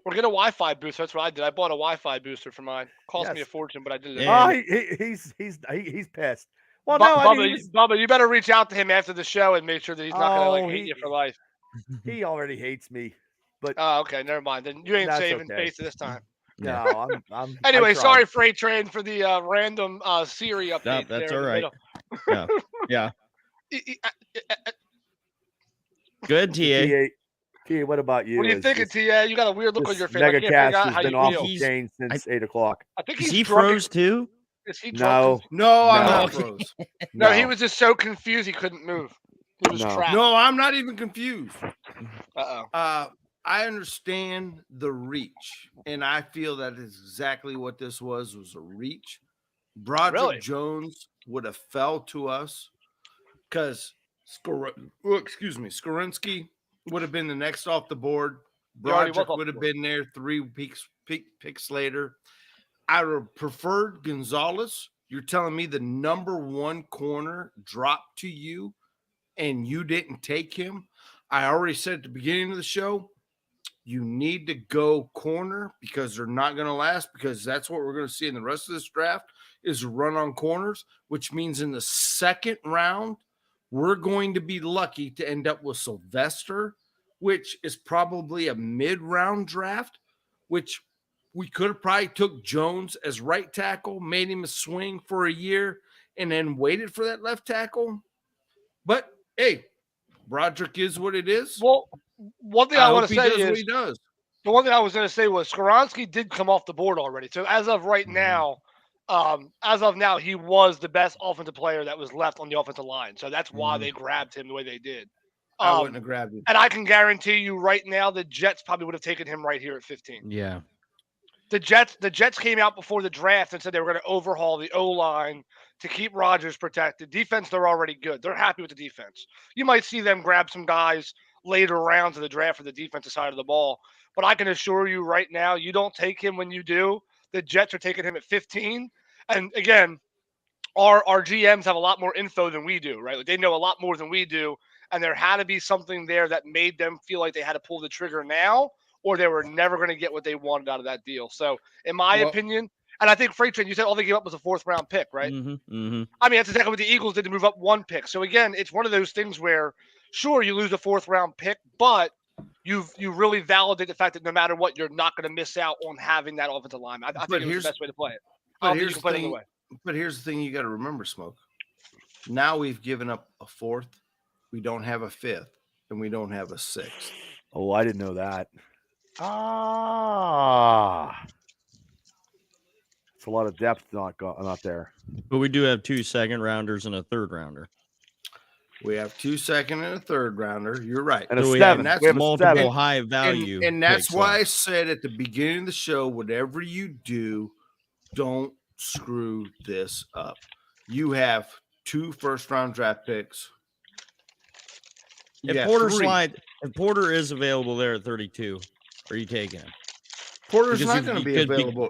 Or get a Wi-Fi booster. That's what I did. I bought a Wi-Fi booster for mine. Cost me a Yes. fortune, but I did it. Yeah. Oh, he's pissed. Well, Bu- no, I Bubba, mean, he was- Bubba, you better reach out to him after the show and make sure that he's not going to Oh, hate he- you for life. he already hates me. But Oh, okay, never mind. Then you ain't That's saving okay. face this time. no, I'm Anyway, I tried. sorry, Freight Train, for the random Siri update. that's there in all the right. middle. Yeah. Good, TA. TA, what about you? What are you Is thinking, this- TA? You got a weird look on this your face. I can't figure Megacast out has how been you off feel. the He's- chain since 8 o'clock. I think Is he's he drunk. froze too? Is he drunk? No, No, I'm No. not froze. No, he was just so confused he couldn't move. He was No. trapped. No, I'm not even confused. Uh-oh. I understand the reach, and I feel that is exactly what this was a reach. Broderick Really? Jones would have fell to us because Skorinsky would have been the next off the board. He already was Broderick off would the have board. been there 3 picks later. I would have preferred Gonzalez. You're telling me the number 1 corner dropped to you and you didn't take him? I already said at the beginning of the show, you need to go corner because they're not going to last, because that's what we're going to see in the rest of this draft is a run on corners, which means in the second round, we're going to be lucky to end up with Sylvester, which is probably a mid-round draft, which we could have probably took Jones as right tackle, made him a swing for a year, and then waited for that left tackle. But, hey, Broderick is what it is. Well, one thing I want hope to he say does what is he does. the one thing I was going to say was Skoronski did come off the board already. So as of right now, he was the best offensive player that was left on the offensive line. So that's why they grabbed him the way they did. I wouldn't have grabbed him. And I can guarantee you right now, the Jets probably would have taken him right here at 15. Yeah. The Jets came out before the draft and said they were going to overhaul the O-line to keep Rodgers protected. Defense, they're already good. They're happy with the defense. You might see them grab some guys later rounds of the draft for the defensive side of the ball. But I can assure you right now, you don't take him when you do. The Jets are taking him at 15. And again, our GMs have a lot more info than we do, right? Like they know a lot more than we do. And there had to be something there that made them feel like they had to pull the trigger now, or they were never going to get what they wanted out of that deal. So in my opinion, and I think Freight Train, you said all they gave up was a 4th round pick, right? Mm-hmm, mm-hmm. I mean, that's exactly what the Eagles did to move up 1 pick. So again, it's one of those things where, sure, you lose a 4th round pick, but you really validate the fact that no matter what, you're not going to miss out on having that offensive line. I think it was the best way to play it. I don't think you can play it another way. But here's the thing you got to remember, Smoke. Now we've given up a 4th. We don't have a 5th, and we don't have a 6th. Oh, I didn't know that. It's a lot of depth not there. But we do have 2 second-rounders and a 3rd rounder. We have 2 second and a 3rd rounder. You're right. And a So we 7. have We have a multiple 7. high value. And that's picks why I left. said at the beginning of the show, whatever you do, don't screw this up. You have 2 first-round draft picks. If Yeah, Porter 3. if Porter is available there at 32, are you taking him? Porter's Because not he- going to he be could be- available.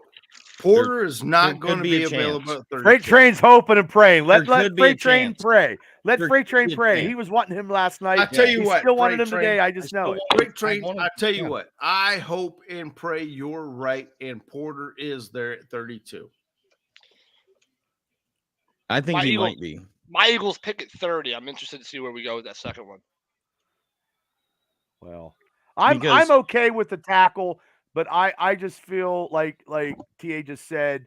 Porter is there not could going to be be a available chance. at 32. Freight Train's hoping and praying. Let could be a Freight Train chance. pray. Let There Freight could Train be a pray. chance. He was wanting him last night. I tell you He's what, still wanted Freight him Train, today. I just know it. Freight Train, wanted- I tell you yeah. what, I hope and pray you're right, and Porter is there at 32. I think My he Eagles- might be. My Eagles pick at 30. I'm interested to see where we go with that second one. Well, I'm Because- okay with the tackle, but I just feel like TA just said,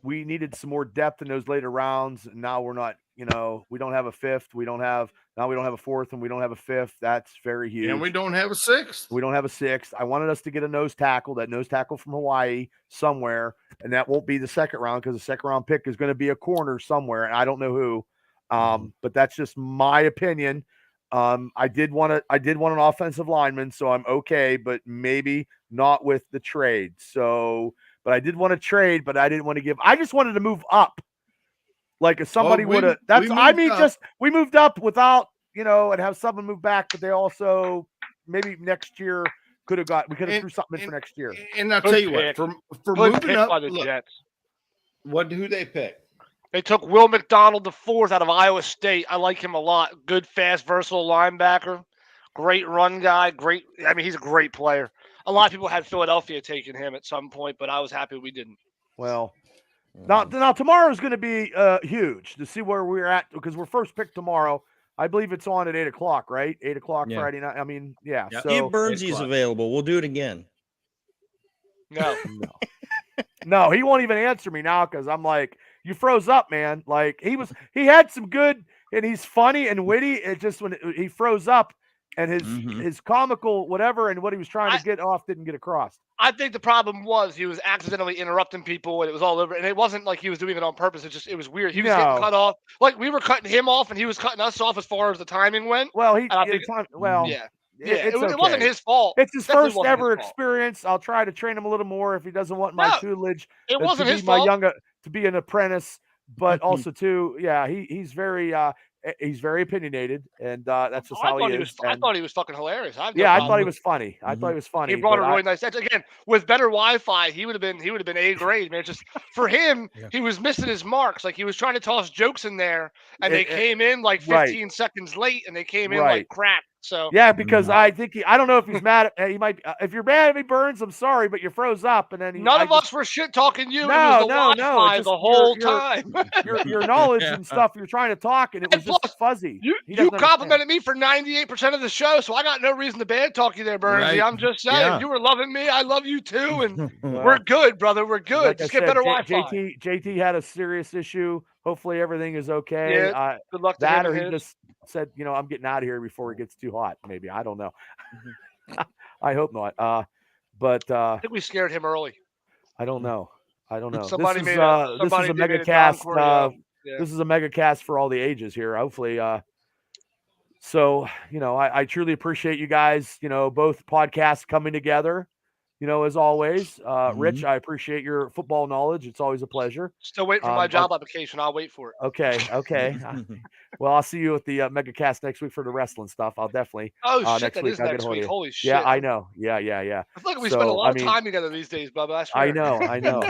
we needed some more depth in those later rounds. And now we're not, we don't have a 5th. We don't have a 4th, and we don't have a 5th. That's very huge. And we don't have a 6th. We don't have a 6th. I wanted us to get a nose tackle from Hawaii somewhere, and that won't be the second round because the second round pick is going to be a corner somewhere, and I don't know who. But that's just my opinion. I did want an offensive lineman, so I'm okay, but maybe not with the trade. So, but I did want to trade, but I didn't want to give. I just wanted to move up. Like if somebody would have. That's. I mean, we moved up without and have someone move back, but they also maybe next year we could have threw something in for next year. And I'll Good tell you pick. what, for Good moving pick up, by the look, Jets. who they pick? They took Will McDonald IV out of Iowa State. I like him a lot. Good, fast, versatile linebacker. Great run guy. He's a great player. A lot of people had Philadelphia taking him at some point, but I was happy we didn't. Well, now tomorrow is going to be huge to see where we're at because we're first picked tomorrow. I believe it's on at 8:00, right? 8:00 Yeah. Friday night. I mean, yeah. See So if Burnsy's available. We'll do it again. No. no, he won't even answer me now because I'm like, you froze up, man. Like he had some good and he's funny and witty. It just when he froze up and his comical whatever and what he was trying to get off didn't get across. I think the problem was he was accidentally interrupting people and it was all over. And it wasn't like he was doing it on purpose. It was weird. He was getting cut off. Like we were cutting him off and he was cutting us off as far as the timing went. Well, yeah. It wasn't his fault. It's his Definitely first wasn't ever his fault. experience. I'll try to train him a little more if he doesn't want my tutelage. It wasn't to his be my fault. to be an apprentice, but also too, he's very opinionated, and that's just how he is. I thought he was fucking hilarious. I thought he was funny. I thought he was funny. He brought a really nice edge. Again, with better Wi-Fi, he would have been A grade, man. Just for him, he was missing his marks. Like he was trying to toss jokes in there, and they came in like 15 seconds late, and they came in like crap. So yeah, because I think I don't know if he's mad. He might. If you're mad at me, Burns, I'm sorry, but you froze up, and then none of us were shit talking you. No, it was the Wi-Fi the whole time. Your knowledge and stuff. You're trying to talk, and it was just fuzzy. You complimented me for 98% of the show, so I got no reason to bad talk you there, Burnsy. Right. I'm just saying, you were loving me. I love you too, and we're good, brother. We're good. Like just I get said, better Wi-Fi. JT had a serious issue. Hopefully everything is okay. Yeah, good luck to that, him or and he his. just said, I'm getting out of here before it gets too hot. Maybe I don't know. I hope not. But I think we scared him early. I don't know. Somebody this made is a a mega cast. This is a mega cast for all the ages here. Hopefully, so I truly appreciate you guys. Both podcasts coming together. As always, Rich, I appreciate your football knowledge. It's always a pleasure. Still waiting for my job application. I'll wait for it. Okay. Well, I'll see you at the MegaCast next week for the wrestling stuff. I'll definitely. Oh shit, next that week, is next week. Holy shit. Yeah, I know. Yeah. I feel like we spend a lot of time together these days, Bubba. I know.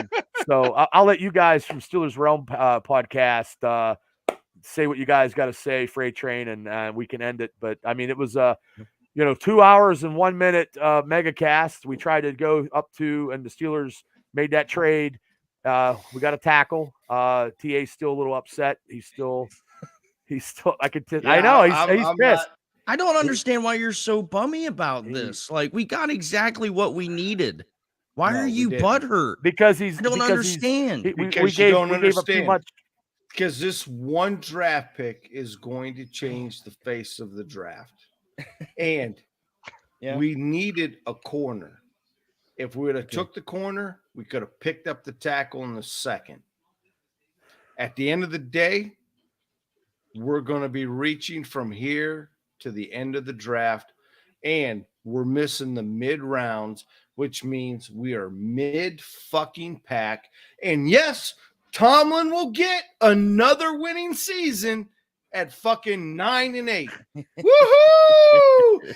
So I'll let you guys from Steelers Realm podcast say what you guys got to say, Freight Train, and we can end it. But I mean, it was 2 hours and 1 minute MegaCast. We tried to go up to, and the Steelers made that trade. We got a tackle. TA's still a little upset. He's still. I could. I know he's pissed. I don't understand why you're so bummy about this. Like we got exactly what we needed. Why are you butthurt? Because I don't understand. We gave up too much. Because this one draft pick is going to change the face of the draft. And we needed a corner. If we would have took the corner, we could have picked up the tackle in the second. At the end of the day, we're going to be reaching from here to the end of the draft, and we're missing the mid rounds, which means we are mid fucking pack. And yes, Tomlin will get another winning season at fucking 9-8. Woohoo!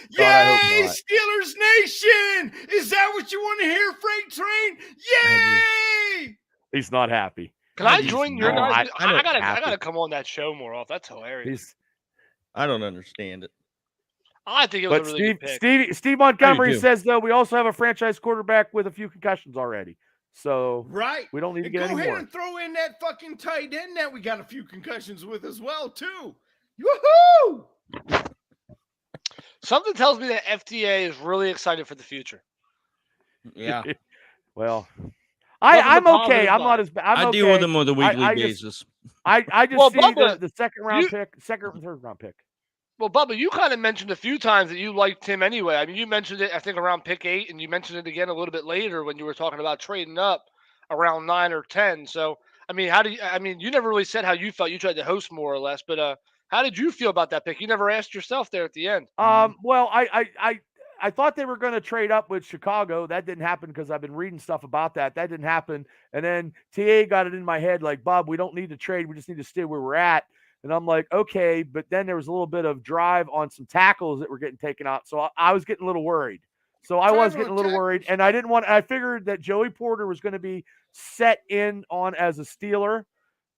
Yay, Steelers Nation! Is that what you want to hear, Freight Train? Yay! He's not happy. Can I join your guys? I happy. gotta come on that show more often. That's hilarious. I don't understand it. I think it was a really good pick. Steve Montgomery says though we also have a franchise quarterback with a few concussions already. So we don't need to get any more. Go ahead and throw in that fucking tight end that we got a few concussions with as well too. Woohoo! Something tells me that FTA is really excited for the future. Yeah. Well, I'm okay. I'm not as bad. I deal with them on a weekly basis. I just see the second and third round pick. Well, Bubba, you kind of mentioned a few times that you liked him anyway. I mean, you mentioned it, I think, around pick 8, and you mentioned it again a little bit later when you were talking about trading up around 9 or 10. So, I mean, you never really said how you felt. You tried to host more or less, but how did you feel about that pick? You never asked yourself there at the end. Well, I thought they were going to trade up with Chicago. That didn't happen because I've been reading stuff about that. That didn't happen. And then TA got it in my head like, Bob, we don't need to trade. We just need to stay where we're at. And I'm like, okay. But then there was a little bit of drive on some tackles that were getting taken out. So I was getting a little worried. And I figured that Joey Porter was going to be set in on as a Steeler.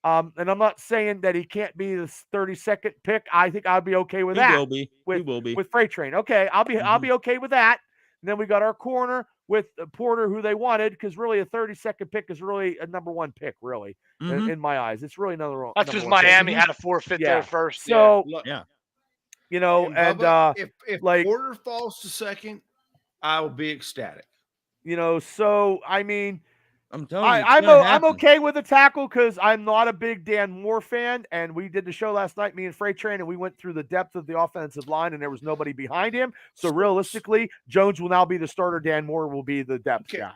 And I'm not saying that he can't be the 32nd pick. I think I'd be okay with He that. will be. He will be. With Freight Train. Okay, I'll be okay with that. And then we got our corner with Porter, who they wanted, because really a 32nd pick is really a number one pick, really, in my eyes. It's really another. That's because Miami had a forfeit there first. So yeah, you know, and if like Porter falls to second, I will be ecstatic. You know, so I mean, I'm telling you, I'm okay with the tackle because I'm not a big Dan Moore fan, and we did the show last night, me and Freight Train, and we went through the depth of the offensive line, and there was nobody behind him. So realistically, Jones will now be the starter. Dan Moore will be the depth guy.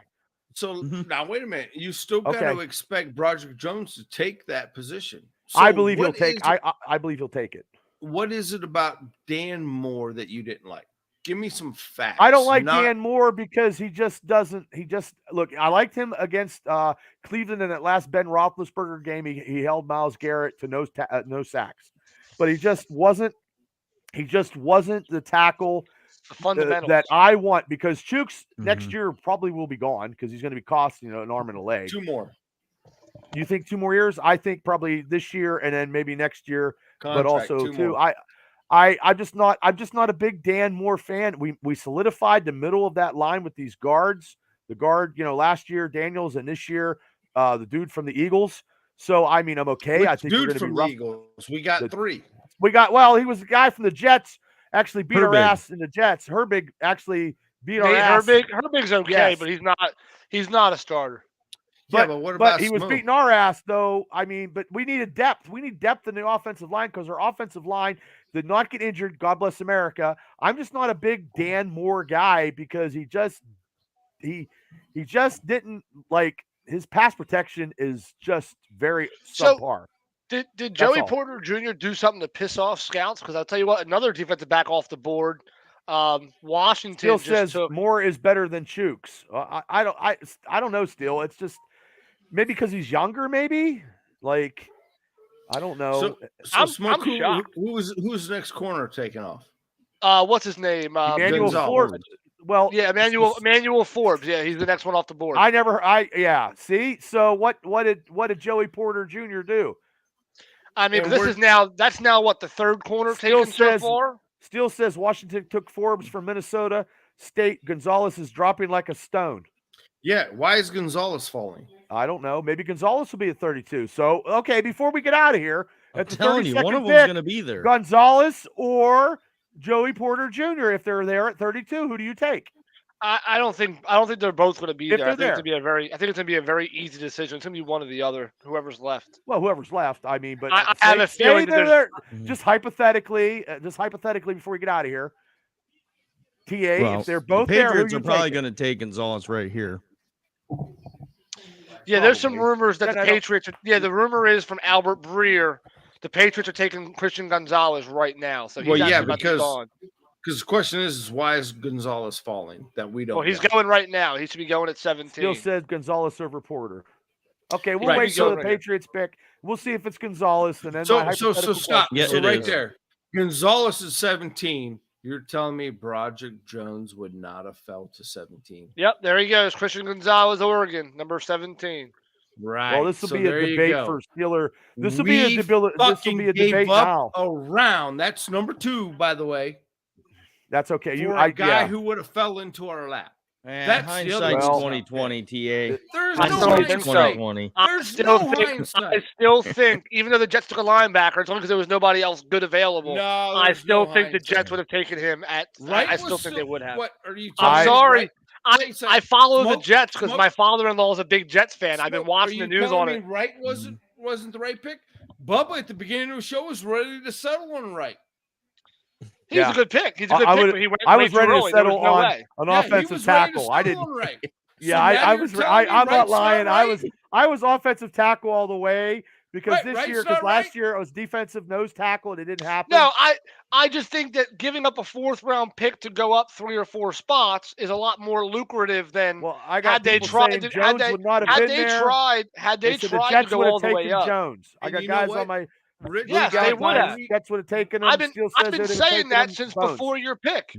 So now wait a minute, you still got to expect Broderick Jones to take that position. So I believe he'll take. I believe he'll take it. What is it about Dan Moore that you didn't like? Give me some facts. I don't like Dan Moore because he just doesn't. Look. I liked him against Cleveland in that last Ben Roethlisberger game. He held Myles Garrett to no sacks, but he just wasn't. He just wasn't the tackle that I want, because Chooks next year probably will be gone because he's going to be costing an arm and a leg. 2 more. You think 2 more years? I think probably this year and then maybe next year. But also too, I'm just not a big Dan Moore fan. We solidified the middle of that line with these guards. The guard, last year Daniels, and this year the dude from the Eagles. So I mean, I'm okay. Which I think dude we're from be rough. the Eagles? We got 3. He was the guy from the Jets. Actually beat our ass in the Jets. Herbig actually beat our ass. Herbig's okay, but he's not a starter. But what about he was beating our ass, though. I mean, but we needed depth. We need depth in the offensive line because our offensive line did not get injured. God bless America. I'm just not a big Dan Moore guy because he just didn't, like, his pass protection is just very subpar. Did Joey Porter Jr. do something to piss off scouts? Because I'll tell you what, another defensive back off the board. Washington still says Moore is better than Chooks. I don't know. Still, it's just maybe because he's younger. Maybe like I don't know. I'm shocked. Who's the next corner taking off? What's his name? Emmanuel Forbes. Well, yeah, Emmanuel Forbes. Yeah, he's the next one off the board. See, so what did Joey Porter Jr. do? I mean, that's now what, the third corner taken so far? Still says Washington took Forbes from Minnesota State. Gonzalez is dropping like a stone. Yeah, why is Gonzalez falling? I don't know. Maybe Gonzalez will be at 32. So, okay, before we get out of here, I'm telling you, one of them's going to be there. Gonzalez or Joey Porter Jr. If they're there at 32, who do you take? I don't think they're both going to be there. I think there. it's going to be a very easy decision. It's going to be one or the other, whoever's left. Well, whoever's left. I mean, but I have a feeling that just hypothetically, before we get out of here, if they're both the Patriots there, are probably going to take Gonzalez right here. Yeah, there's some rumors that the Patriots. Yeah, the rumor is from Albert Breer, the Patriots are taking Christian Gonzalez right now. So because the question is why is Gonzalez falling? That we don't. Well, he's going right now. He should be going at 17. Still said Gonzalez over Porter. Okay, we'll wait till the Patriots pick. We'll see if it's Gonzalez, and then so Scott. Yeah, so right there, Gonzalez is 17. You're telling me Broderick Jones would not have fell to 17? Yep, there he goes. Christian Gonzalez, Oregon, number 17. Right. Well, this will be a debate for Steeler. This will be a debate now. Around. That's number 2, by the way. That's okay. A guy who would have fell into our lap. That's hindsight's 2020, TA. There's no hindsight. I still think, even though the Jets took a linebacker, it's only because there was nobody else good available. I still think the Jets would have taken him at. I still think they would have. What are you? I'm sorry. I follow the Jets because my father-in-law is a big Jets fan. I've been watching the news on it. Right wasn't the right pick. Bubba at the beginning of the show was ready to settle on Wright. He's a good pick. He's a good pick. But he went I was ready to settle on an offensive tackle. I didn't. Yeah, I was. I'm not lying. I was offensive tackle all the way because last year it was defensive nose tackle and it didn't happen. No, I just think that giving up a 4th round pick to go up 3 or 4 spots is a lot more lucrative than had they tried to go all the way up. Jones. I got guys on my. Yes, they would have. Jets would have taken him. I've been saying that since before your pick.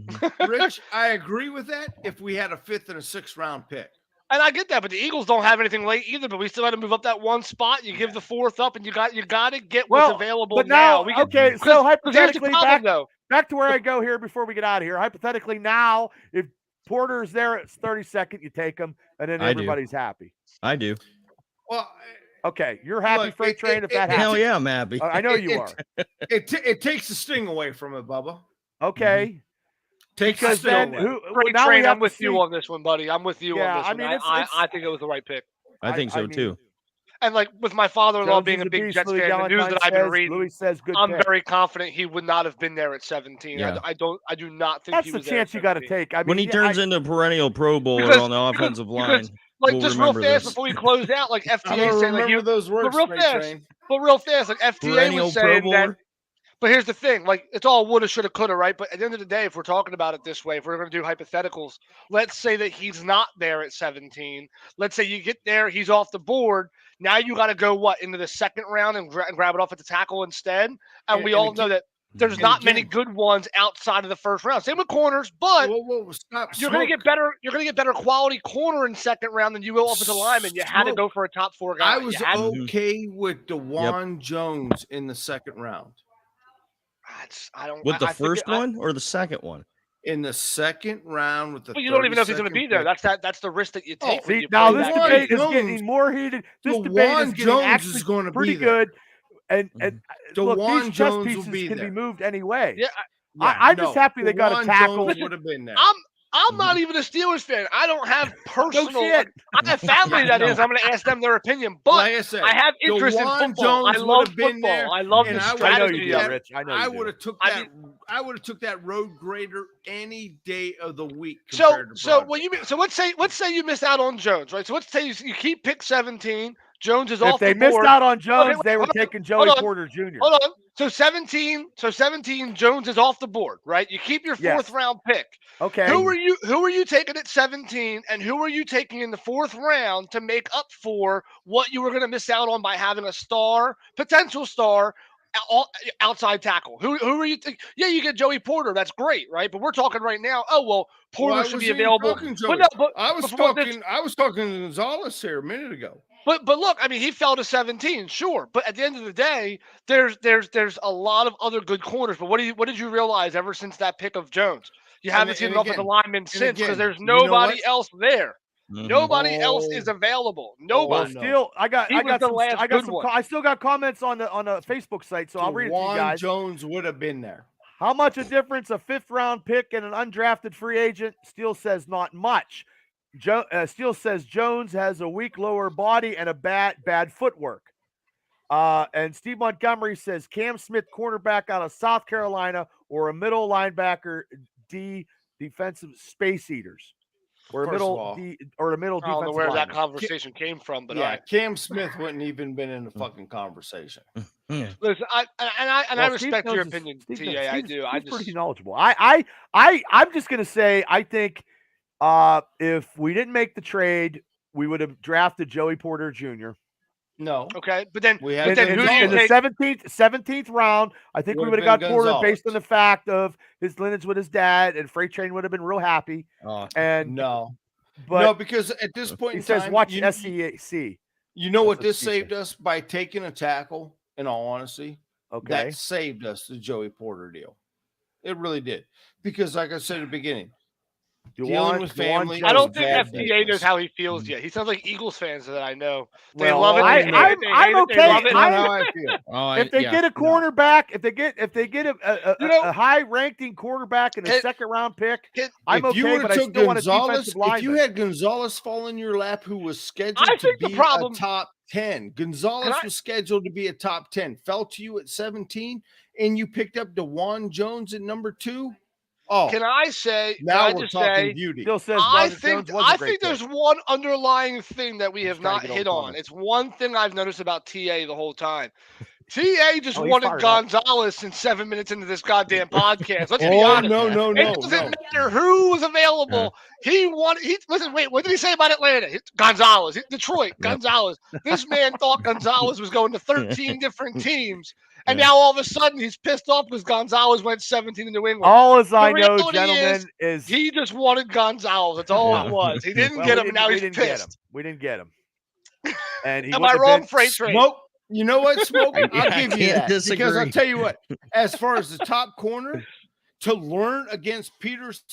Rich, I agree with that if we had a 5th and a 6th round pick. And I get that, but the Eagles don't have anything late either. But we still had to move up that one spot. You give the 4th up, and you got to get what's available but now. We can, okay, so here's the hypothetically, problem, though. back to where I go here before we get out of here. Hypothetically, now if Porter's there at 32nd, you take him, and then I do. everybody's happy. I do. Well, Okay, you're happy, Look, Freight Train, if that happens. Hell yeah, I'm happy. I know you are. it takes the sting away from it, Bubba. Okay, Takes because the then sting away. Freight now we Train, have I'm to with you see- on this one, buddy. I'm with you Yeah, on this I one. mean, I think it was the right pick. I think so I mean, too. And like with my father-in-law Jones being is a big beast, Jets Louis fan, the news Galentine that I've been says- reading, Louis says good I'm pick. very confident he would not have been there at 17. Yeah. I do not think That's he the was there at chance you got to 17. take. I mean, When he yeah, turns into a perennial Pro Bowler Because- on the offensive because- line, Like we'll just real remember fast this. before we close out, like I'm FTA gonna saying like remember those words, real Freight fast. Train. But real fast, like FTA Perennial was Pro saying that. Bowler. But here's the thing, like it's all woulda, shoulda, coulda, right? But at the end of the day, if we're talking about it this way, if we're going to do hypotheticals, let's say that he's not there at 17. Let's say you get there, he's off the board. Now you got to go into the second round and grab it off at the tackle instead. And we all know that there's and not many again- good ones outside of the first round. Same with corners, but Whoa, stop. you're going to get better. You're going to get better quality corner in second round than you will offensive lineman. You had to Smoke. go for a top 4 guy. I was You had- okay with DeJuan Jones in the second round. I don't. With the I think first one or the second one? In the second round with the But you don't even know if he's going to 32nd be there. pick. That's the risk that you take. when See, you now play this that DeJuan debate game. is Jones- getting more heated. This debate is DeJuan getting Jones actually is gonna be pretty there. good. And look, DeJuan these chess Jones will pieces be can there. be moved anyway. Yeah, I'm just happy they got a DeJuan tackle. Jones would have been there. I'm not even a Steelers fan. I don't have personal. shit. I have family that is. I'm going to ask them their opinion. But Like I said, I have interest in DeJuan football. I Jones love would have been football. there, I love and the I would- I know strategy. you do, of it. Rich. I know I you would do. have took I that. I would have took that road grader any day of the week. So, compared to so Broderick. when you so let's say you missed out on Jones, right? So let's say you keep pick 17. Jones is If off they the missed board. out on Jones, wait, they were hold on, taking Joey hold on. Porter Jr. Hold on. So 17. Jones is off the board, right? You keep your Yes. 4th round pick. Okay. Who are you taking at 17, and who are you taking in the 4th round to make up for what you were going to miss out on by having a potential star outside tackle? Who are you? Yeah, you get Joey Porter. That's great, right? But we're talking right now. Oh well, Porter Well, I should be wasn't even available. talking But Joey. no, but I was before this- talking. I was talking to Gonzalez here a minute ago. But look, I mean, he fell to 17, sure. But at the end of the day, there's a lot of other good corners. But what did you realize ever since that pick of Jones? You haven't seen and an offensive again- lineman since because again, there's you know nobody what? else there. Mhm. Nobody else Oh. is available. Well, Nobody. still, I got He was the last I got good some. one. I still got comments on the Facebook site, so I'll read it to you DeJuan guys. Jones would have been there. How much a difference a 5th round pick and an undrafted free agent? Steele says not much. Steele says Jones has a weak lower body and a bad footwork. And Steve Montgomery says Cam Smith, cornerback out of South Carolina, or a middle linebacker, defensive space eaters, or a First middle of all, or a middle I don't know defensive where that lineman. conversation came from, but Yeah, Cam Smith wouldn't even been in the Mm. fucking conversation. listen, I Well, Steve respect your knows his- opinion, Steve TA. knows- I Steve's- do. I Steve's pretty just knowledgeable. I'm just gonna say I think if we didn't make the trade, we would have drafted Joey Porter Jr. No, okay. But then we But had then who do you in the take- 17th round. I think we Would've would have got been Porter based on Gonzalez. the fact of his lineage with his dad, and Freight Train would have been real happy. And no, but no, because at this point he in says time, watch you, SEC. you know what That's what this he saved said. us by taking a tackle. In all honesty, Okay, that saved us the Joey Porter deal. It really did, because like I said at the beginning, dealing with family. I don't is think bad FTA knows business. how he feels yet. He sounds like Eagles fans that I know. They Well, love it. I- they hate I'm- it, they I'm hate it, okay. They love it. That's how I feel. Oh, if they get a cornerback, if they get You know- a high-ranking quarterback and a It- second-round pick, I'm If you okay, would but have I took still want a Gonzalez, defensive if you lineman. had Gonzalez fall in your lap, who was scheduled I to think the be problem- a top 10, Gonzalez I- was scheduled to be a top 10, fell to you at 17, and you picked up DeJuan Jones at number 2. Oh, Can I say? now can I we're just talking say? beauty. Still says I Broderick think Jones was a I great think pick. there's one underlying thing that we have Just trying not to get all hit the on. comments. It's one thing I've noticed about TA the whole time. TA just Oh, he's wanted fired up. Gonzalez in 7 minutes into this goddamn podcast. Let's be Oh, honest. no, no, It no, doesn't no. matter who was available. He wanted. Listen. Wait. What did he say about Atlanta? Gonzalez, Detroit. Gonzalez. This man thought Gonzalez was going to 13 different teams, And Yeah. now all of a sudden he's pissed off because Gonzalez went 17 to New England. All as I know, reality gentlemen, is He just wanted Gonzalez. That's all Yeah. it was. He didn't well, get we him, and didn't- now we he's didn't get him. pissed. We didn't get him. And he Am wouldn't I have wrong, been- Freight Train? Smoke. You know what, Smoke? I I'll give you can't that because I'll disagree. tell you what. As far as the top corner, to learn against Peterson,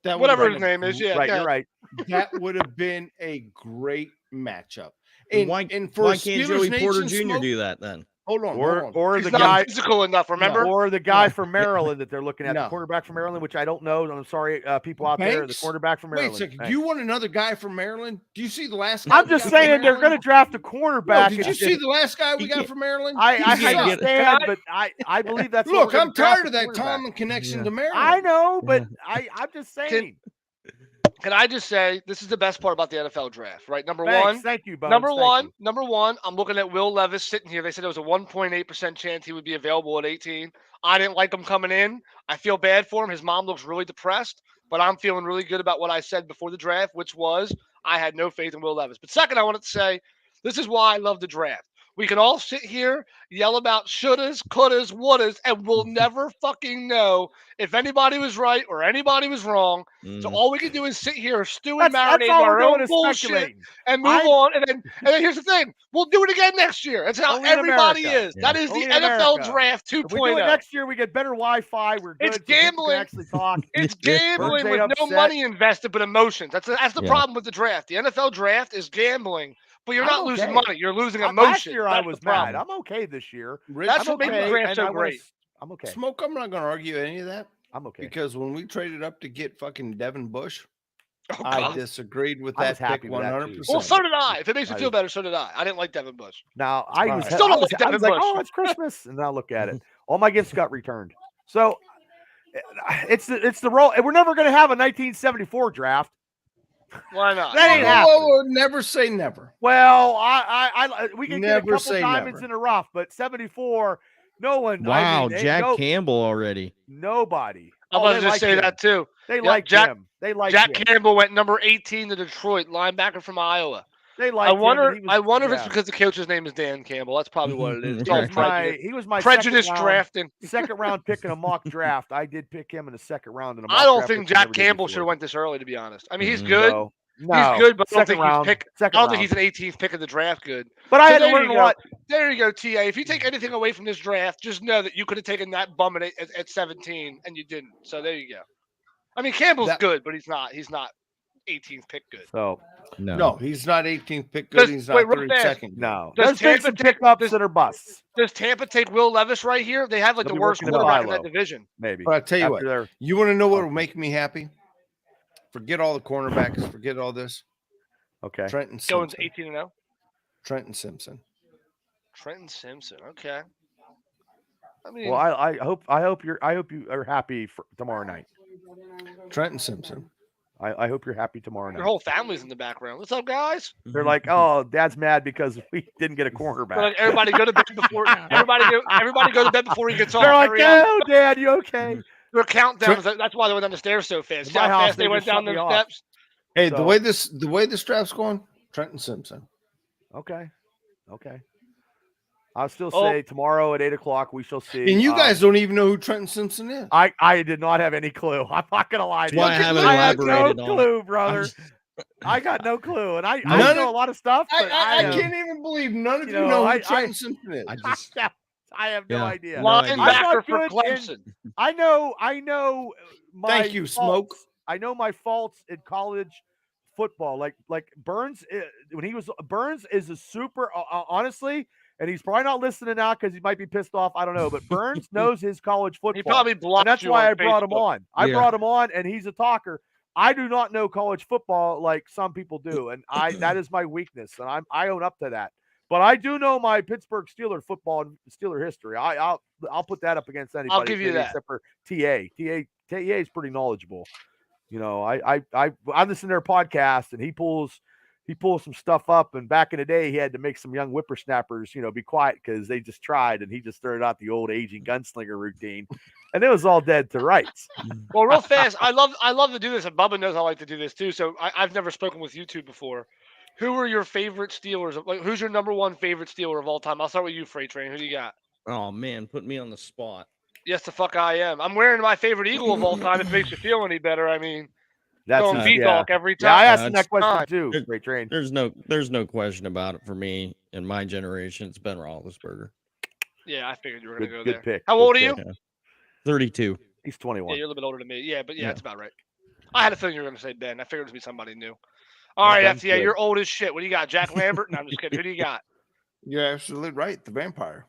that would have Whatever been his a name is, yeah. Right, yeah. you're right. That would have been a great matchup. Why can't Joey Porter Jr. Smoke, do that then? hold on, Or He's the not guy, physical enough, remember? or the guy from Maryland that they're looking at, the No. quarterback from Maryland, which I don't know. I'm sorry, people out there. The Banks? quarterback from Wait Maryland. a second. Thanks. Do you want another guy from Maryland? Do you see the last guy? I'm we just got from saying they're Maryland? going to draft a No, cornerback. did you and- see the last guy we He got can't- from Maryland? I He sucked. understand, but I believe that's what Look, we're gonna I'm draft tired a of that quarterback. Tomlin connection Yeah. to Maryland. I know, but I'm just saying. Can I just say this is the best part about the NFL draft, right? Number Thanks. one, Thank you, Bones. Number Thank one, you. number one, I'm looking at Will Levis sitting here. They said there was a 1.8% chance he would be available at 18. I didn't like him coming in. I feel bad for him. His mom looks really depressed, but I'm feeling really good about what I said before the draft, which was I had no faith in Will Levis. But second, I wanted to say this is why I love the draft. We can all sit here, yell about shouldas, couldas, wouldas, and we'll never fucking know if anybody was right or anybody was wrong. So Mm. all we can do is sit here, stew and That's marinate all our we're doing own is bullshit speculating. and move on. And then here's the thing: we'll do it again next year. That's how Only in everybody America. is. That is Only the in NFL America. draft If we do it 2.0. next year, we get better Wi-Fi. We're good. It's so people can gambling. actually talk. It's Birds gambling ain't with no upset. money invested, but emotions. That's the Yeah. problem with the draft. The NFL draft is gambling, but you're I'm not losing okay. money. You're losing Last emotion. year I That's was the problem. mad. I'm okay this year. Rich, That's I'm what makes the okay, draft and so I wanna great. I'm okay. Smoke, I'm not going to argue any of that I'm okay. because when we traded up to get fucking Devin Bush, Oh, I God. disagreed with I that was happy pick with that, 100%. too. Well, so did I. If it makes you I feel was- better, so did I. I didn't like Devin Bush. Now I was, right. Still don't I was, like I Devin was like, Bush. oh, it's Christmas, and now look at it. All my gifts got returned. So it's the role. We're never going to have a 1974 draft. Why not? That ain't Whoa, happening. whoa, whoa, never say never. Well, we can get a Never couple say diamonds never. in the rough, but 74, no one. Wow, I mean, Jack Campbell already. nobody. I'm Oh, about they to just like say him. that too. They Yeah, like Jack- him. They like Jack him. Campbell went number 18 to Detroit, linebacker from Iowa. They like I him, wonder. and he was- I wonder if it's yeah. because the coach's name is Dan Campbell. That's probably what it is. It's he all was my prejudice. he was my Prejudice second round, drafting. second round pick in a mock draft. I did pick him in the second round in a mock I don't draft, think which I Jack never did Campbell before. should have went this early, to be honest. I mean, he's Mhm. good. So, He's no, good, but I don't second think round. he's pick. Second I don't round. think he's an 18th pick of the draft. Good. But I So had to there learn you a go. lot. There you go, TA. If you take anything away from this draft, just know that you could have taken that bum at 17 and you didn't. So there you go. I mean, Campbell's That- good, but he's not 18th pick good. So No, he's not 18th pick good. Does- He's wait, not real fast. 32nd. no, Does there's been Tampa some take- pickups does- that are busts. Does Tampa take Will Levis right here? They have like They'll the be worst working at quarterback in that Philo. division. Maybe. But I tell you After what, they're- you want to know what will make me happy? Forget all the cornerbacks. Forget all this. Okay. Trenton Going Simpson. 18-0. Trenton Simpson. Trenton Simpson. Okay. I mean, Well, I hope you are happy for tomorrow night. Trenton Simpson. I hope you're happy tomorrow your night. whole family's in the background. What's up, guys? They're like, oh, Dad's mad because we didn't get a cornerback. They're like, everybody go to bed before. Everybody go to bed before he gets off. They're like, Hurry up. no, Dad, you okay? Their countdowns. That's why they went down the stairs so fast. In See my how house, fast they they went just down shut those me off. steps. Hey, So- the way this draft's going, Trenton Simpson. Okay. I'll still Oh. say tomorrow at 8:00 we shall see. And you guys don't even know who Trenton Simpson is. I did not have any clue. I'm not gonna lie to That's you. why I haven't I had elaborated no on it. clue, brother. just- I got no clue, and I None know of- a lot of stuff. But I am- can't even believe none of you you know, know I- who Trenton Simpson is. I just I have no Yeah. idea. No idea. I'm Linebacker not for good in- Clemson. I know. My Thank you, Smoke. faults. I know my faults in college football. Like Burns, when he was Burns is a super honestly, and he's probably not listening now because he might be pissed off. I don't know, but Burns knows his college football. He probably blocked and that's you why on I brought him Facebook. on. I Yeah. brought him on, and he's a talker. I do not know college football like some people do, and that is my weakness, and I own up to that. But I do know my Pittsburgh Steeler football and Steeler history. I'll put that up against anybody. give you maybe that. except for TA. TA is pretty knowledgeable. You know, I listen to their podcast, and he pulls some stuff up. And back in the day, he had to make some young whippersnappers, be quiet because they just tried, and he just started out the old aging gunslinger routine, and it was all dead to rights. Well, real fast, I love to do this, and Bubba knows I like to do this too. So I've never spoken with you two before. Who are your favorite Steelers? Like, who's your number one favorite Steeler of all time? I'll start with you, Freight Train. Who do you got? Oh man, put me on the spot. Yes, the fuck I am. I'm wearing my favorite Eagle of all time. If it makes you feel any better, I mean, That's going his, V-Dog every Yeah, I time. asked him that question fine. too. It- Great train. There's no question about it for me in my generation. It's Ben Roethlisberger. Yeah, I figured you were gonna go Good there. pick. How Good old are pick. you? 32. He's Yeah, 21. you're a little bit older than me. Yeah, but yeah, Yeah. that's about right. I had a feeling you were gonna say Ben. I figured it would be somebody new. All right, Ben's FTA, good. you're old as shit. What do you got? Jack Lambert? No, I'm just kidding. Who do you got? You're absolutely right. The vampire.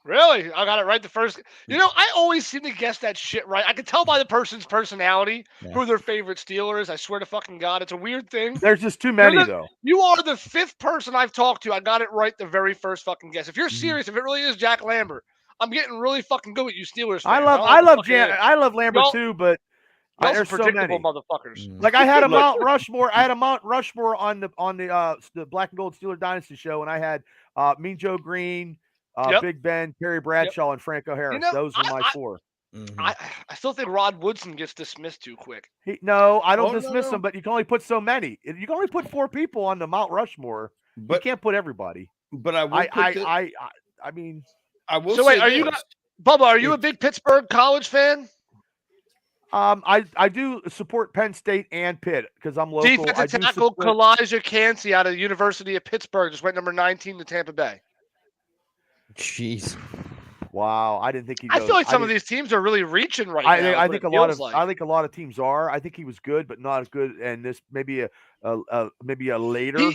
Really? I got it right the first. You know, I always seem to guess that shit right. I can tell by the person's personality Yeah. who their favorite Steeler is. I swear to fucking God, it's a weird thing. There's just too many the- though. You are the fifth person I've talked to. I got it right the very first fucking guess. If you're serious, if it really is Jack Lambert, I'm getting really fucking good with you Steelers. I fans. love don't know what the fuck it is. I love Lambert Y'all- too, but Y'all some there's so predictable many. motherfuckers. Mm. Like I had a Look. Mount Rushmore. I had a Mount Rushmore on the Black and Gold Steeler Dynasty show, and I had Mean Joe Green, Yep. Big Ben, Terry Bradshaw, and Franco Harris. know, Those were my I- four. Mhm. I still think Rod Woodson gets dismissed too quick. No, I don't Oh, no, dismiss no. them, but you can only put so many. You can only put 4 people on the Mount Rushmore. You But can't put everybody. I will I mean, I will So wait, say are you this. Bubba, are you a big Pittsburgh College fan? I do support Penn State and Pitt because I'm local. I Defensive do tackle support- Kalijah Cansey out of the University of Pittsburgh just went number 19 to Tampa Bay. Jeez. Wow, I didn't think he. I goes- feel like some of didn't- these teams are really reaching right I now. think, is I what think it a lot feels of like. I think a lot of teams are. I think he was good, but not as good. And this maybe a later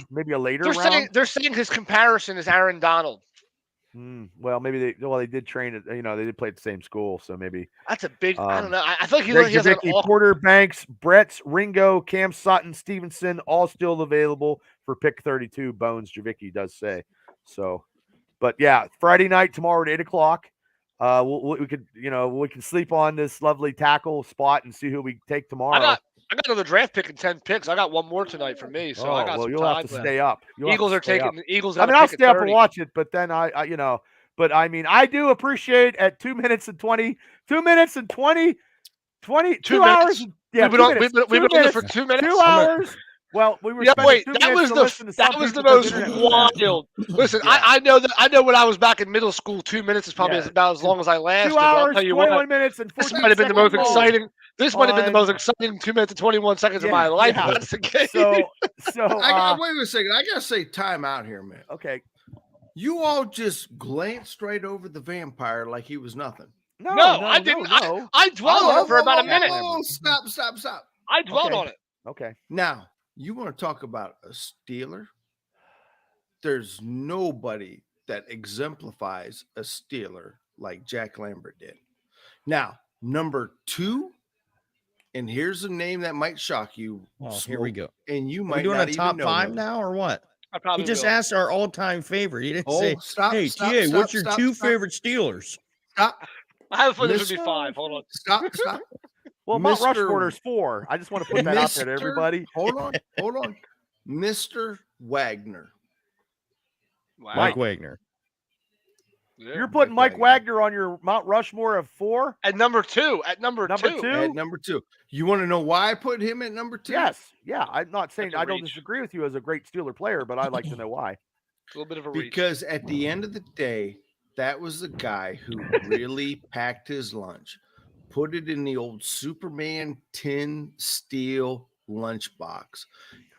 They're saying his comparison is Aaron Donald. Well, maybe they did train at they did play at the same school, so maybe That's a big. I don't know. I feel like Greg he has an Javicki, awkward. Porter Banks, Bretts, Ringo, Cam Sutton, Stevenson, all still available for pick 32. Bones Javicki does say so, but yeah, Friday night tomorrow at 8:00. We can sleep on this lovely tackle spot and see who we take tomorrow. I got another draft pick and 10 picks. I got one more tonight for me, so I got some you'll time have to left. stay up. Eagles are taking. The Eagles. I mean, I'll stay up and watch it, but then but I mean, I do appreciate at 2 minutes and 20, 2 minutes and 20, 2 2 hours. minutes? and- Yeah, We've been 2 on, minutes. we've been 2 on this for minutes, 2 minutes. 2 hours. Well, we were Yeah, spending wait. 2 That minutes was to the listen to that something was the because most internet was bad. wild. Listen, Yeah. I know when I was back in middle school, 2 minutes is probably Yeah. about as long as I lasted. 2 but I'll hours, tell you 21 what, minutes, and 14 this might have been the most seconds exciting. This might have been the on- most exciting 2 minutes and 21 seconds of my Yeah, life. yeah. If that's the case. So Wait a second. I gotta say time out here, man. okay. You all just glanced right over the vampire like he was nothing. No, I didn't. No. I dwelled on it for about a minute. Stop. I dwelled Okay. on it. Okay. Now, you want to talk about a Steeler? There's nobody that exemplifies a Steeler like Jack Lambert did. Now, number 2, and here's a name that might shock you. Oh, here we Smoke, go. And you Are we might doing not a even top know 5 him. now or what? I probably He just will. asked our all-time favorite. He didn't Oh, say, stop, "Hey, stop, TA, stop, what's your stop, 2 stop. favorite Steelers?" Stop. I have a feeling this would be Mr. 5. Hold on. Stop. Well, Mount Mr. Rushmore is 4. I just want to put that out there to Mr. everybody. Hold on. Mr. Wagner. Wow. Mike Wagner. Yeah. You're putting Mike Wagner on your Mount Rushmore of 4? At number 2. At number Number 2. 2? At number 2. You want to know why I put him at number 2? Yes. Yeah. I'm not saying That's a I don't reach. disagree with you as a great Steeler player, but I'd like to know why. A little bit of a reach. Because at the end of the day, that was the guy who really packed his lunch, put it in the old Superman tin steel lunchbox,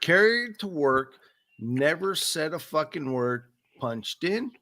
carried it to work, never said a fucking word, punched in,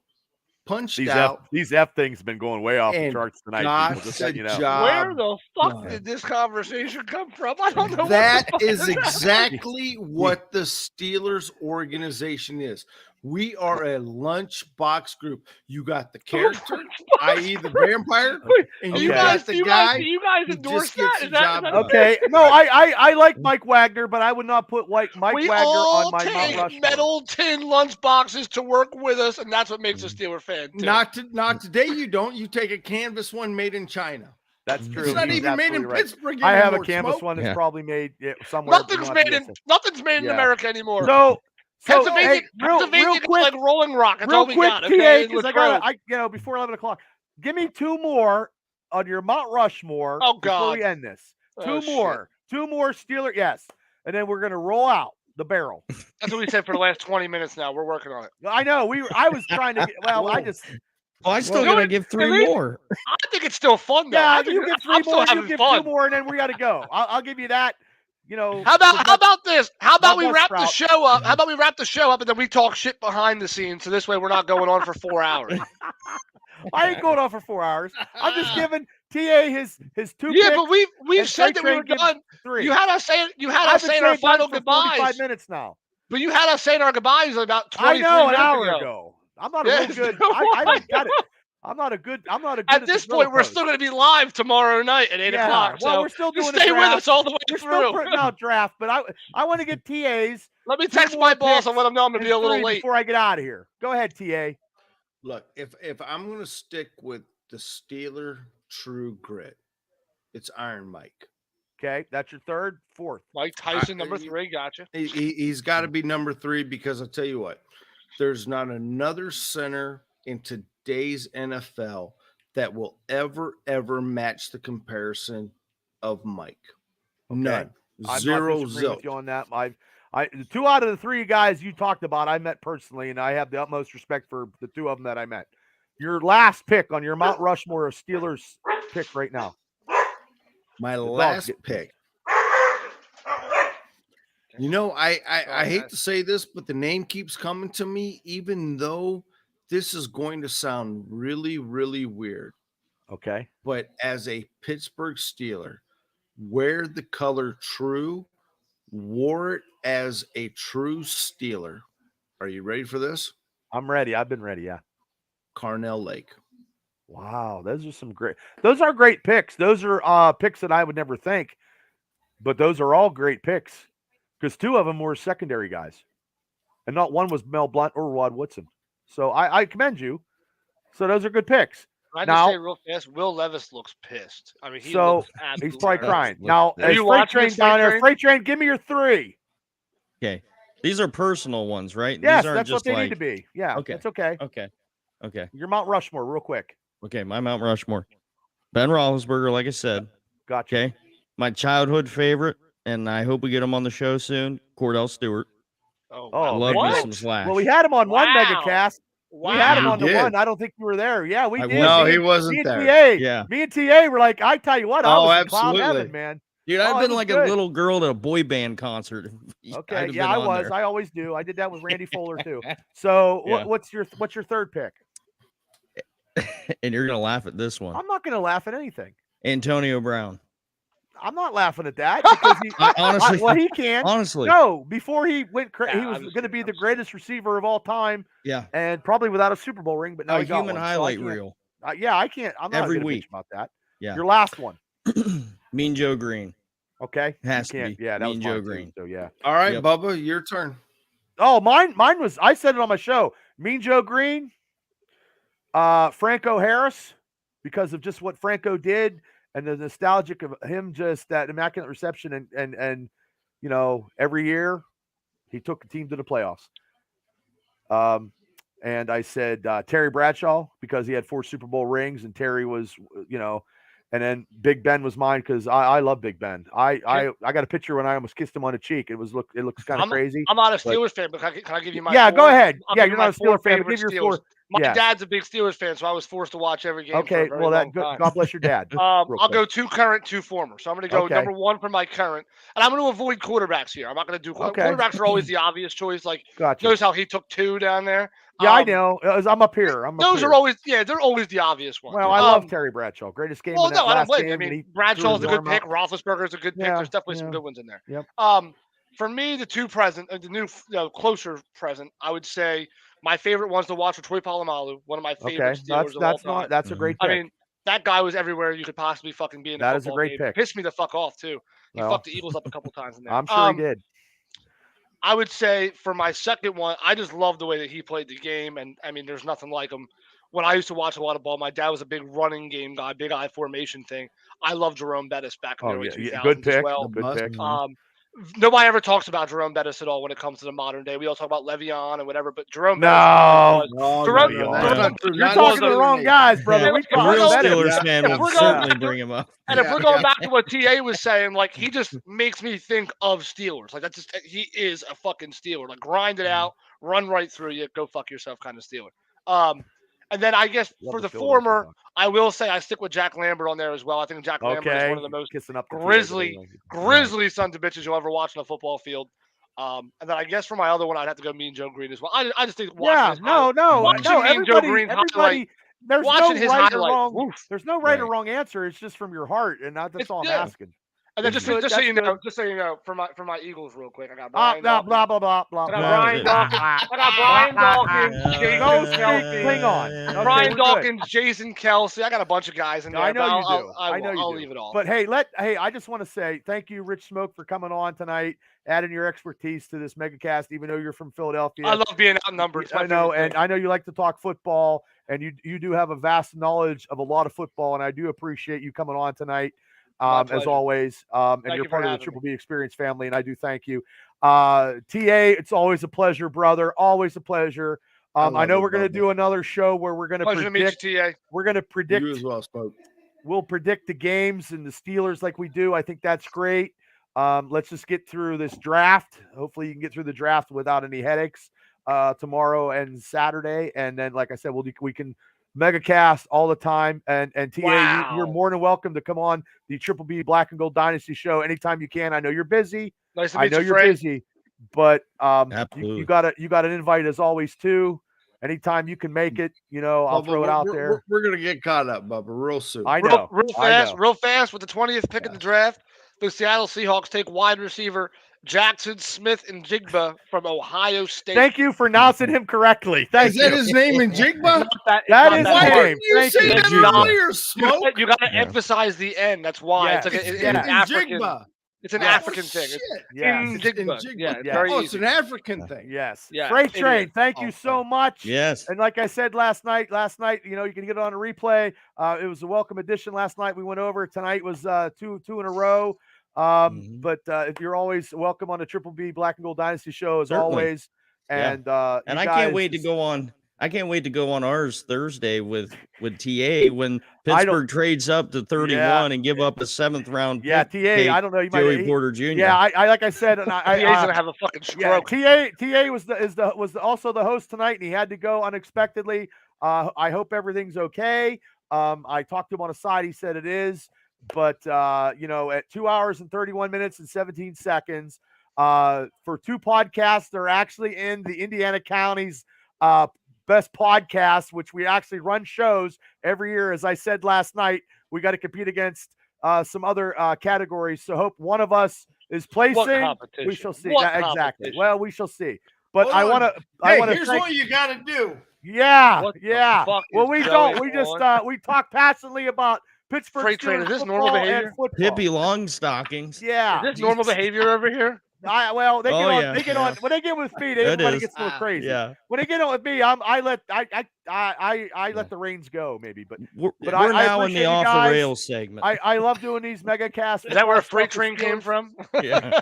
punched out. These F things have been going way off the and charts tonight. got People, just let the you know. job Where the fuck done. did this conversation come from? I don't know. That what the fuck is exactly what the Steelers organization is. We are a lunchbox group. You got the character, i.e., the vampire, and Do you Okay. got the guy. do you guys who endorse just gets that? the Is that, job is that done. Okay. No, I like Mike Wagner, but I would not put Mike we Wagner all on my Mount take Rushmore. metal tin lunch boxes to work with us, and that's what makes a Steeler fan. Too. Not today. You don't. You take a canvas one made in China. That's true. It's not He's even made in absolutely right. Pittsburgh. I have a anymore, canvas Smoke. one that's Yeah. probably made somewhere. nothing's made in Yeah. America anymore. So Pennsylvania, hey, Pennsylvania real is quick, like Rolling Rock. That's all real we quick, got. TA, Okay, because I got before 11 o'clock. Give me 2 more on your Mount Rushmore. Oh, Before God. we end this, Oh, 2 more, 2 more Steeler. Yes, and then we're gonna roll out. the barrel. That's what we said for the last 20 minutes now. We're working on it. I know. I was trying to get. Well, I just. Well, I still you know gotta what? give At 3 least- more. I think it's still fun, though. Yeah, I think you get 3 I'm still more. You having get fun. 2 more, and then we got to go. I'll give you that. You know. How about this? How about we Buzzsprout. wrap the show up? How about we wrap the show up and then we talk shit behind the scenes, so this way we're not going on for 4 hours. I ain't going on for 4 hours. I'm just giving TA his 2 Yeah, picks. but we've and said that we Train were gives done. 3. You had us saying I've been our saying final done for 45 goodbyes. minutes now. But you had us saying our goodbyes about 23 I know, an minutes hour ago. ago. I'm not a Yeah, real good. no, I don't get it. I'm not a good. At this point, we're still going to be live tomorrow night at 8 o'clock. Well, So we're still doing just the stay with draft. us all the way We're through. still putting out draft, but I want to get TAs. Let me 2 text more my boss picks and let him know I'm going to be a and little 3 late. before I get out of here. Go ahead, TA. Look, if I'm going to stick with the Steeler True Grit, it's Iron Mike. Okay, that's your third, fourth. Mike Tyson, number 3. Gotcha. He's got to be number 3 because I'll tell you what, there's not another center in today's NFL that will ever match the comparison of Mike. None. I'm Zero not disagreeing with zilch. you on that. The 2 out of the 3 guys you talked about, I met personally, and I have the utmost respect for the 2 of them that I met. Your last pick on your Mount Rushmore of Steelers pick right now. My dog's last getting- pick. You know, I hate to say this, but the name keeps coming to me, even though this is going to sound really, really weird. Okay. But as a Pittsburgh Steeler, wear the color true, wore it as a true Steeler. Are you ready for this? I'm ready. I've been ready. Yeah. Carnell Lake. Wow, those are great picks. Those are picks that I would never think, but those are all great picks because 2 of them were secondary guys, and not one was Mel Blount or Rod Woodson. So I commend you. So those are good picks. I Now- just say real fast, Will Levis looks pissed. I mean, he So, looks He's absolutely probably That's- crying. look- Now, Are as you Freight watching Train this, down Freight there, Train? Freight Train, give me your 3. Okay. These are personal ones, right? Yes, These aren't that's what just they like, need to be. Yeah, Okay. that's okay. Okay. Your Mount Rushmore, real quick. Okay. My Mount Rushmore. Ben Roethlisberger, like I said. Gotcha. Okay. My childhood favorite, and I hope we get him on the show soon, Cordell Stewart. Oh, Oh, I love what? me some Slash. Well, we had him on one Wow. megacast. Wow. We had him You on the did. one. I don't think you were there. Yeah, we I did. wasn't. No, Me he and- wasn't me and there. TA, Yeah. Me and TA were like, I tell you what, I Oh, was in cloud absolutely. heaven, man. Dude, Oh, I've it been was like good. a little girl at a boy band concert. Okay, I'd have yeah, been I on was. there. I always do. I did that with Randy Fuller too. So, Yeah. what's your third pick? And you're gonna laugh at this one. I'm not going to laugh at anything. Antonio Brown. I'm not laughing at that because he, Honestly, well, he can. honestly, No, before he went, Yeah, he was I'm just going to be kidding. the greatest receiver of all time, yeah. and probably without a Super Bowl ring. But now A he got human one, so I highlight can't- reel. Yeah, I can't. I'm not Every going to week. bitch about that. Yeah. Your last one, Mean Joe Green. okay? Has You to can't. be. Yeah, that was Mean Joe mine too, Green. So yeah. All right, Yep. Bubba, your turn. Oh, mine was. I said it on my show. Mean Joe Green, Franco Harris, because of just what Franco did and the nostalgic of him, just that immaculate reception and you know, every year he took the team to the playoffs. And I said Terry Bradshaw because he had 4 Super Bowl rings and Terry was, you know, and then Big Ben was mine because I love Big Ben. I got a picture when I almost kissed him on the cheek. It looks kind of crazy. I'm not a but- Steelers fan, but can I give you my Yeah, four? go ahead. I'll Yeah, give you're you my not a Steeler 4 fan, but favorite give your Steelers. 4. My Yeah. dad's a big Steelers fan, so I was forced to watch every game. for a Okay, very well, long that time. God bless your dad. real I'll quick. go 2 current, 2 former. So I'm going to go Okay. number 1 for my current, and I'm going to avoid quarterbacks here. I'm not going to do Okay. quarterbacks are always the obvious choice. Like Gotcha. notice how he took 2 down there. Yeah, I know. I'm up here. Those are always they're always the obvious ones. Well, I love Terry Bradshaw. Greatest game. Well, of that no, I don't last blame you. I game, and mean, he Bradshaw's threw a his good arm pick. out. Roethlisberger's a good pick. Yeah, There's definitely some yeah. good ones in there. Yep. For me, the 2 present, the new, closer present, I would say my favorite ones to watch were Troy Polamalu, one of my Okay, favorite Steelers of all time. that's a great pick. I mean, that guy was everywhere you could possibly fucking be in a That is a football great game. pick. Pissed me the fuck off too. He Well, fucked the Eagles up a couple times in there. I'm sure he did. I would say for my second one, I just love the way that he played the game, and I mean, there's nothing like him. When I used to watch a lot of ball, my dad was a big running game guy, big I formation thing. I love Jerome Bettis back in the Oh early yeah, 2000s good as pick. well. Good Bust. pick. nobody ever talks about Jerome Bettis at all when it comes to the modern day. We all talk about Le'Veon and whatever, but Jerome No. Bettis No, Jerome- no, Jerome- not true. You're Not talking to the true. wrong guys, brother. Hey, We if A talk we're real about going- it. Steelers fan if will we're going- certainly bring him up. And if we're going back to what TA was saying, like he just makes me think of Steelers. Like that's just he is a fucking Steeler. Like grind it out, run right through you, go fuck yourself kind of Steeler. And then I guess Love for the Philadelphia former, song. I will say I stick with Jack Lambert on there as well. I think Jack Lambert is Okay. one of the most Kissing up the grizzly- Philadelphia. grizzly sons of bitches you'll ever watch on a football field. And then I guess for my other one, I'd have to go Mean Joe Green as well. I just think Yeah, watching his highlight- no. watching Mean Joe Green's Everybody. There's watching no his right or highlight, wrong. woof. There's no right or Right. wrong answer. It's just from your heart, and that's It's- all I'm yeah. asking. And then just That's so good, you that's know, just so you know, for my Eagles real quick, I got Blah Brian. blah Dawkins. blah blah blah blah. I got No, Brian it- Dawkins. I got Brian Dawkins, Jason No, Steve, Kelsey. hang on. Okay, Brian we're good. Dawkins, Jason Kelsey. I got a bunch of guys in there. I know but you do. I know you I'll do. leave it all. But hey, I just want to say thank you, Rich Smoke, for coming on tonight, adding your expertise to this megacast. Even though you're from Philadelphia, I love being outnumbered. It's my I know, favorite and thing. I know you like to talk football, and you do have a vast knowledge of a lot of football, and I do appreciate you coming on tonight. As pleasure. always, and Thank you're you for part of the having me. Triple B Experience family, and I do thank you. TA, it's always a pleasure, brother. Always a pleasure. I love know it, we're going to brother. do another show where we're going to Pleasure to meet predict. you, TA. We're going to predict. You as well, Spoke. We'll predict the games and the Steelers like we do. I think that's great. Let's just get through this draft. Hopefully, you can get through the draft without any headaches tomorrow and Saturday. And then, like I said, we can megacast all the time. And TA, you're Wow. more than welcome to come on the Triple B Black and Gold Dynasty show anytime you can. I know you're busy. Nice to I meet know you, you're Fred. busy, but Absolutely. you got an invite as always too. Anytime you can make it, I'll Bubba, throw it out we're- there. We're gonna get caught up, Bubba, real soon. I know. I know. Real fast with the 20th pick in the draft. The Seattle Seahawks take wide receiver Jackson Smith and Jigba from Ohio State. Thank you for announcing him correctly. Thank Is you. that his name in Jigba? That not is that his hard. name. You Thank say you. that Jigba. earlier, Smoke. You got to Yeah. emphasize the N. That's why Yes. it's like it's Yeah. an In African. Jigba. It's an Oh, African thing. shit. It's Yeah. in It's in Jigba. Jigba. Yeah, it's Yeah. very Oh, it's easy. an African thing. Yes. Yeah, Freight it Train, is. thank you so Okay. much. Yes. And like I said last night, you can get it on a replay. It was a welcome edition last night. We went over. Tonight was two in a row. Mhm. But if you're always welcome on the Triple B Black and Gold Dynasty show as Certainly. always. Yeah. And And you I guys can't wait to just- go on. I can't wait to go on ours Thursday with TA when I don't- Pittsburgh trades up to 31 and give up a 7th round Yeah, pick. TA. take I don't know. You might. Joey he- Porter Jr. Yeah, I like I said, and I TA's gonna have a fucking yeah, stroke. TA was also the host tonight, and he had to go unexpectedly. I hope everything's okay. I talked to him on a side. He said it is, but at 2 hours and 31 minutes and 17 seconds for two podcasts, they're actually in the Indiana County's best podcast, which we actually run shows every year. As I said last night, we got to compete against some other categories. So hope one of us is placing. What competition? We shall see. What Yeah, exactly. competition? Well, we shall see. But Hold I on. want to. Hey, I want to here's thank. what you gotta do. Yeah, What the yeah. fuck Well, is we going don't. We just on? we talk passionately about Pittsburgh Freight train, Steelers is this normal football and behavior? football. Pippi Longstockings. Yeah. Is this normal behavior over here? Well, they get Oh, on. yeah, They get yeah. on when they get with me. It Everybody is. gets a little crazy. Yeah. When they get on with me, I let the reins go, maybe. But We're, But we're I now in appreciate the you off guys. the rails segment. I love doing these mega casts. Is that where football Freight stuff Train with came Steelers. from? yeah.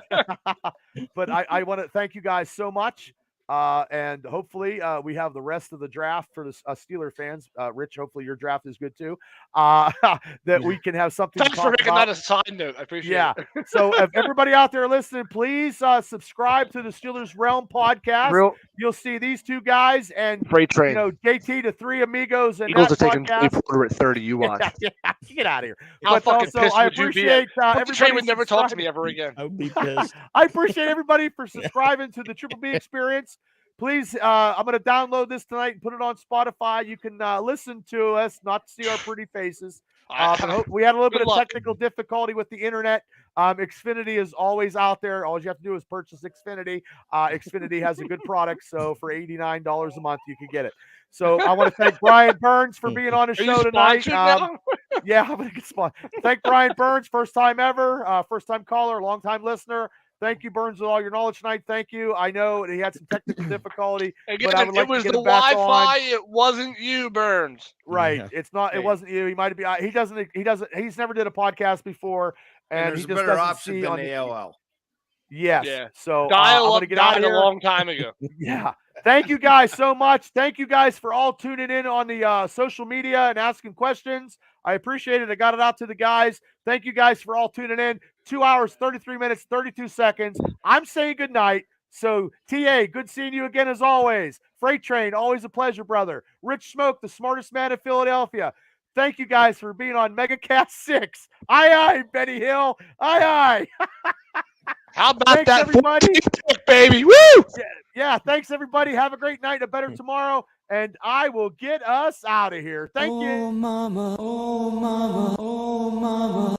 But I want to thank you guys so much. And hopefully we have the rest of the draft for the Steeler fans. Rich, hopefully your draft is good too. That we can have something Thanks to for talk making about. that a side note. I appreciate Yeah. it. So if everybody out there listening, please subscribe to the Steelers Realm podcast. Real You'll see these two guys and Freight Train. JT to Three Amigos and Eagles that are taking podcast. Porter at 30. You watch. Yeah, get out of here. How But fucking also, pissed I would you be? appreciate Freight Train everybody would never talk to me subscribing. ever again. I would be pissed. I appreciate everybody for subscribing to the Triple B Experience. Please, I'm going to download this tonight and put it on Spotify. You can listen to us, not see our pretty faces. We had a little bit Good of luck. technical difficulty with the internet. Xfinity is always out there. All you have to do is purchase Xfinity. Xfinity has a good product, so for $89 a month, you can get it. So I want to thank Brian Burns for being on the Are you show tonight. sponsored now? Yeah, I'm going to get sponsored. Thank Brian Burns, first time ever, first time caller, long time listener. Thank you, Burns, with all your knowledge tonight. Thank you. I know he had some technical difficulty. Again, but I would like it was to get the him back Wi-Fi. on. It wasn't you, Burns. Right. Yeah. It's not. It Hey. wasn't you. He might be. He's never did a podcast before, And and there's he a just better doesn't option see than on the AOL. Yes. Yeah. So I'm Dial going up to get out died of a here. long time ago. Yeah. Thank you guys so much. Thank you guys for all tuning in on the social media and asking questions. I appreciate it. I got it out to the guys. Thank you guys for all tuning in. 2 hours, 33 minutes, 32 seconds. I'm saying good night. So, TA, good seeing you again as always. Freight Train, always a pleasure, brother. Rich Smoke, the smartest man in Philadelphia. Thank you guys for being on MegaCast 6. Aye, aye, Benny Hill. Aye, aye. How about Thanks, that, everybody. baby? Woo! Yeah, thanks, everybody. Have a great night, a better tomorrow, and I will get us out of here. Thank you. Oh, mama, oh, mama, oh, mama.